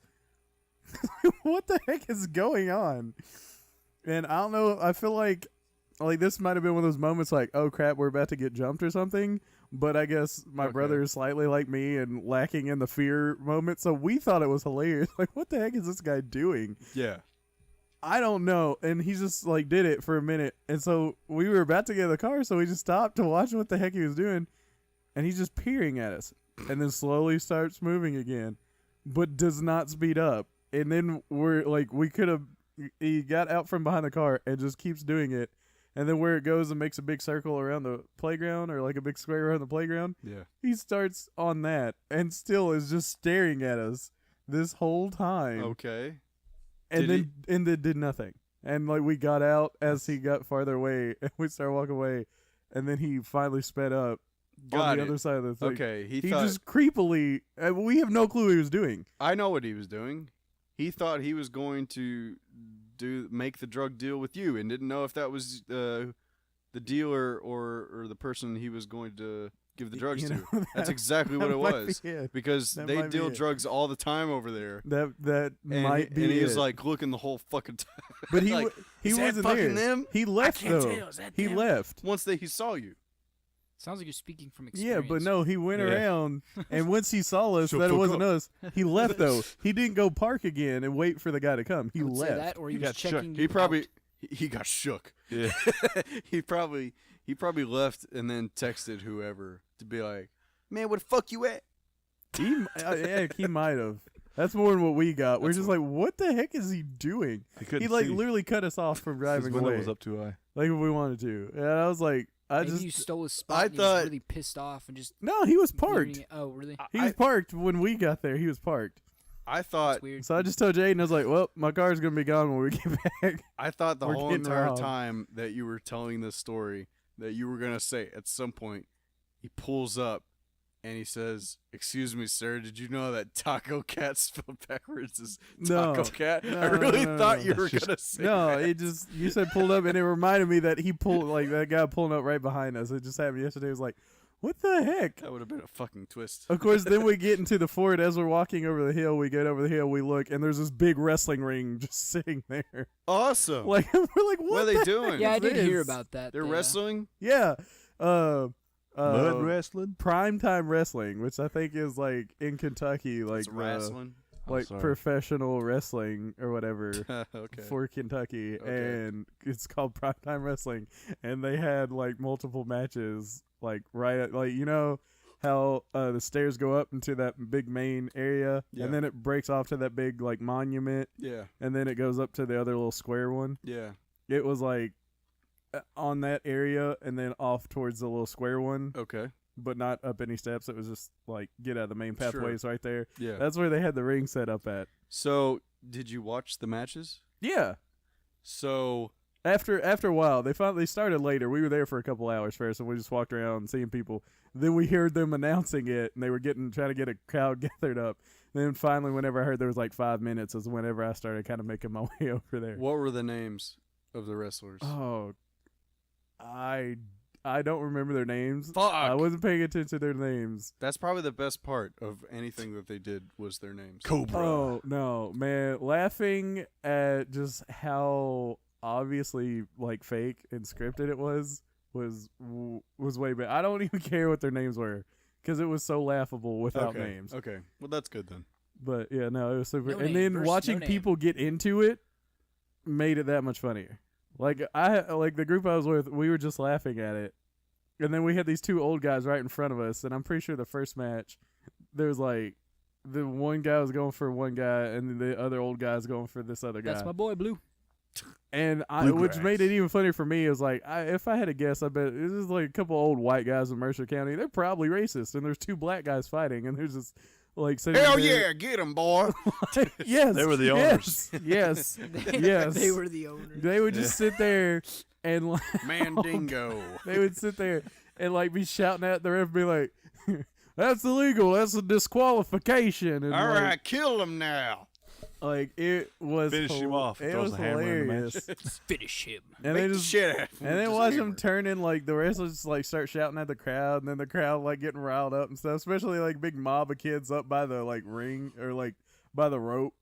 What the heck is going on? And I don't know. I feel like this might have been one of those moments like, oh crap, we're about to get jumped or something. But I guess my Okay. brother is slightly like me and lacking in the fear moment. So we thought it was hilarious. Like, what the heck is this guy doing? Yeah. I don't know. And he just like did it for a minute. And so we were about to get in the car. So we just stopped to watch what the heck he was doing. And he's just peering at us. And then slowly starts moving again. But does not speed up. And then we're like, he got out from behind the car and just keeps doing it. And then where it goes and makes a big circle around the playground or like a big square around the playground, Yeah. he starts on that and still is just staring at us this whole time. Okay. And Did then did nothing. And like we got out as he got farther away and we started walking away. And then he finally sped up on Got the it. other side of the thing. Okay. He He thought just creepily, we have no clue what he was doing. I know what he was doing. He thought he was going to make the drug deal with you, and didn't know if that was the dealer or the person he was going to give the drugs You to. know, That's that- exactly what that it might was. be it. Because That they might be deal it. drugs all the time over there. That And might be and he it. was like looking the whole fucking time. but he like, he is that wasn't fucking there. them? He left can't though. tell. Is that He them? left. Once he saw you. Sounds like you're speaking from Yeah, experience. but no, he went Yeah. around, and once he saw us, Shut that it fuck wasn't up. us. He left though. He didn't go park again and wait for the guy to come. He I would say left. that, or he He was got shook. checking. He you probably out. he got shook. Yeah. he probably left and then texted whoever to be like, "Man, where the fuck you at?" Yeah, he might have. That's more than what we got. We're That's just like, what the heck is he doing? He couldn't He like see. literally cut us off from His driving window away. was up too high. Like if we wanted to. And I was like, Maybe you stole his spot. I and he was thought- really pissed off and just. no, he was leaving parked. it- Oh, really? He was parked when we got there. He was parked. I thought That's weird. So I just told Jaden, I was like, well, my car's gonna be gone when we get back. the We're whole getting entire robbed. time that you were telling this story that you were gonna say at some point he pulls up and he says, "Excuse me, sir, did you know that Taco Cat spelled backwards is No. Taco Cat?" No, I really no, no, thought no. you were That's just- gonna say No, that. it just you said pulled up, and it reminded me that he pulled like that guy pulling up right behind us. It just happened yesterday. It was like, what the heck? That would have been a fucking twist. Of course, then we get into the fort. As we're walking over the hill, we get over the hill, we look, and there's this big wrestling ring just sitting there. Awesome. Like we're like, what are they the doing? heck Yeah, I is did hear this? about that. They're They, wrestling. Yeah, Mud wrestling. primetime wrestling, which I think is like in Kentucky, like It's wrestling. like sorry. professional wrestling or whatever. Okay. For Kentucky, Okay. and it's called Primetime Wrestling, and they had like multiple matches, like right at, like you know how the stairs go up into that big main area, Yeah. and then it breaks off to that big like monument, Yeah. and then it goes up to the other little square one. Yeah. It was like on that area, and then off towards the little square one, Okay. but not up any steps. It was just like get out of the main Sure. pathways right there. Yeah. That's where they had the ring set up at. So, did you watch the matches? Yeah. So, After a while, they started later. We were there for a couple hours first, and we just walked around seeing people. Then we heard them announcing it, and they were trying to get a crowd gathered up. Then finally, whenever I heard there was like 5 minutes, is whenever I started kind of making my way over there. what were the names of the wrestlers? Oh, I don't remember their names. Fuck. I wasn't paying attention to their names. That's probably the best part of anything that they did was their names. Cobra. Oh no, man! Laughing at just how obviously like fake and scripted it was way better. I don't even care what their names were because it was so laughable without Okay. names. Okay. Well, that's good then. But yeah, no, it was super. No and name then versus watching no name. people get into it made it that much funnier. Like the group I was with, we were just laughing at it, and then we had these two old guys right in front of us, and I'm pretty sure the first match there was like the one guy was going for one guy, and the other old guy's going for this other guy. That's my boy Blue. And which Bluegrass. made it even funnier for me. It was like, if I had to guess, I bet this is like a couple old white guys in Mercer County. They're probably racist, and there's two black guys fighting, and there's just like sitting Hell there- yeah, get him, boy. yes, They were the yes, yes, yes. They were the owners. They would just sit there and like, Mandingo. they would sit there and like be shouting at the ref, and be like, "That's illegal. That's a disqualification." And All like, right, kill him now. like it was Finish him off. It Throws was a hammer in the hilarious. Finish him. And Beat they the just shit out of him and with then this watch hammer. them turn in like the wrestlers just, like start shouting at the crowd, and then the crowd like getting riled up and stuff. Especially like big mob of kids up by the like ring or like by the rope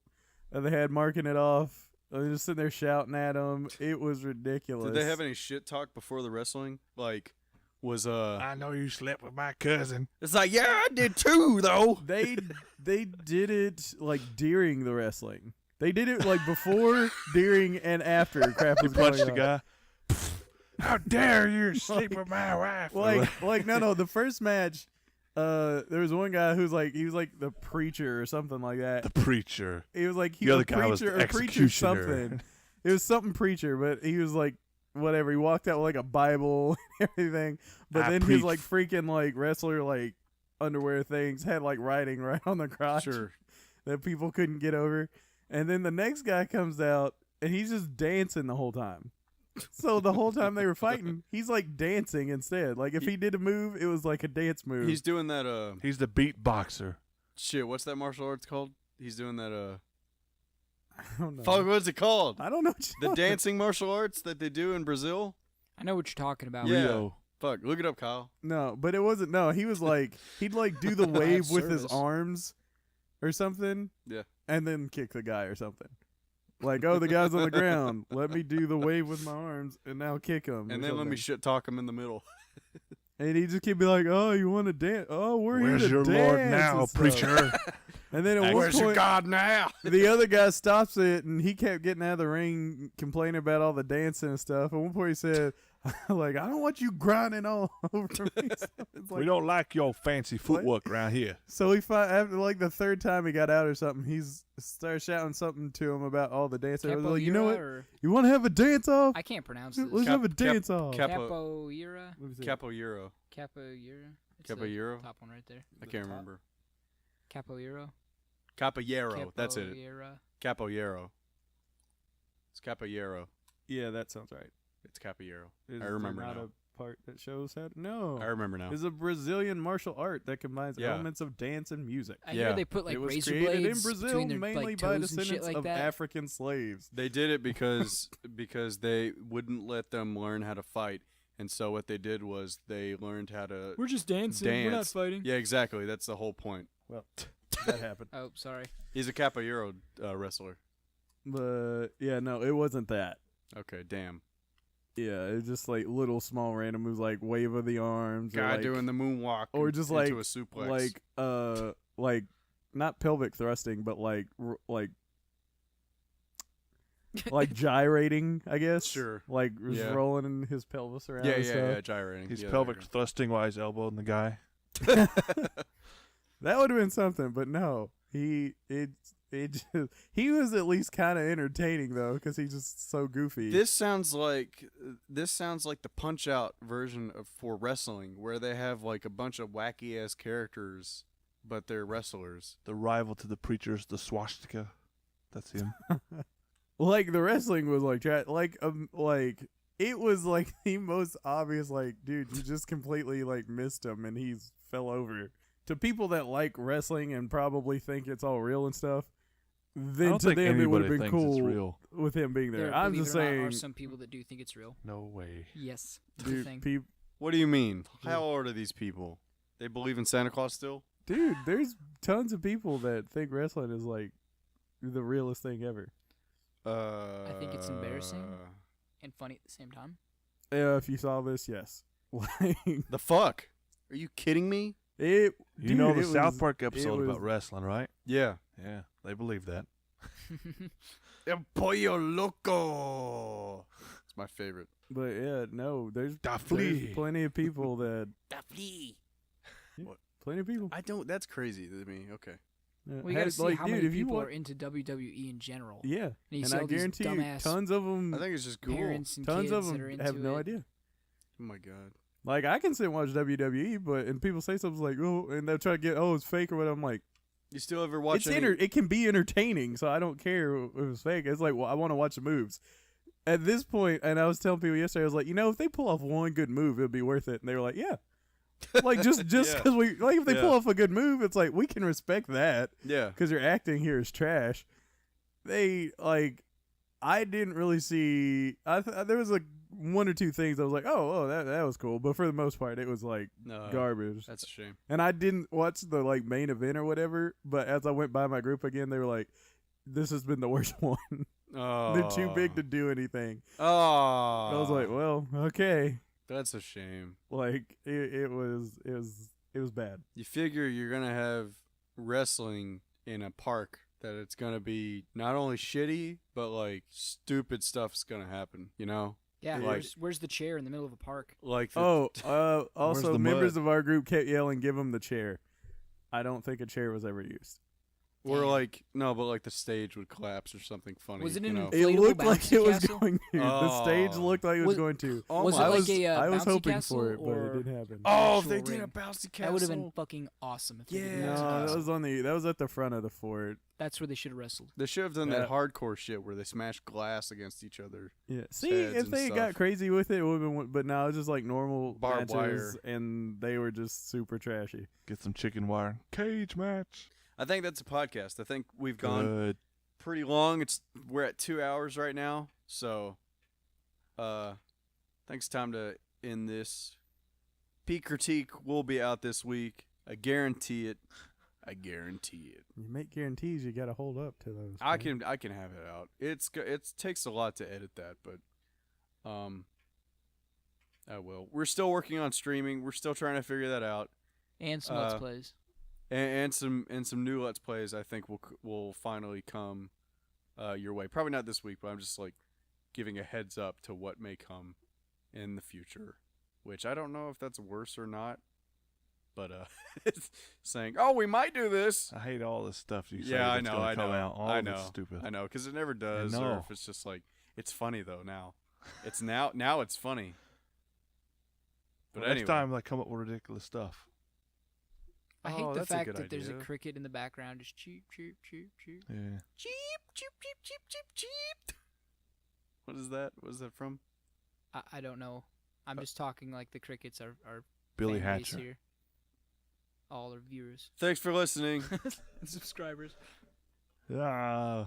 that they had marking it off. And they're just sitting there shouting at them. It was ridiculous. Did they have any shit talk before the wrestling? Like, was I know you slept with my cousin. It's like, yeah, I did too, though. They did it like during the wrestling. They did it like before, during, and after crap You was going punched the on. guy. How dare you sleep with my wife? Like no, the first match, there was one guy who's like he was like the preacher or something like that. the preacher. He was like he The was other a guy was preacher the or preacher executioner. something. It was something preacher, but he was like whatever. He walked out with like a Bible and everything. But I then his preach. like freaking like wrestler like underwear things had like writing right on the crotch Sure. that people couldn't get over. And then the next guy comes out and he's just dancing the whole time. So the whole time they were fighting, he's like dancing instead. Like if he did a move, it was like a dance move. He's doing that, He's the beatboxer. shit, what's that martial arts called? He's doing that, I don't know. fuck, what's it called? I don't know. What The you're dancing martial arts that they do in Brazil? I know what you're talking about. Yeah. Rio. Fuck, look it up, Kyle. No, but it wasn't. No, he was like, he'd like do the wave with his service. arms or something. Yeah. And then kick the guy or something. Like, oh, the guy's on the ground. Let me do the wave with my arms and now kick him. And then let me shit talk him in the middle. And he just keep be like, oh, you want to dance? Oh, we're Where's here to your dance Lord and now, stuff. preacher? And then at one Where's your point, God now? the other guy stops it, and he kept getting out of the ring, complaining about all the dancing and stuff. At one point, he said, like, I don't want you grinding all over me. So it's We like, don't like your fancy footwork around here. so he after like the third time he got out or something, he's started shouting something to him about all the dancing. I was like, you know Capoeira what? or- You want to have a dance off? I can't pronounce this. Let's have a dance off. Capoeira. Let me see. Capoeiro. Capoeira. It's the Capoeiro? top one right there. I can't remember. Capoeira. Capoeiro. That's it. Capoeira. Capoeiro. It's Capoeiro. Yeah, that sounds right. It's Capoeiro. Is I remember there not now. a part that shows how to, no. I remember now. It's a Brazilian martial art that combines Yeah. elements of dance and music. I Yeah. hear they put like it was razor created in blades Brazil between their mainly like, by toes and shit descendants like of that. African slaves. They did it because they wouldn't let them learn how to fight, and so what they did was they learned how to. We're just dancing. We're not Dance. fighting. Yeah, exactly. That's the whole point. Well, that happened. Oh, sorry. He's a capoeiro wrestler. But yeah, no, it wasn't that. Okay, damn. Yeah, it was just like little small random moves like wave of the arms, or Guy like, doing the moonwalk, or just into like a suplex. like not pelvic thrusting, but like like gyrating, I guess. Sure. Like just Yeah. rolling his pelvis around. yeah, and yeah, stuff. yeah, gyrating. He's Yeah, pelvic there thrusting while he's elbowing the guy. That would have been something, but no, he was at least kind of entertaining though, because he's just so goofy. you go. This sounds like the Punch Out version of for wrestling, where they have like a bunch of wacky ass characters, but they're wrestlers. The rival to the preachers, the swastika. That's him. Like the wrestling was like it was like the most obvious. Like, dude, you just completely like missed him, and he's fell over. To people that like wrestling and probably think it's all real and stuff, I then don't to think them it would anybody have been thinks it's cool real. with him being there. There, I'm believe just it or not, saying, are some people that do think it's real. No way. Yes. It's a thing. What do you mean? How old are these people? They believe in Santa Claus still? dude, there's tons of people that think wrestling is like the realest thing ever. I think it's embarrassing. And funny at the same time. If you saw this, yes. Like The fuck? Are you kidding me? it. You dude, know the it South was- Park it episode was- about wrestling, right? Yeah. Yeah, they believe that. El Pollo Loco. It's my favorite. But yeah, no, there's Flea. plenty of people that The flea. plenty of people. I don't. That's crazy to me. Okay. Yeah, We got to had- see like, how dude, many if you people want, are into WWE in general. yeah, And you and see I all these guarantee you, dumbass tons of them, I think it's just cool. parents and tons kids of that are them into have no it. idea. Oh my god. Like I can sit and watch WWE, but and people say something like, oh, and they'll try to get, oh, it's fake or whatever. I'm like, You still ever watch it's it can be entertaining, so I don't care if it's fake. It's like, well, I want to watch the moves. At this point, and I was telling people yesterday, I was like, if they pull off one good move, it'll be worth it. And they were like, yeah. Like just Yeah. because we like if they Yeah. pull off a good move, it's like we can respect that Yeah. because your acting here is trash. They like, I didn't really see. There was like one or two things I was like, oh, that was cool, but for the most part, it was like No. garbage. That's a shame. And I didn't watch the like main event or whatever. But as I went by my group again, they were like, "This has been the worst one. Oh. They're too big to do anything." Oh. I was like, "Well, okay." That's a shame. Like it was bad. You figure you're gonna have wrestling in a park that it's gonna be not only shitty but like stupid stuff's gonna happen. You know, Yeah, Like- where's the chair in the middle of a park? like the, Also, the members mud? of our group kept yelling, "Give him the chair." I don't think a chair was ever used. or Damn. like no, but like the stage would collapse or something funny. Was it you an know? Inflatable It looked like bouncy it was castle? going to. The stage Oh. looked like it was Was- going to. Was it I like was, a I was bouncy hoping castle for it, but or it didn't happen. Oh, if actual they did a ring? bouncy castle. That would have been fucking awesome if they did a Yeah. bouncy No, castle. that was at the front of the fort. That's where they should have wrestled. They should have done Yeah. that hardcore shit where they smash glass against each other. Yeah. See, Heads if and they stuff. got crazy with it, it would have been. But now it's just like normal Barbed matches, wire. and they were just super trashy. Get some chicken wire. Cage match. I think that's a podcast. I think we've gone Good. pretty long. We're at 2 hours right now, so I think it's time to end this. Peak Critique will be out this week. I guarantee it. I guarantee it. You make guarantees, you got to hold up to those. I man. can have it out. It takes a lot to edit that, but I will. We're still working on streaming. We're still trying to figure that out. And some Let's Plays. And some new Let's Plays I think will finally come your way. Probably not this week, but I'm just like giving a heads up to what may come in the future, which I don't know if that's worse or not. But it's saying, "Oh, we might do this." I hate all this stuff you say. Yeah, I that's know, gonna I come know, out. All I of know, it's stupid. I know, because it never does. I Or know. if it's just like, it's funny though. Now, it's now it's funny. But Well, anyway, next time, like, come up with ridiculous stuff. I hate Oh, the that's a fact good that there's a idea. cricket in the background, just cheep, cheep, cheep, cheep. Yeah. cheap, cheap, cheap, cheap, cheap, cheap. What is that? What is that from? I don't know. I'm just talking like the crickets are Billy fan base Hatcher. here. All our viewers Thanks for listening. and subscribers. Yeah.